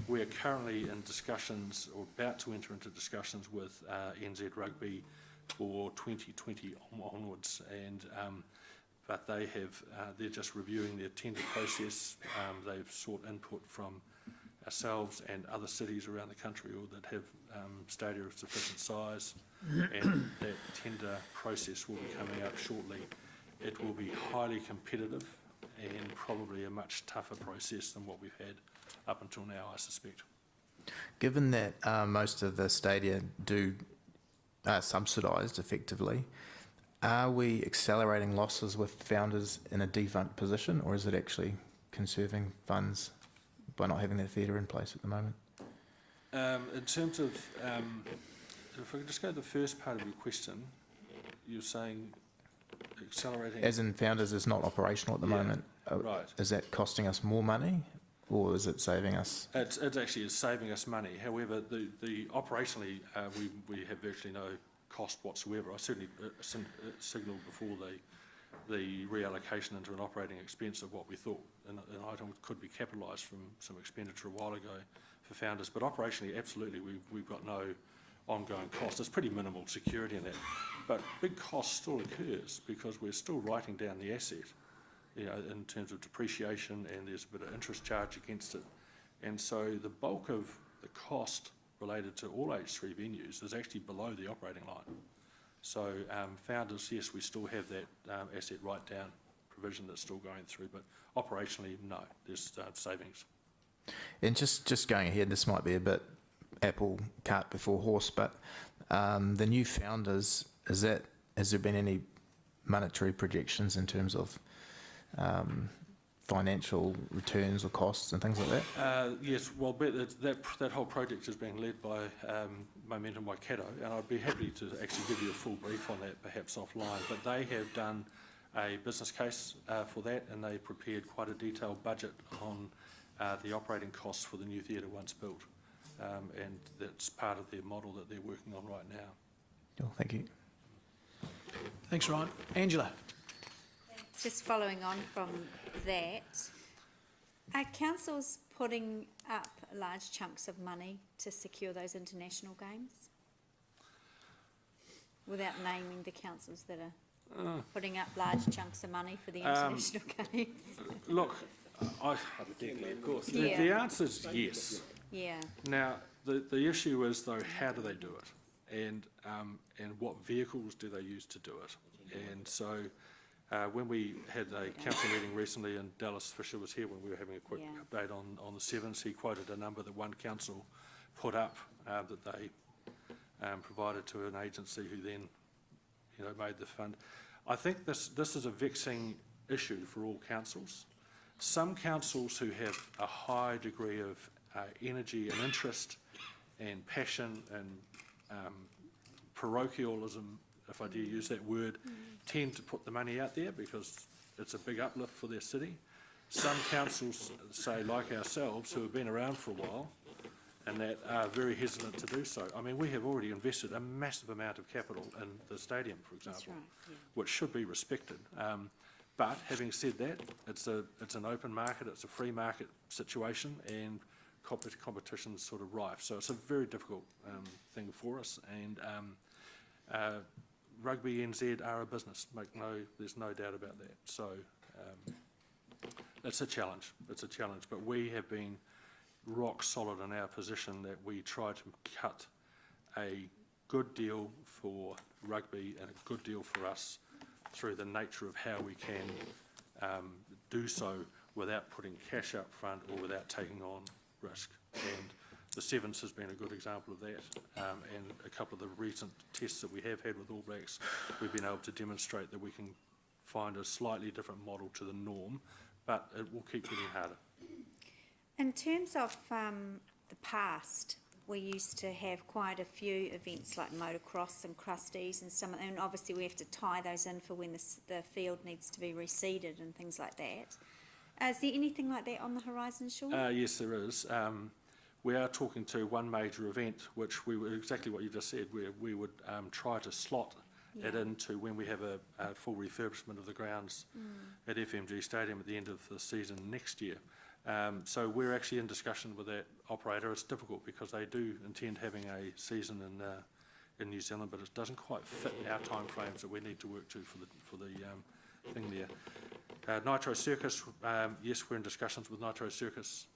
We are currently in discussions, or about to enter into discussions with NZ Rugby for 2020 onwards, and but they're just reviewing their tender process. They've sought input from ourselves and other cities around the country or that have stadia of sufficient size, and that tender process will be coming up shortly. It will be highly competitive and probably a much tougher process than what we've had up until now, I suspect. Given that most of the stadia are subsidised effectively, are we accelerating losses with founders in a defunct position, or is it actually conserving funds by not having that theatre in place at the moment? In terms of, if I could just go to the first part of your question, you're saying accelerating... As in founders is not operational at the moment. Right. Is that costing us more money, or is it saving us? It actually is saving us money. However, the operationally, we have virtually no cost whatsoever. I certainly signalled before the reallocation into an operating expense of what we thought an item could be capitalised from some expenditure a while ago for founders. But operationally, absolutely, we've got no ongoing cost. There's pretty minimal security in that. But big cost still occurs because we're still writing down the asset, in terms of depreciation, and there's a bit of interest charge against it. And so the bulk of the cost related to all H3 venues is actually below the operating line. So founders, yes, we still have that asset write-down provision that's still going through, but operationally, no, there's savings. And just going ahead, this might be a bit apple cart before horse, but the new founders, has there been any monetary projections in terms of financial returns or costs and things like that? Yes, well, that whole project is being led by Momentum Waikato, and I'd be happy to actually give you a full brief on that, perhaps offline. But they have done a business case for that, and they prepared quite a detailed budget on the operating costs for the new theatre once built, and that's part of their model that they're working on right now. Cool, thank you. Thanks, Ryan. Angela. Just following on from that, are councils putting up large chunks of money to secure those international games? Without naming the councils that are putting up large chunks of money for the international games? Look, hypothetically, of course. The answer is yes. Yeah. Now, the issue is, though, how do they do it? And what vehicles do they use to do it? And so when we had a council meeting recently, and Dallas Fisher was here when we were having a quick update on the 7th, he quoted a number that one council put up that they provided to an agency who then made the fund. I think this is a vexing issue for all councils. Some councils who have a high degree of energy and interest and passion and parochialism, if I dare use that word, tend to put the money out there because it's a big uplift for their city. Some councils, say like ourselves, who have been around for a while and that are very hesitant to do so. I mean, we have already invested a massive amount of capital in the stadium, for example, which should be respected. But having said that, it's an open market, it's a free market situation, and competition's sort of rife. So it's a very difficult thing for us. And Rugby NZ are a business. There's no doubt about that. So it's a challenge. It's a challenge. But we have been rock solid in our position that we try to cut a good deal for rugby and a good deal for us through the nature of how we can do so without putting cash up front or without taking on risk. And the Sevens has been a good example of that, and a couple of the recent tests that we have had with All Blacks, we've been able to demonstrate that we can find a slightly different model to the norm, but it will keep getting harder. In terms of the past, we used to have quite a few events like motocross and crusties and and obviously we have to tie those in for when the field needs to be reseeded and things like that. Is there anything like that on the horizon, Sean? Yes, there is. We are talking to one major event, which we were exactly what you just said, where we would try to slot it into when we have a full refurbishment of the grounds at FMG Stadium at the end of the season next year. So we're actually in discussion with that operator. It's difficult because they do intend having a season in New Zealand, but it doesn't quite fit our timeframes that we need to work to for the thing there. Nitro Circus, yes, we're in discussions with Nitro Circus.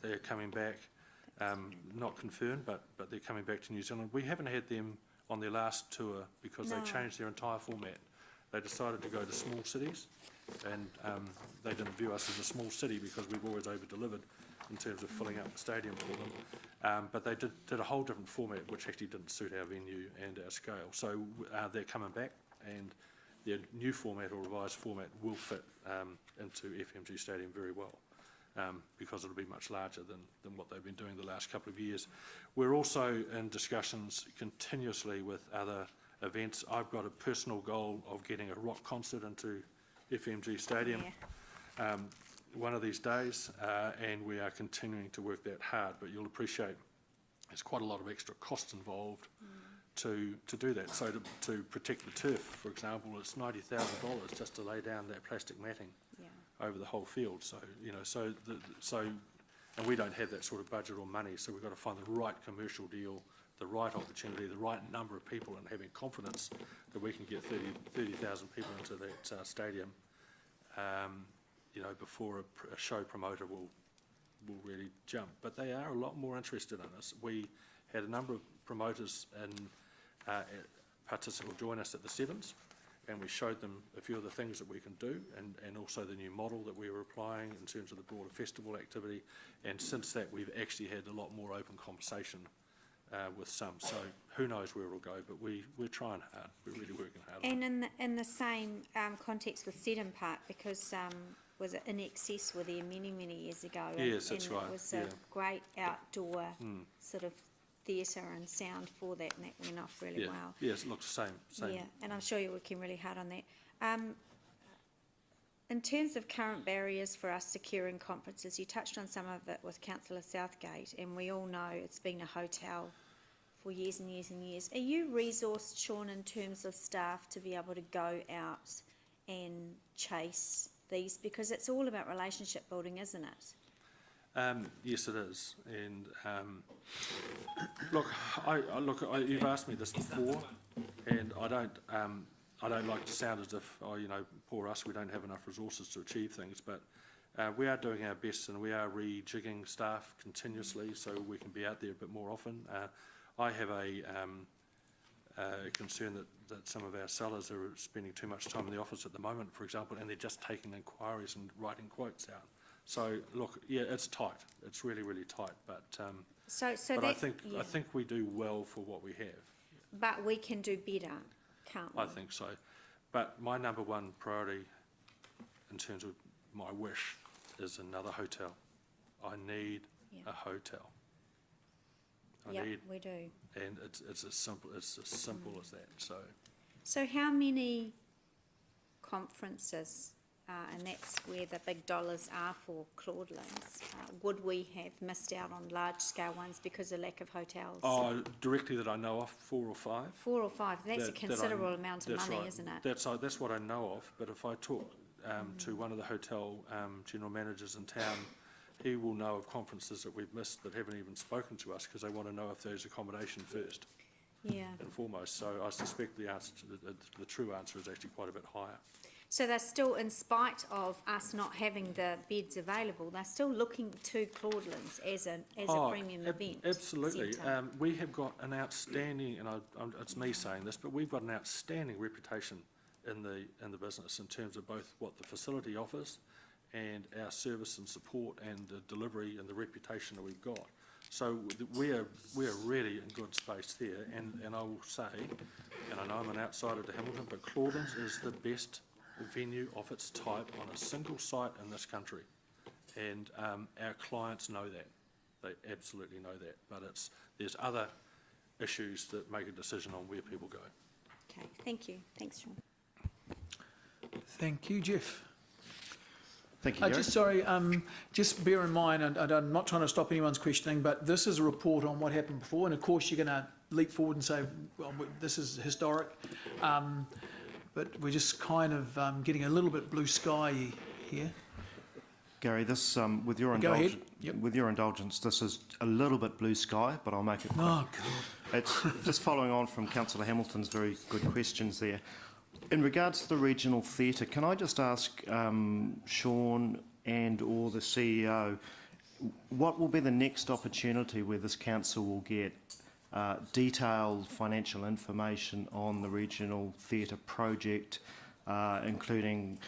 They're coming back, not confirmed, but they're coming back to New Zealand. We haven't had them on their last tour because they changed their entire format. They decided to go to small cities, and they didn't view us as a small city because we've always over-delivered in terms of filling up the stadium for them. But they did a whole different format which actually didn't suit our venue and our scale. So they're coming back, and their new format or revised format will fit into FMG Stadium very well. Because it'll be much larger than what they've been doing the last couple of years. We're also in discussions continuously with other events. I've got a personal goal of getting a rock concert into FMG Stadium one of these days, and we are continuing to work that hard, but you'll appreciate there's quite a lot of extra costs involved to do that. So to protect the turf, for example, it's $90,000 just to lay down that plastic matting over the whole field. So, and we don't have that sort of budget or money, so we've got to find the right commercial deal, the right opportunity, the right number of people, and having confidence that we can get 30,000 people into that stadium, before a show promoter will really jump. But they are a lot more interested in us. We had a number of promoters join us at the Sevens, and we showed them a few of the things that we can do, and also the new model that we were applying in terms of the broader festival activity. And since that, we've actually had a lot more open conversation with some. So who knows where it'll go, but we're trying hard. We're really working hard. And in the same context with Seddon Park, because was it In Excess were there many, many years ago? Yes, that's right. It was a great outdoor sort of theatre and sound for that, and that went off really well. Yes, it looks the same. Yeah, and I'm sure you're working really hard on that. In terms of current barriers for us securing conferences, you touched on some of it with Councillor Southgate, and we all know it's been a hotel for years and years and years. Are you resourced, Sean, in terms of staff to be able to go out and chase these? Because it's all about relationship building, isn't it? Yes, it is. And you've asked me this before, and I don't like to sound as if, poor us, we don't have enough resources to achieve things, but we are doing our best, and we are rejigging staff continuously so we can be out there a bit more often. I have a concern that some of our sellers are spending too much time in the office at the moment, for example, and they're just taking inquiries and writing quotes out. So look, yeah, it's tight. It's really, really tight. But I think we do well for what we have. But we can do better, can't we? I think so. But my number one priority, in terms of my wish, is another hotel. I need a hotel. Yeah, we do. And it's as simple as that. So how many conferences, and that's where the big dollars are for Claudelands, would we have missed out on large-scale ones because of lack of hotels? Oh, directly that I know of, 4 or 5. 4 or 5. That's a considerable amount of money, isn't it? That's what I know of. But if I talk to one of the hotel general managers in town, he will know of conferences that we've missed that haven't even spoken to us because they want to know if there's accommodation first and foremost. So I suspect the answer, the true answer is actually quite a bit higher. So they're still, in spite of us not having the beds available, they're still looking to Claudelands as a premium event. Absolutely. We have got an outstanding, and it's me saying this, but we've got an outstanding reputation in the business in terms of both what the facility offers and our service and support and the delivery and the reputation that we've got. So we are really in good space there, and I will say, and I know I'm an outsider to Hamilton, but Claudelands is the best venue of its type on a single site in this country, and our clients know that. They absolutely know that, but there's other issues that make a decision on where people go. Okay, thank you. Thanks, Sean. Thank you, Jeff. Thank you, Gary. Just bear in mind, and I'm not trying to stop anyone's questioning, but this is a report on what happened before, and of course you're going to leap forward and say, well, this is historic, but we're just kind of getting a little bit blue sky here. Gary, this, with your indulgence, this is a little bit blue sky, but I'll make it quick. Oh, God. It's just following on from Councillor Hamilton's very good questions there. In regards to the regional theatre, can I just ask Sean and or the CEO, what will be the next opportunity where this council will get detailed financial information on the regional theatre project, including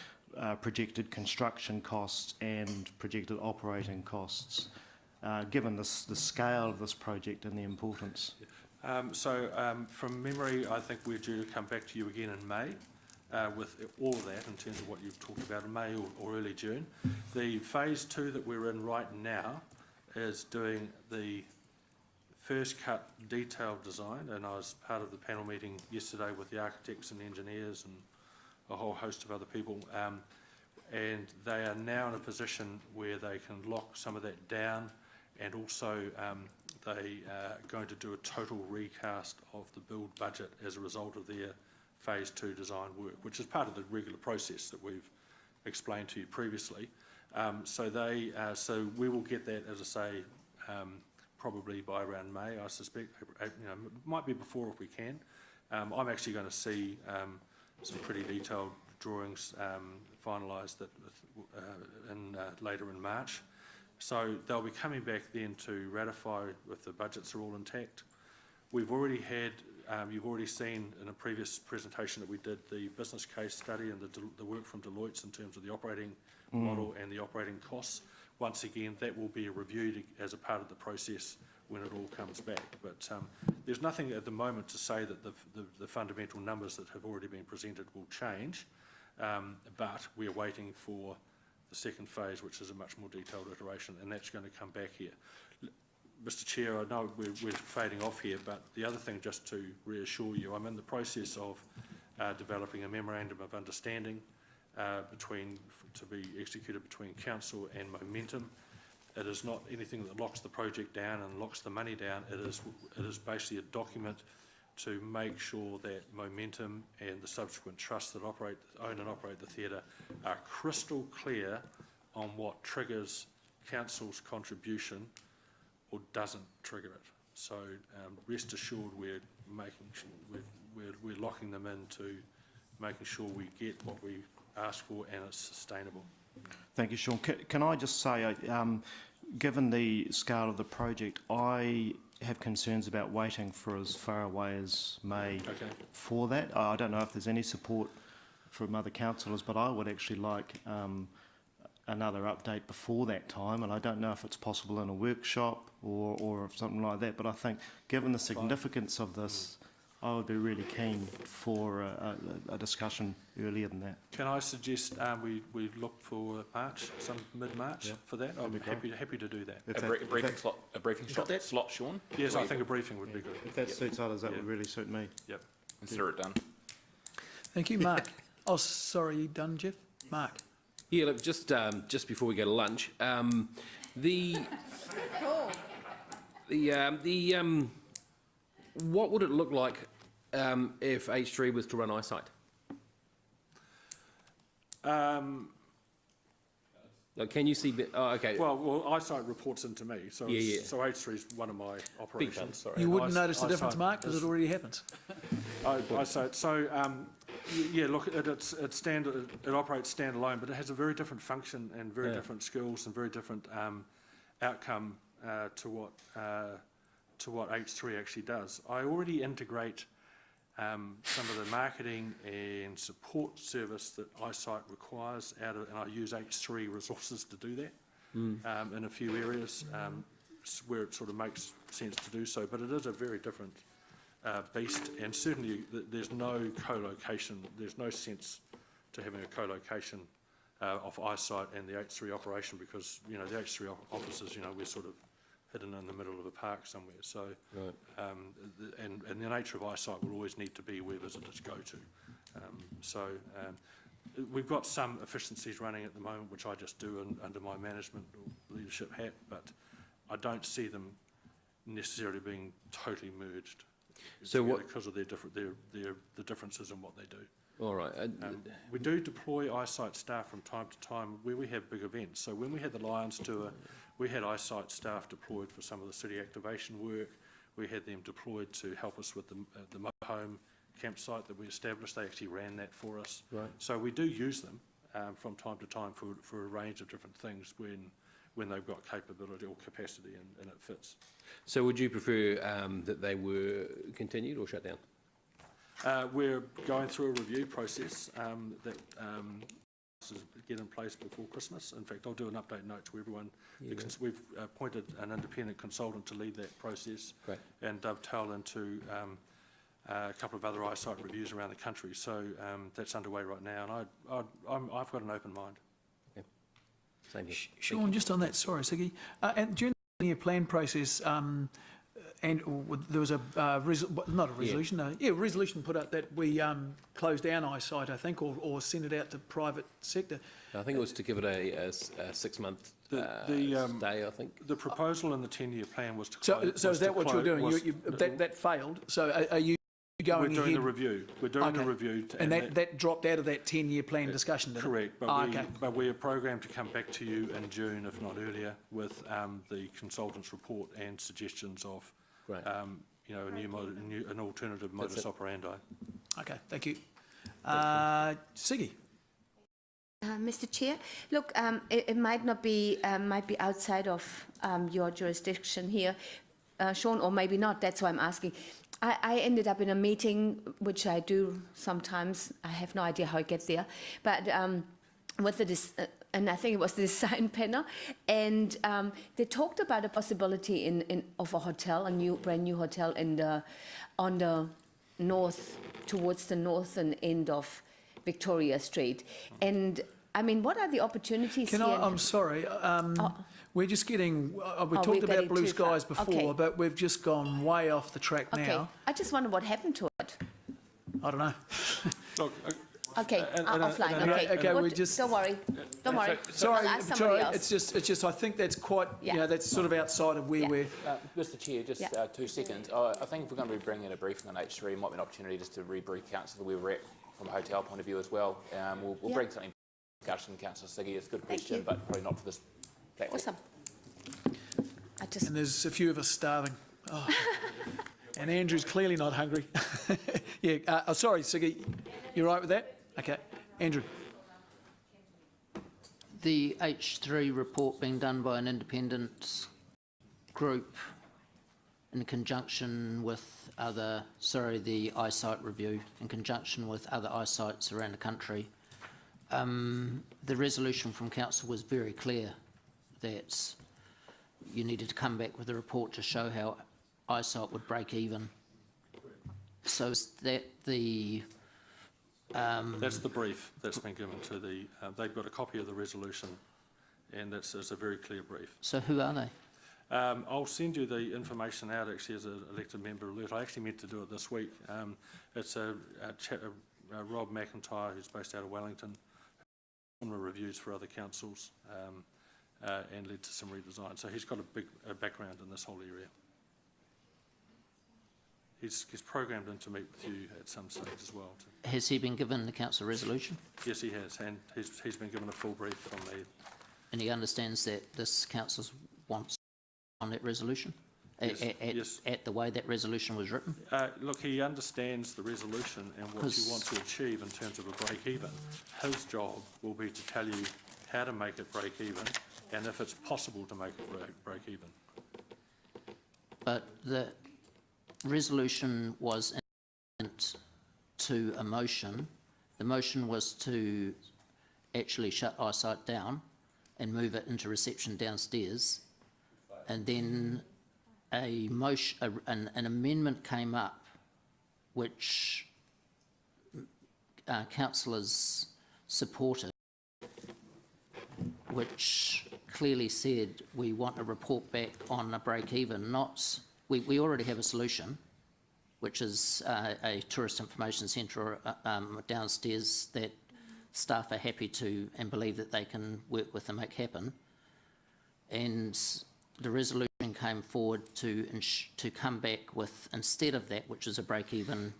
projected construction costs and projected operating costs, given the scale of this project and the importance? From memory, I think we're due to come back to you again in May with all of that in terms of what you've talked about in May or early June. The phase 2 that we're in right now is doing the first cut detailed design, and I was part of the panel meeting yesterday with the architects and engineers and a whole host of other people, and they are now in a position where they can lock some of that down, and also they are going to do a total recast of the build budget as a result of their phase 2 design work, which is part of the regular process that we've explained to you previously. So we will get that, as I say, probably by around May, I suspect. It might be before if we can. I'm actually going to see some pretty detailed drawings finalised later in March. So they'll be coming back then to ratify if the budgets are all intact. We've already had you've already seen in a previous presentation that we did the business case study and the work from Deloitte's in terms of the operating model and the operating costs. Once again, that will be reviewed as a part of the process when it all comes back. But there's nothing at the moment to say that the fundamental numbers that have already been presented will change, but we are waiting for the second phase, which is a much more detailed iteration, and that's going to come back here. Mr Chair, I know we're fading off here, but the other thing, just to reassure you, I'm in the process of developing a memorandum of understanding to be executed between Council and Momentum. It is not anything that locks the project down and locks the money down. It is basically a document to make sure that Momentum and the subsequent trusts that own and operate the theatre are crystal clear on what triggers Council's contribution or doesn't trigger it. So rest assured, we're locking them into making sure we get what we ask for and it's sustainable. Thank you, Sean. Can I just say, given the scale of the project, I have concerns about waiting for as far away as May for that. I don't know if there's any support from other councillors, but I would actually like another update before that time, and I don't know if it's possible in a workshop or something like that, but I think given the significance of this, I would be really keen for a discussion earlier than that. Can I suggest we look for March, some mid-March for that? I'm happy to do that. A briefing slot, Sean? Yes, I think a briefing would be good. If that suits others, that would really suit me. Yep. Consider it done. Thank you, Mark. Oh, sorry, you done, Jeff? Mark. Yeah, look, just before we go to lunch, what would it look like if H3 was to run eyesight? Like, can you see? Okay. Well, eyesight reports into me, so so H3 is one of my operations. Sorry. You wouldn't notice the difference, Mark, because it already happens. Eyesight. So yeah, look, it operates standalone, but it has a very different function and very different skills and very different outcome to what H3 actually does. I already integrate some of the marketing and support service that eyesight requires and I use H3 resources to do that in a few areas where it sort of makes sense to do so, but it is a very different beast, and certainly there's no co-location, there's no sense to having a co-location of eyesight and the H3 operation, because, you know, the H3 offices, you know, we're sort of hidden in the middle of a park somewhere. So, and the nature of eyesight will always need to be where visitors go to. We've got some efficiencies running at the moment, which I just do under my management or leadership hat, but I don't see them necessarily being totally merged. So because of the differences in what they do. All right. We do deploy eyesight staff from time to time where we have big events. So when we had the Lions tour, we had eyesight staff deployed for some of the city activation work. We had them deployed to help us with the motorhome campsite that we established. They actually ran that for us. Right. So we do use them from time to time for a range of different things when they've got capability or capacity and it fits. So would you prefer that they were continued or shut down? We're going through a review process that get in place before Christmas. In fact, I'll do an update note to everyone. Because we've appointed an independent consultant to lead that process and dovetail into a couple of other eyesight reviews around the country. So that's underway right now, and I've got an open mind. Okay. Same here. Sean, just on that, sorry, Siggy. And during the year plan process, and there was a resolution put out that we close down eyesight, I think, or send it out to private sector. I think it was to give it a 6-month stay, I think. The proposal in the 10-year plan was to close. So is that what you're doing? That failed. So are you going ahead? We're doing the review. We're doing the review. And that dropped out of that 10-year plan discussion, did it? Correct. But we are programmed to come back to you in June, if not earlier, with the consultant's report and suggestions of you know, an alternative modus operandi. Okay, thank you. Siggy. Mr. Chair, look, it might not be, might be outside of your jurisdiction here, Sean, or maybe not. That's why I'm asking. I ended up in a meeting, which I do sometimes. I have no idea how I get there, but with the and I think it was the design panel, and they talked about a possibility of a hotel, brand new hotel on the north, towards the northern end of Victoria Street, and I mean, what are the opportunities here? I'm sorry. We're just getting, we talked about blue skies before, but we've just gone way off the track now. I just wonder what happened to it. I don't know. Look, okay, offline. Okay, we just. Don't worry. Don't worry. Sorry, I'll ask somebody else. It's just. I think that's quite. Yeah. That's sort of outside of where we're. Mr. Chair, just 2 seconds. I think if we're going to be bringing in a briefing on H3, it might be an opportunity just to re-brief council where we're at from a hotel point of view as well. We'll bring something to discussion, Councillor Siggy. It's a good question, but probably not for this platform. Awesome. And there's a few of us starving. Oh. And Andrew's clearly not hungry. Sorry, Siggy. You right with that? Okay. Andrew. The H3 report being done by an independent group in conjunction with the eyesight review in conjunction with other eyesights around the country. The resolution from council was very clear that you needed to come back with a report to show how eyesight would break even. So is that the... That's the brief that's been given to the... they've got a copy of the resolution, and it's a very clear brief. So who are they? I'll send you the information out actually as an elected member alert. I actually meant to do it this week. It's Rob McIntyre, who's based out of Wellington, similar reviews for other councils. And led to some redesign. So he's got a big background in this whole area. He's programmed in to meet with you at some stage as well. Has he been given the council resolution? Yes, he has, and he's been given a full brief from me. And he understands that this council wants on that resolution? Yes. At the way that resolution was written? Look, he understands the resolution and what you want to achieve in terms of a break-even. His job will be to tell you how to make it break-even and if it's possible to make it break-even. But the resolution was to a motion. The motion was to actually shut eyesight down and move it into reception downstairs. And then an amendment came up which councillors supported, which clearly said we want a report back on a break-even, not... We already have a solution, which is a tourist information centre downstairs that staff are happy to and believe that they can work with and make happen. And the resolution came forward to come back with, instead of that, which is a break-even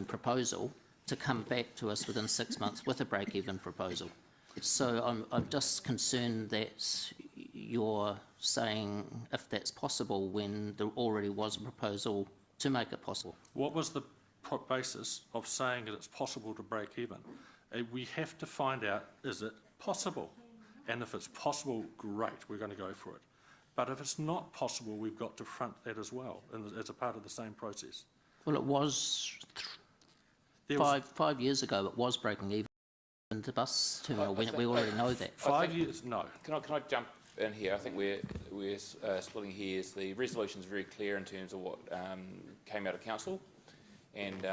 proposal, to come back to us within 6 months with a break-even proposal. So I'm just concerned that you're saying if that's possible when there already was a proposal to make it possible. What was the basis of saying that it's possible to break even? We have to find out, is it possible? And if it's possible, great, we're going to go for it. But if it's not possible, we've got to front that as well, as a part of the same process. Well, it was five years ago, it was breaking even in the bus terminal. We already know that. 5 years? No. Can I jump in here? I think we're splitting hairs. The resolution is very clear in terms of what came out of council, and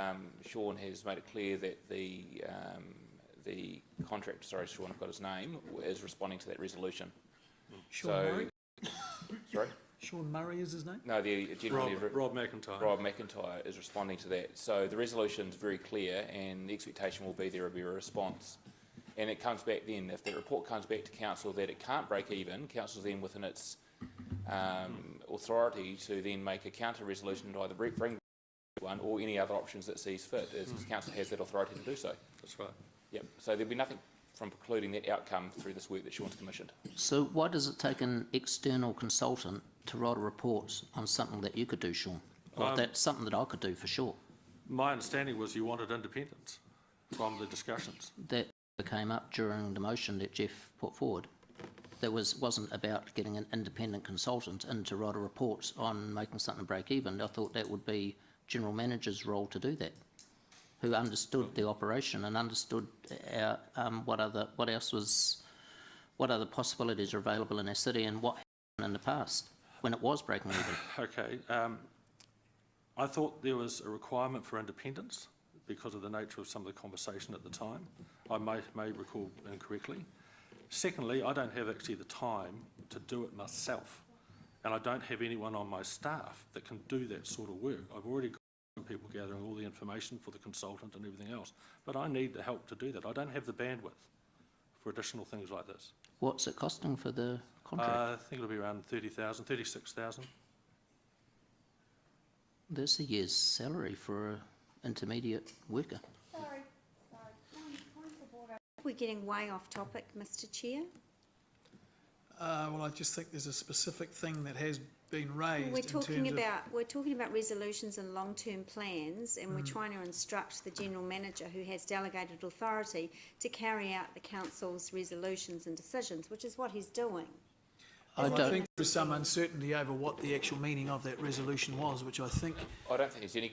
Sean has made it clear that the contractor, sorry, Sean, I've got his name, is responding to that resolution. Sean Murray? Sorry? Sean Murray is his name? No, the gentleman... Rob McIntyre. Rob McIntyre is responding to that. So the resolution is very clear, and the expectation will be there will be a response. And it comes back then, if the report comes back to council that it can't break even, council's then within its authority to then make a counter resolution to either bring one or any other options that sees fit, as council has that authority to do so. That's right. Yep. So there'll be nothing from precluding that outcome through this work that Sean's commissioned. So why does it take an external consultant to write a report on something that you could do, Sean? Well, that's something that I could do for sure. My understanding was you wanted independence from the discussions. That came up during the motion that Jeff put forward, there wasn't about getting an independent consultant in to write a report on making something break even. I thought that would be general manager's role to do that, who understood the operation and understood what other possibilities are available in our city and what happened in the past when it was breaking even. Okay. I thought there was a requirement for independence because of the nature of some of the conversation at the time. I may recall incorrectly. Secondly, I don't have actually the time to do it myself, and I don't have anyone on my staff that can do that sort of work. I've already got people gathering all the information for the consultant and everything else, but I need the help to do that. I don't have the bandwidth for additional things like this. What's it costing for the contract? I think it'll be around 30,000, 36,000. There's a year's salary for an intermediate worker. We're getting way off topic, Mr. Chair. Well, I just think there's a specific thing that has been raised. We're talking about resolutions and long-term plans, and we're trying to instruct the general manager, who has delegated authority, to carry out the council's resolutions and decisions, which is what he's doing. I think there's some uncertainty over what the actual meaning of that resolution was, which I think... I don't think there's any...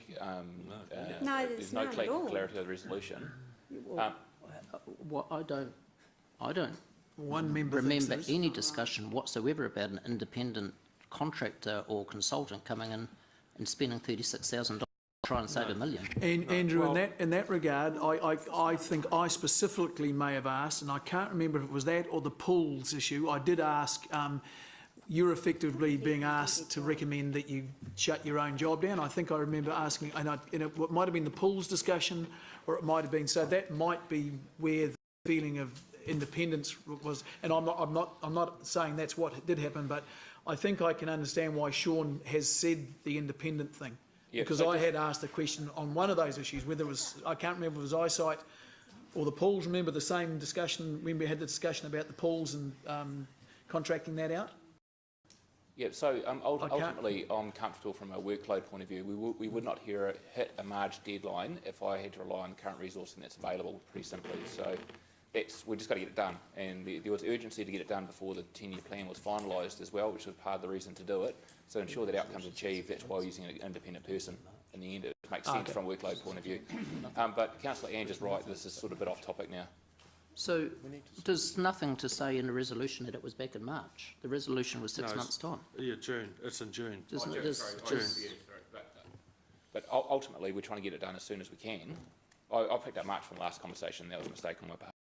there's no clarity of the resolution. What I don't one member remember any discussion whatsoever about an independent contractor or consultant coming in and spending $36,000 to try and save $1 million. And Andrew, in that regard, I think I specifically may have asked, and I can't remember if it was that or the pools issue. I did ask. You're effectively being asked to recommend that you shut your own job down. I think I remember asking, and it might have been the pools discussion, or it might have been. So that might be where the feeling of independence was. And I'm not saying that's what did happen, but I think I can understand why Sean has said the independent thing. Yeah, because I had asked a question on one of those issues, whether it was, I can't remember if it was eyesight or the pools. Remember the same discussion when we had the discussion about the pools and contracting that out? Yeah, so ultimately I'm comfortable from a workload point of view. We would not hit a March deadline if I had to rely on the current resourcing that's available, pretty simply. So we've just got to get it done, and there was urgency to get it done before the 10-year plan was finalised as well, which was part of the reason to do it. So ensure that outcome's achieved, that's why we're using an independent person. In the end, it makes sense from a workload point of view. But Councillor Ange is right, this is sort of a bit off topic now. So there's nothing to say in the resolution that it was back in March. The resolution was 6 months' time. Yeah, June. It's in June. June. But ultimately, we're trying to get it done as soon as we can. I picked up March from the last conversation. That was a mistake on my part.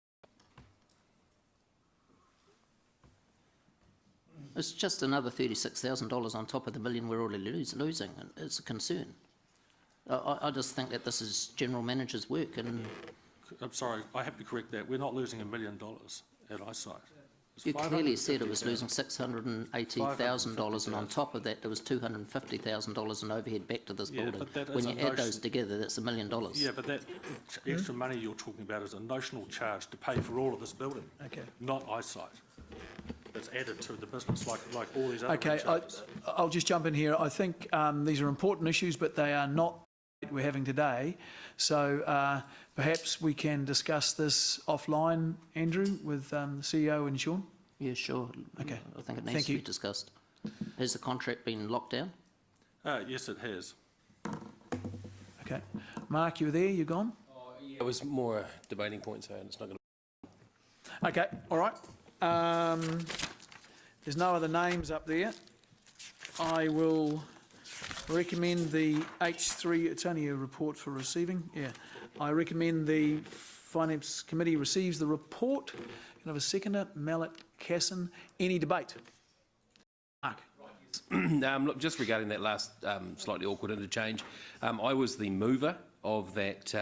It's just another $36,000 on top of the $1 million we're already losing. It's a concern. I just think that this is general manager's work, and I'm sorry, I have to correct that. We're not losing $1 million at eyesight. You clearly said it was losing $680,000, and on top of that, there was $250,000 in overhead back to this building. When you add those together, that's $1 million. Yeah, but that extra money you're talking about is a notional charge to pay for all of this building, not eyesight. It's added to the business like all these other charges. I'll just jump in here. I think these are important issues, but they are not we're having today. So perhaps we can discuss this offline, Andrew, with the CEO and Sean? Yeah, sure. Okay. I think it needs to be discussed. Has the contract been locked down? Yes, it has. Okay. Mark, you were there? You gone? Yeah, it was more a debating point, so it's not going to... Okay, all right. There's no other names up there. I will recommend the H3, it's only a report for receiving, I recommend the Finance Committee receives the report. Can I have a seconder? Mallet Casson. Any debate? Mark. Look, just regarding that last slightly awkward interchange, I was the mover of that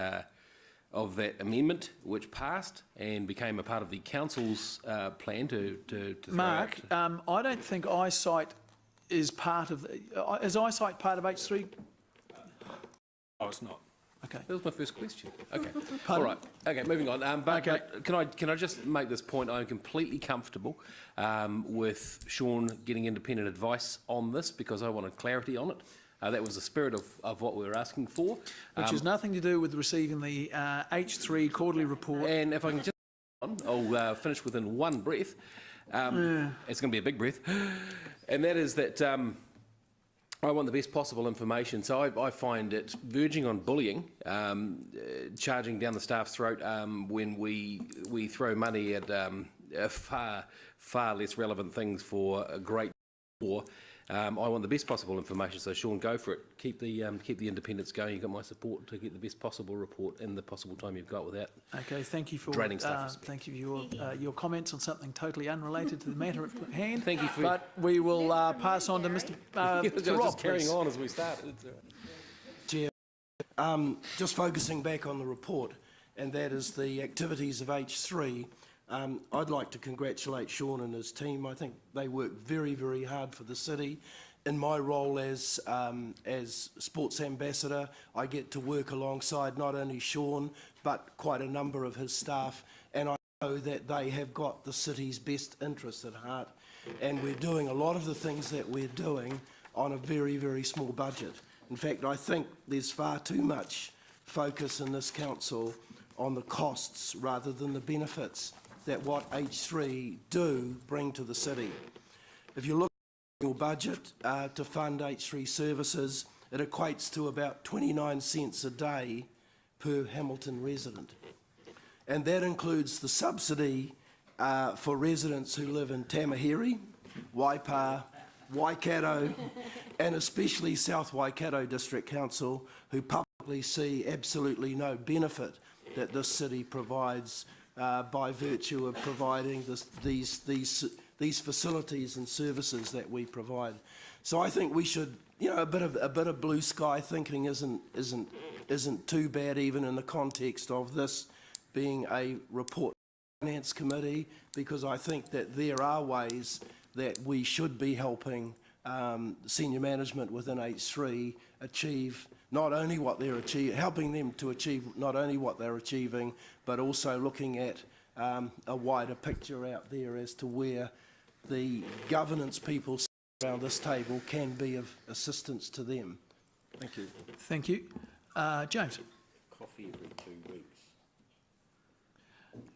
amendment, which passed and became a part of the council's plan to Mark, I don't think eyesight is part of is eyesight part of H3? Oh, it's not. Okay. That was my first question. Okay. All right. Okay, moving on. But can I just make this point? I'm completely comfortable with Sean getting independent advice on this because I wanted clarity on it. That was the spirit of what we were asking for. Which has nothing to do with receiving the H3 quarterly report. And if I can just I'll finish within one breath. It's going to be a big breath. And that is that I want the best possible information. So I find it verging on bullying, charging down the staff's throat when we throw money at far less relevant things for a great war. I want the best possible information, so Sean, go for it. Keep the independence going. You've got my support to get the best possible report in the possible time you've got with that. Okay, thank you for draining stuff. thank you for your comments on something totally unrelated to the matter at hand. Thank you for. But we will pass on to Mr. to Rob, just carrying please. on as we started. Chair, just focusing back on the report, and that is the activities of H3. I'd like to congratulate Sean and his team. I think they work very, very hard for the city. In my role as sports ambassador, I get to work alongside not only Sean, but quite a number of his staff, and I know that they have got the city's best interests at heart. And we're doing a lot of the things that we're doing on a very, very small budget. In fact, I think there's far too much focus in this council on the costs rather than the benefits that what H3 do bring to the city. If you look at your budget to fund H3 services, it equates to about 29 cents a day per Hamilton resident. And that includes the subsidy for residents who live in Tamaheri, Waipa, Waikato, and especially South Waikato District Council, who publicly see absolutely no benefit that this city provides by virtue of providing these facilities and services that we provide. So I think we should, you know, a bit of blue sky thinking isn't too bad, even in the context of this being a report finance committee, because I think that there are ways that we should be helping senior management within H3 achieve not only what they're achieving, helping them to achieve not only what they're achieving, but also looking at a wider picture out there as to where the governance people around this table can be of assistance to them. Thank you. Thank you. James. Coffee every 2 weeks.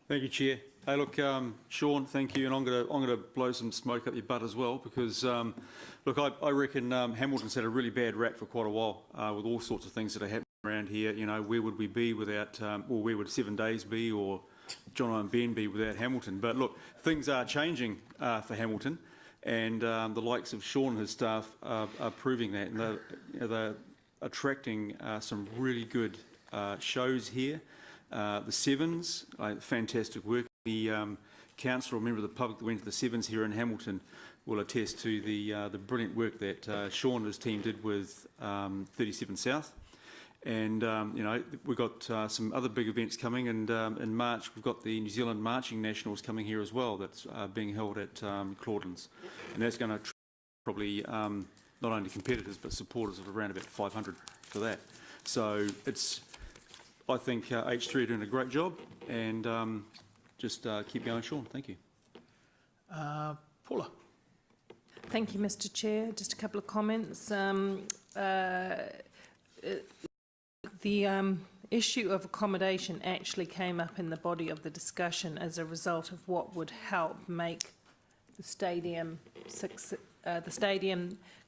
Thank you, Chair. Hey, look, Sean, thank you, and I'm going to blow some smoke up your butt as well, because look, I reckon Hamilton's had a really bad rap for quite a while with all sorts of things that are happening around here. You know, where would we be without, or where would 7 Days be, or John and Ben be without Hamilton? But look, things are changing for Hamilton, and the likes of Sean and his staff are proving that, and they're attracting some really good shows here. The Sevens, fantastic work. The council or member of the public that went to the Sevens here in Hamilton will attest to the brilliant work that Sean and his team did with 37 South. And you know, we've got some other big events coming, and in March we've got the New Zealand Marching Nationals coming here as well. That's being held at Claudelands, and that's going to probably not only competitors but supporters of around about 500 for that. So it's, I think H3 are doing a great job, and just keep going, Sean. Thank you. Paula. Thank you, Mr. Chair. Just a couple of comments. The issue of accommodation actually came up in the body of the discussion as a result of what would help make the stadium,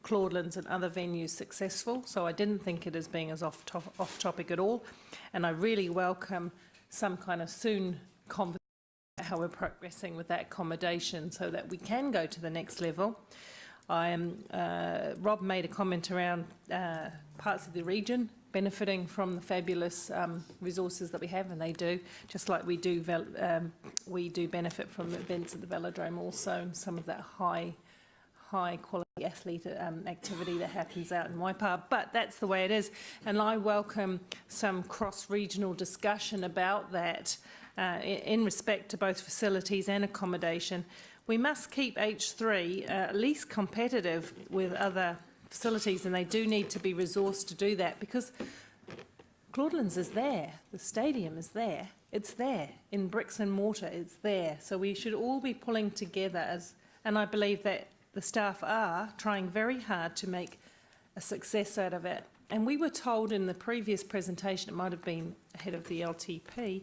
Claudelands and other venues successful. So I didn't think it as being as off topic at all. And I really welcome some kind of soon conversation about how we're progressing with that accommodation so that we can go to the next level. Rob made a comment around parts of the region benefiting from the fabulous resources that we have, and they do, just like we do benefit from events at the Velodrome also, and some of that high quality athlete activity that happens out in Waipa. But that's the way it is, and I welcome some cross-regional discussion about that in respect to both facilities and accommodation. We must keep H3 at least competitive with other facilities, and they do need to be resourced to do that, because Claudelands is there, the stadium is there, it's there in bricks and mortar, it's there. So we should all be pulling together and I believe that the staff are trying very hard to make a success out of it. And we were told in the previous presentation, it might have been ahead of the LTP,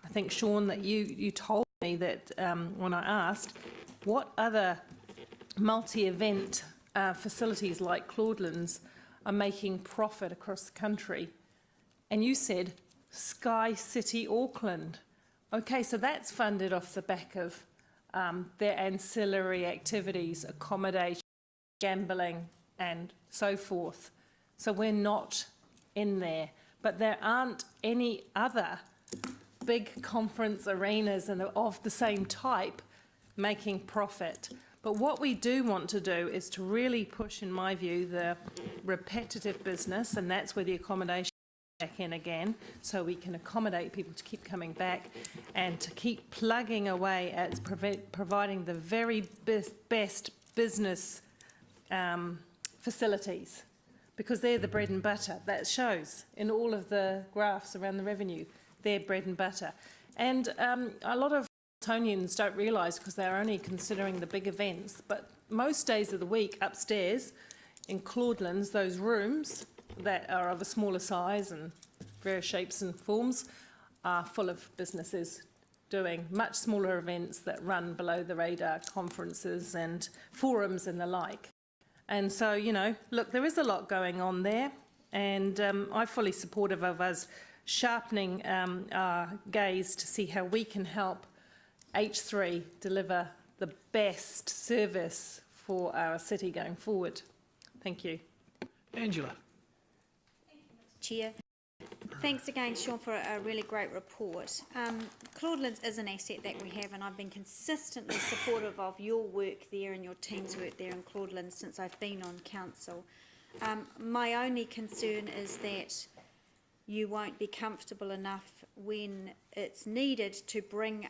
I think, Sean, that you told me that when I asked, what other multi-event facilities like Claudelands are making profit across the country. And you said Sky City Auckland. Okay, so that's funded off the back of their ancillary activities, accommodation, gambling and so forth. So we're not in there. But there aren't any other big conference arenas and of the same type making profit. But what we do want to do is to really push, in my view, the repetitive business, and that's where the accommodation back in again, so we can accommodate people to keep coming back and to keep plugging away at providing the very best business facilities, because they're the bread and butter. That shows in all of the graphs around the revenue, they're bread and butter. And a lot of Tonians don't realise, because they're only considering the big events, but most days of the week upstairs in Claudelands, those rooms that are of a smaller size and various shapes and forms are full of businesses doing much smaller events that run below the radar, conferences and forums and the like. And so, you know, look, there is a lot going on there, and I'm fully supportive of us sharpening our gaze to see how we can help H3 deliver the best service for our city going forward. Thank you. Angela. Chair. Thanks again, Sean, for a really great report. Claudelands is an asset that we have, and I've been consistently supportive of your work there and your team's work there in Claudelands since I've been on council. My only concern is that you won't be comfortable enough when it's needed to bring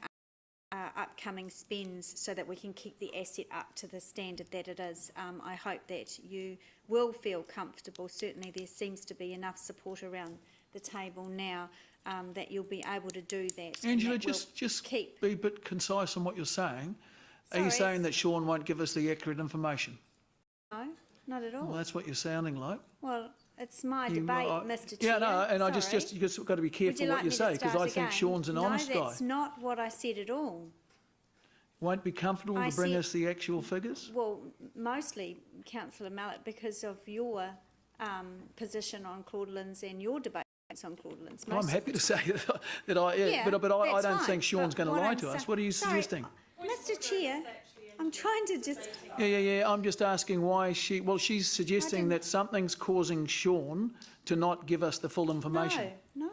upcoming spends so that we can keep the asset up to the standard that it is. I hope that you will feel comfortable. Certainly there seems to be enough support around the table now that you'll be able to do that. Angela, just be a bit concise on what you're saying. Are you saying that Sean won't give us the accurate information? No, not at all. Well, that's what you're sounding like. Well, it's my debate, Mr. Yeah, Chair. no, and Sorry. you just got to be careful what you say, because I think Sean's an honest guy. No, that's not what I said at all. Won't be comfortable to bring us the actual figures? Well, mostly, Councillor Mallett, because of your position on Claudelands and your debate on Claudelands. I'm happy to say that but I don't think Sean's going to lie to us. What are you suggesting? Mr. Chair, I'm trying to just... Yeah. I'm just asking why she's suggesting that something's causing Sean to not give us the full information. No.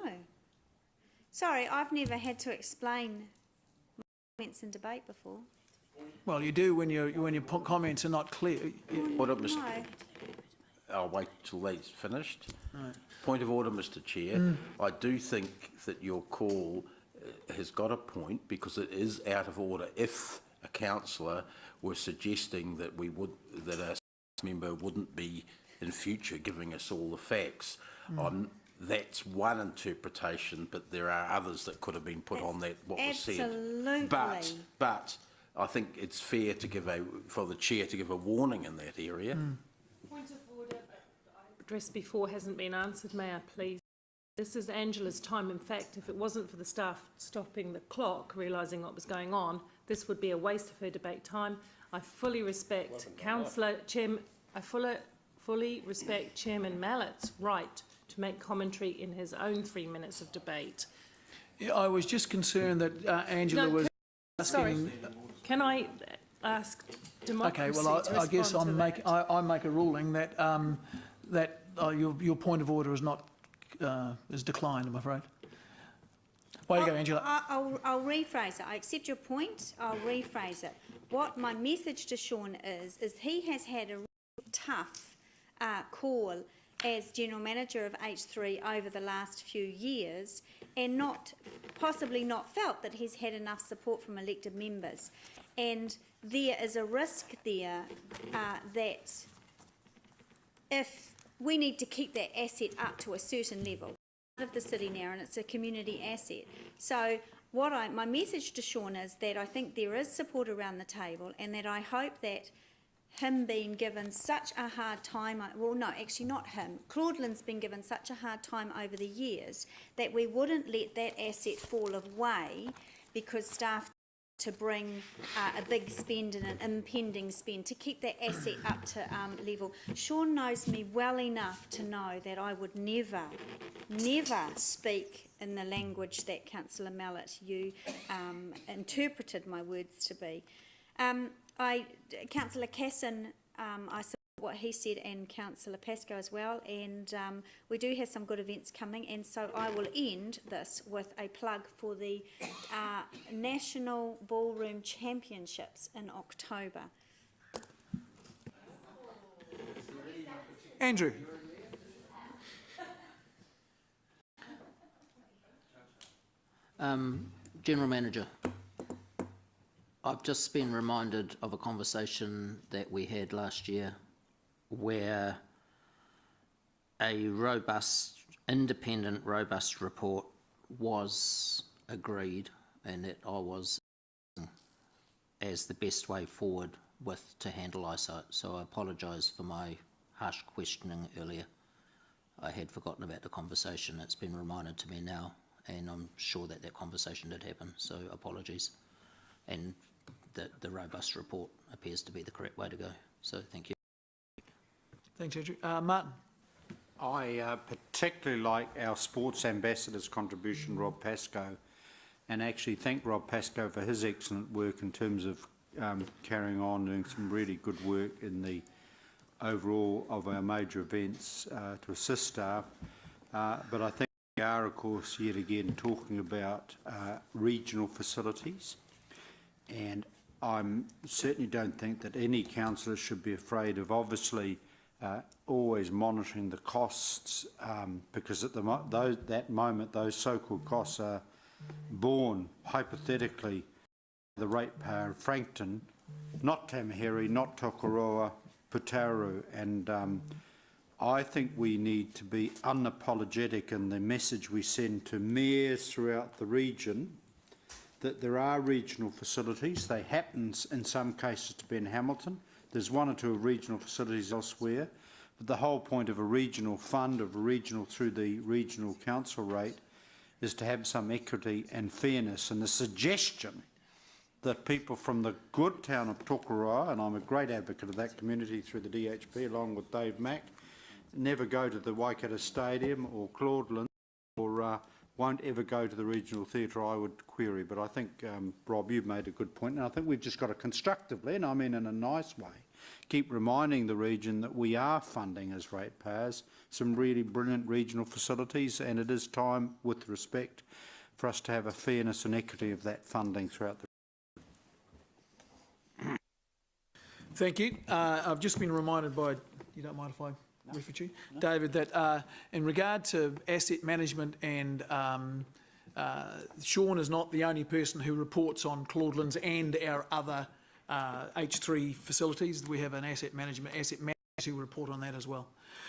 Sorry, I've never had to explain my comments in debate before. Well, you do when your comments are not clear. I'll wait till they's finished. Right. Point of order, Mr. Chair. I do think that your call has got a point, because it is out of order. If a councillor were suggesting that a member wouldn't be in future giving us all the facts, that's one interpretation, but there are others that could have been put on that what was said. Absolutely. But I think it's fair to for the chair to give a warning in that area. Point of order, addressed before hasn't been answered. May I please? This is Angela's time. In fact, if it wasn't for the staff stopping the clock, realising what was going on, this would be a waste of her debate time. I fully respect I fully respect Chairman Mallett's right to make commentary in his own 3 minutes of debate. Yeah, I was just concerned that Angela was asking... Sorry, can I ask democracy Okay, well, I guess I make a ruling that your point of order is not is declined, I'm afraid. Way to go, Angela. I'll rephrase it. I accept your point. I'll rephrase it. What my message to Sean is he has had a tough call as General Manager of H3 over the last few years, and possibly not felt that he's had enough support from elected members. And there is a risk there that if we need to keep that asset up to a certain level of the city now, and it's a community asset. So my message to Sean is that I think there is support around the table, and that I hope that him being given such a hard time, well, no, actually not him, Claudeland's been given such a hard time over the years, that we wouldn't let that asset fall away because staff to bring a big spend and an impending spend, to keep that asset up to level. Sean knows me well enough to know that I would never speak in the language that Councillor Mallett, you interpreted my words to be. Councillor Casson, I support what he said, and Councillor Pascoe as well, and we do have some good events coming, and so I will end this with a plug for the National Ballroom Championships in October. Andrew. General Manager, I've just been reminded of a conversation that we had last year where a robust, independent, robust report was agreed and that I was as the best way forward to handle eyesight. So I apologise for my harsh questioning earlier. I had forgotten about the conversation. It's been reminded to me now, and I'm sure that that conversation did happen, so apologies. And the robust report appears to be the correct way to go. So thank you. Thanks, Andrew. Martin. I particularly like our sports ambassador's contribution, Rob Pascoe, and actually thank Rob Pascoe for his excellent work in terms of carrying on doing some really good work in the overall of our major events to assist staff. But I think we are, of course, yet again talking about regional facilities, and I certainly don't think that any councillor should be afraid of obviously always monitoring the costs, because at that moment those so-called costs are borne hypothetically the ratepayer of Frankton, not Tamahere, not Tokoroa, Putaru, and I think we need to be unapologetic in the message we send to mayors throughout the region that there are regional facilities. They happen in some cases to be in Hamilton. There's one or two regional facilities elsewhere, but the whole point of a regional fund, of a regional through the regional council rate, is to have some equity and fairness. And the suggestion that people from the good town of Tokoroa, and I'm a great advocate of that community through the DHP along with Dave Mack, never go to the Waikato Stadium or Claudeland, or won't ever go to the regional theatre, I would query. But I think, Rob, you've made a good point, and I think we've just got to constructively, and I mean in a nice way, keep reminding the region that we are funding as ratepayers some really brilliant regional facilities, and it is time, with respect, for us to have a fairness and equity of that funding throughout the Thank you. I've just been reminded by, you don't mind if I refer you, David, that in regard to asset management, and Sean is not the only person who reports on Claudelands and our other H3 facilities. We have an asset manager who report on that as well.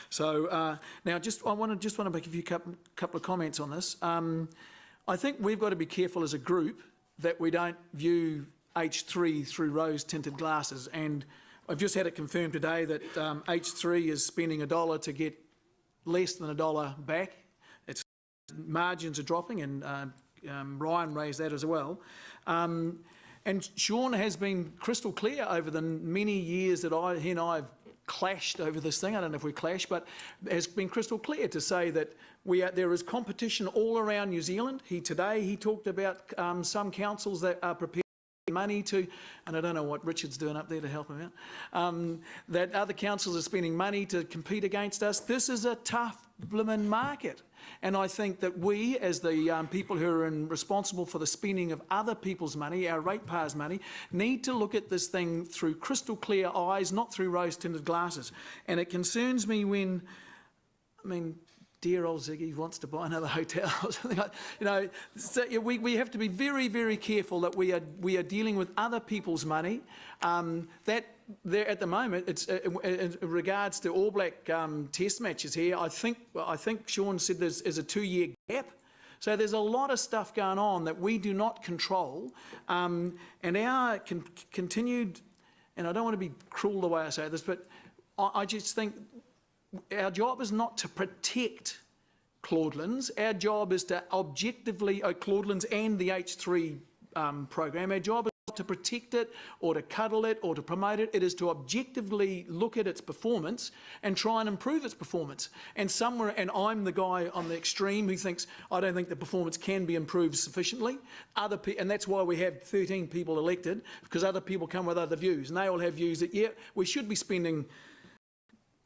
So now, I want to make a few couple of comments on this. I think we've got to be careful as a group that we don't view H3 through rose-tinted glasses, and I've just had it confirmed today that H3 is spending $1 to get less than $1 back. Its margins are dropping, and Ryan raised that as well. And Sean has been crystal clear over the many years that he and I have clashed over this thing. I don't know if we clash, but has been crystal clear to say that there is competition all around New Zealand. Today he talked about some councils that are prepared money to, and I don't know what Richard's doing up there to help him out, that other councils are spending money to compete against us. This is a tough blimmin' market, and I think that we, as the people who are responsible for the spending of other people's money, our ratepayers' money, need to look at this thing through crystal clear eyes, not through rose-tinted glasses. And it concerns me when, dear old Ziggy wants to buy another hotel or something like, so we have to be very, very careful that we are dealing with other people's money. That there at the moment, it's in regards to All Black test matches here. I think Sean said there's a 2-year gap. So there's a lot of stuff going on that we do not control, and our continued. And I don't want to be cruel the way I say this, but I just think our job is not to protect Claudelands. Our job is to objectively, Claudelands and the H3 program, our job is not to protect it or to cuddle it or to promote it. It is to objectively look at its performance and try and improve its performance. And I'm the guy on the extreme who thinks, I don't think the performance can be improved sufficiently. And that's why we have 13 people elected, because other people come with other views. And they all have views that, yeah, we should be spending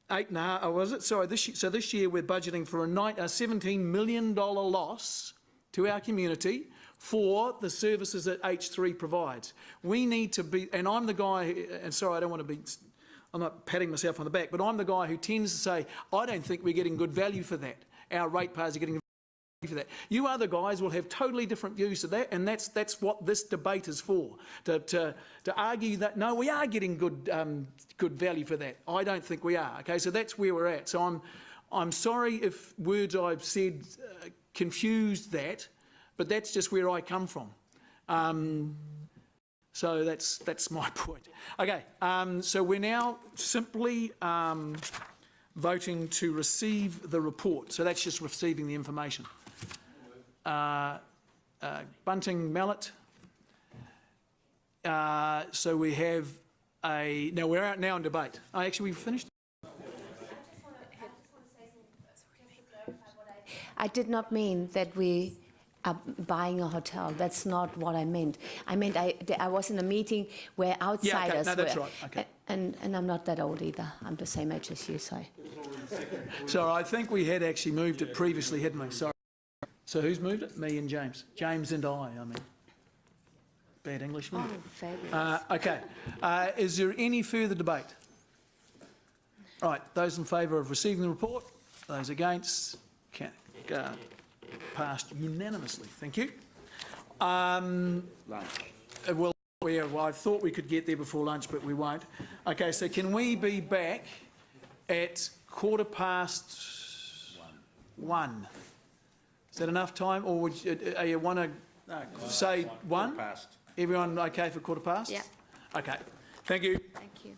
this year we're budgeting for a $17 million loss to our community for the services that H3 provides. We need to be, and I'm the guy, and sorry, I don't want to be, I'm not patting myself on the back, but I'm the guy who tends to say, I don't think we're getting good value for that. Our ratepayers are getting good value for that. You other guys will have totally different views to that, and that's what this debate is for, to argue that, no, we are getting good value for that. I don't think we are, okay? So that's where we're at. So I'm sorry if words I've said confused that, but that's just where I come from. So that's my point. Okay, so we're now simply voting to receive the report. So that's just receiving the information. Bunting, Mallet. So we have now we're out now in debate. Actually, we've finished. I did not mean that we are buying a hotel. That's not what I meant. I meant I was in a meeting where outsiders no, that's were. right. Okay. And I'm not that old either. I'm the same age as you, so. So I think we had actually moved it previously, hadn't we? Sorry. So who's moved it? Me and James. James and I mean. Bad Englishman. Oh, fabulous. Okay. Is there any further debate? Right. Those in favour of receiving the report? Those against? Passed unanimously. Thank you. Well, I thought we could get there before lunch, but we won't. Okay, so can we be back at 1:15? Is that enough time, or would you want to say 1? Everyone okay for 1:15? Yeah. Okay. Thank you. Thank you.